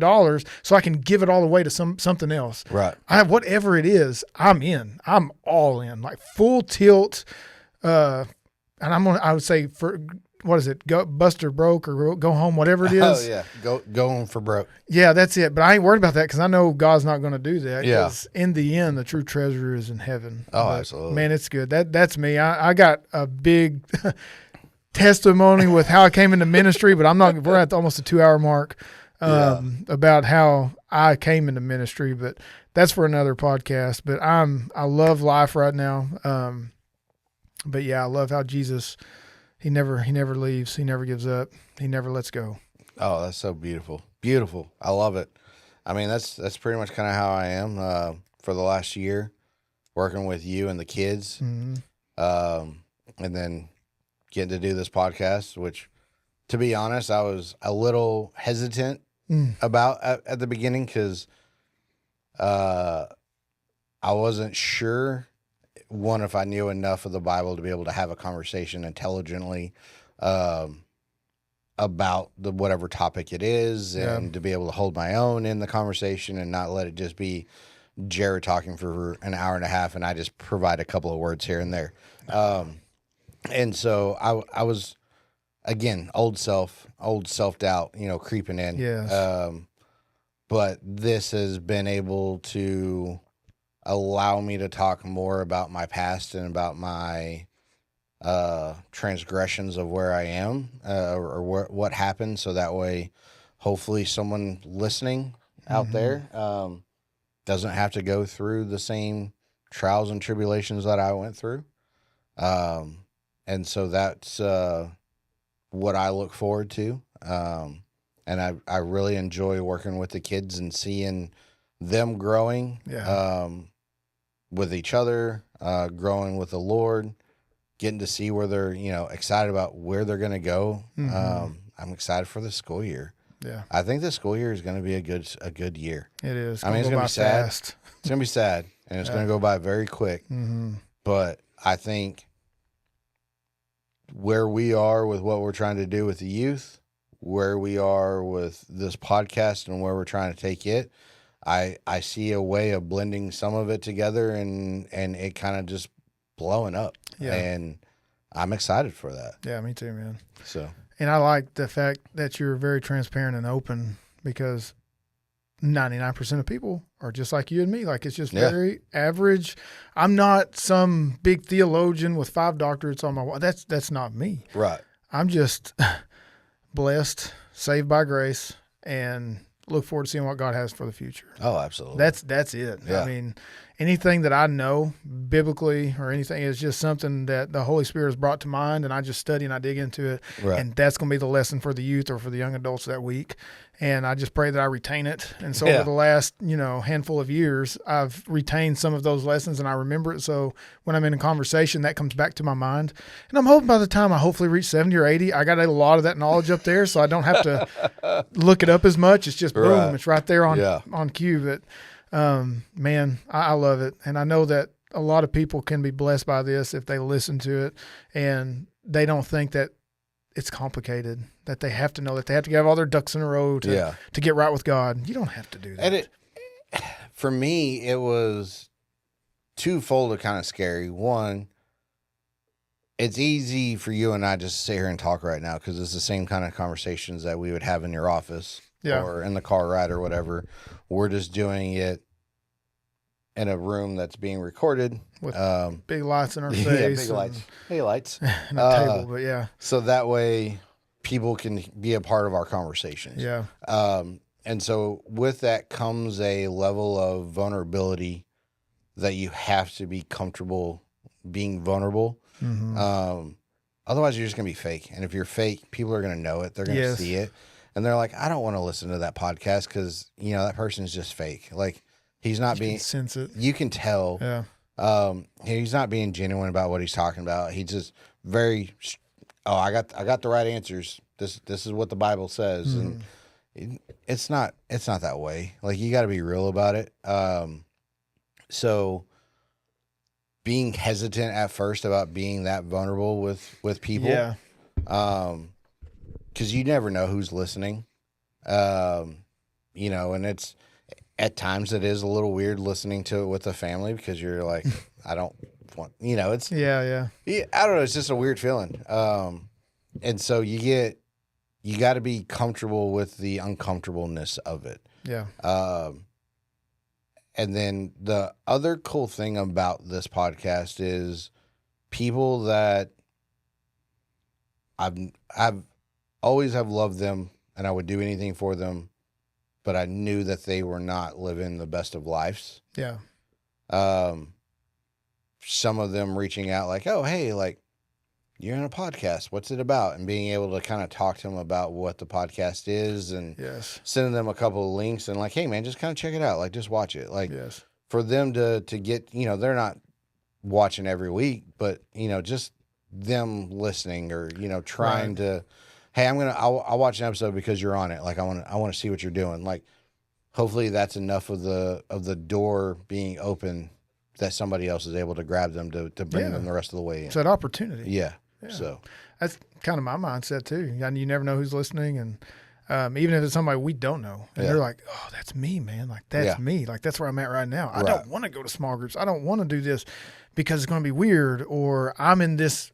so I can give it all away to something else? Right. I have whatever it is, I'm in. I'm all in, like full tilt. And I would say what is it? Go bust or broke or go home, whatever it is. Oh yeah, go home for broke. Yeah, that's it. But I ain't worried about that because I know God's not going to do that. Yeah. In the end, the true treasure is in heaven. Oh, absolutely. Man, it's good. That's me. I got a big testimony with how I came into ministry, but we're at almost a 2-hour mark about how I came into ministry. But that's for another podcast. But I love life right now. But yeah, I love how Jesus. He never leaves. He never gives up. He never lets go. Oh, that's so beautiful. Beautiful. I love it. I mean, that's pretty much kind of how I am for the last year, working with you and the kids, Mm-hmm. and then getting to do this podcast, which, to be honest, I was a little hesitant about at the beginning because I wasn't sure, one, if I knew enough of the Bible to be able to have a conversation intelligently about the whatever topic it is, and to be able to hold my own in the conversation and not let it just be Jared talking for an hour and a half and I just provide a couple of words here and there. And so I was, again, old self-doubt, creeping in. Yes. But this has been able to allow me to talk more about my past and about my transgressions of where I am, or what happened. So that way, hopefully someone listening out there doesn't have to go through the same trials and tribulations that I went through. And so that's what I look forward to. And I really enjoy working with the kids and seeing them growing with each other, growing with the Lord, getting to see where they're, excited about where they're going to go. I'm excited for the school year. Yeah. I think the school year is going to be a good year. It is. I mean, it's going to be sad. Fast. It's going to be sad, and it's going to go by very quick. But I think where we are with what we're trying to do with the youth, where we are with this podcast and where we're trying to take it, I see a way of blending some of it together and it kind of just blowing up. Yeah. And I'm excited for that. Yeah, me too, man. So, and I like the fact that you're very transparent and open, because 99% of people are just like you and me. Like, it's just very average. I'm not some big theologian with 5 doctorates on my wall. That's not me. Right. I'm just blessed, saved by grace, and look forward to seeing what God has for the future. Oh, absolutely. That's it. Yeah. I mean, anything that I know biblically or anything is just something that the Holy Spirit has brought to mind, and I just study and I dig into it. Right. And that's going to be the lesson for the youth or for the young adults that week. And I just pray that I retain it. And so over the last, handful of years, I've retained some of those lessons and I remember it. So when I'm in a conversation, that comes back to my mind. And I'm hoping by the time I hopefully reach 70 or 80, I got a lot of that knowledge up there, so I don't have to look it up as much. It's just boom, it's right there on cue. But man, I love it. And I know that a lot of people can be blessed by this if they listen to it and they don't think that it's complicated, that they have to know, that they have to have all their ducks in a row to get right with God. You don't have to do that. And for me, it was twofold of kind of scary. One, it's easy for you and I just to sit here and talk right now because it's the same kind of conversations that we would have in your office or in the car ride or whatever. We're just doing it in a room that's being recorded with big lights in our face. Yeah, big lights. Hey, lights. And a table, but yeah. So that way people can be a part of our conversations. Yeah. And so with that comes a level of vulnerability that you have to be comfortable being vulnerable. Otherwise, you're just going to be fake. And if you're fake, people are going to know it. They're going to see it. And they're like, I don't want to listen to that podcast because, that person's just fake. Like, he's not being, sense it. You can tell. Yeah. He's not being genuine about what he's talking about. He's just very, I got the right answers. This is what the Bible says. And it's not that way. Like, you got to be real about it. So being hesitant at first about being that vulnerable with people. Yeah. Cause you never know who's listening. And it's, at times it is a little weird listening to it with a family because you're like, I don't want, it's, yeah. I don't know. It's just a weird feeling. And so you got to be comfortable with the uncomfortableness of it. Yeah. And then the other cool thing about this podcast is people that I've always have loved them and I would do anything for them, but I knew that they were not living the best of lives. Yeah. Some of them reaching out like, oh, hey, like, you're on a podcast. What's it about? And being able to kind of talk to them about what the podcast is and sending them a couple of links and like, hey, man, just kind of check it out. Like, just watch it. Like, for them to get, they're not watching every week, but, just them listening or, trying to, hey, I'll watch an episode because you're on it. Like, I want to see what you're doing. Like, hopefully that's enough of the door being open that somebody else is able to grab them to bring them the rest of the way in. It's that opportunity. Yeah. So that's kind of my mindset too. And you never know who's listening. And even if it's somebody we don't know and they're like, oh, that's me, man. Like, that's me. Like, that's where I'm at right now. I don't want to go to small groups. I don't want to do this because it's going to be weird, or I'm in this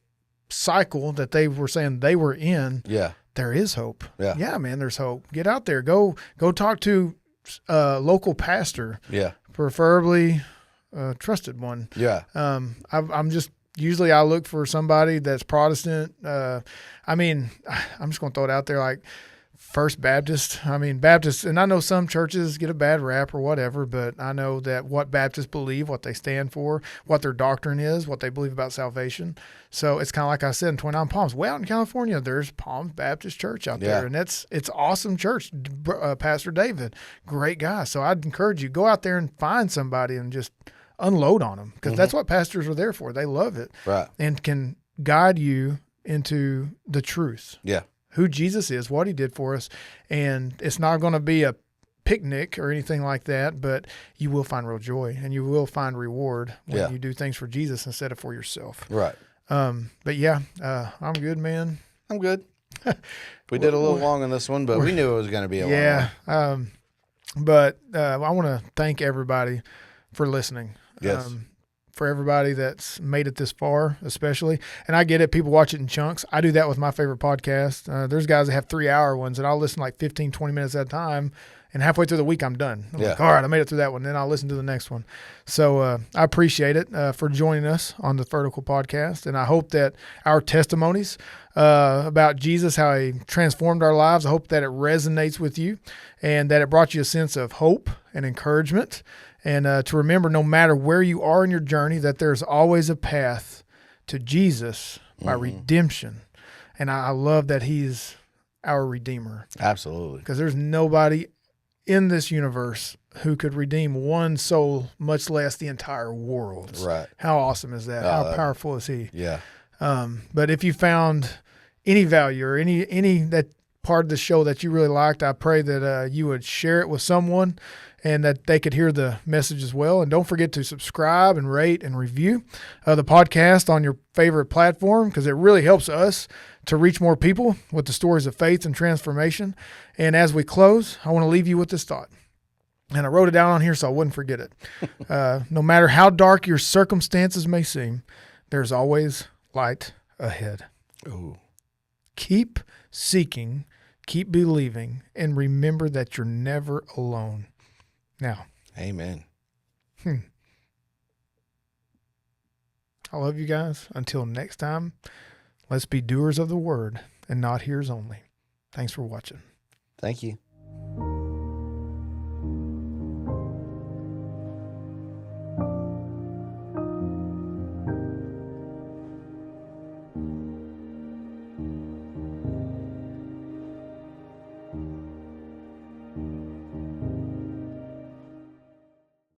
cycle that they were saying they were in. Yeah. There is hope. Yeah, man, there's hope. Get out there. Go talk to a local pastor. Yeah. Preferably a trusted one. Yeah. Usually I look for somebody that's Protestant. I'm just going to throw it out there like First Baptist. Baptists, and I know some churches get a bad rap or whatever, but I know that what Baptists believe, what they stand for, what their doctrine is, what they believe about salvation. So it's kind of like I said in 29 Palms. Way out in California, there's Palms Baptist Church out there, and it's awesome church. Pastor David, great guy. So I'd encourage you, go out there and find somebody and just unload on them, because that's what pastors are there for. They love it, and can guide you into the truth. Yeah, who Jesus is, what he did for us, and it's not going to be a picnic or anything like that, but you will find real joy and you will find reward when you do things for Jesus instead of for yourself. Right. But I'm good, man. I'm good. We did a little long on this one, but we knew it was going to be a long one. But I want to thank everybody for listening. Yes. For everybody that's made it this far, especially. And I get it. People watch it in chunks. I do that with my favorite podcast. There's guys that have 3-hour ones, and I'll listen like 15, 20 minutes at a time. And halfway through the week, I'm done. I'm like, all right, I made it through that one. Then I'll listen to the next one. So I appreciate it for joining us on the Vertical Podcast. And I hope that our testimonies about Jesus, how he transformed our lives, I hope that it resonates with you and that it brought you a sense of hope and encouragement. And to remember, no matter where you are in your journey, that there's always a path to Jesus by redemption. And I love that he's our Redeemer. Absolutely. Because there's nobody in this universe who could redeem one soul, much less the entire world. Right. How awesome is that? How powerful is he? Yeah. But if you found any value or any that part of the show that you really liked, I pray that you would share it with someone and that they could hear the message as well. And don't forget to subscribe and rate and review the podcast on your favorite platform, because it really helps us to reach more people with the stories of faith and transformation. And as we close, I want to leave you with this thought. And I wrote it down on here so I wouldn't forget it. No matter how dark your circumstances may seem, there's always light ahead. Ooh. Keep seeking, keep believing, and remember that you're never alone. Now. Amen. I love you guys. Until next time, let's be doers of the word and not hearers only. Thanks for watching. Thank you.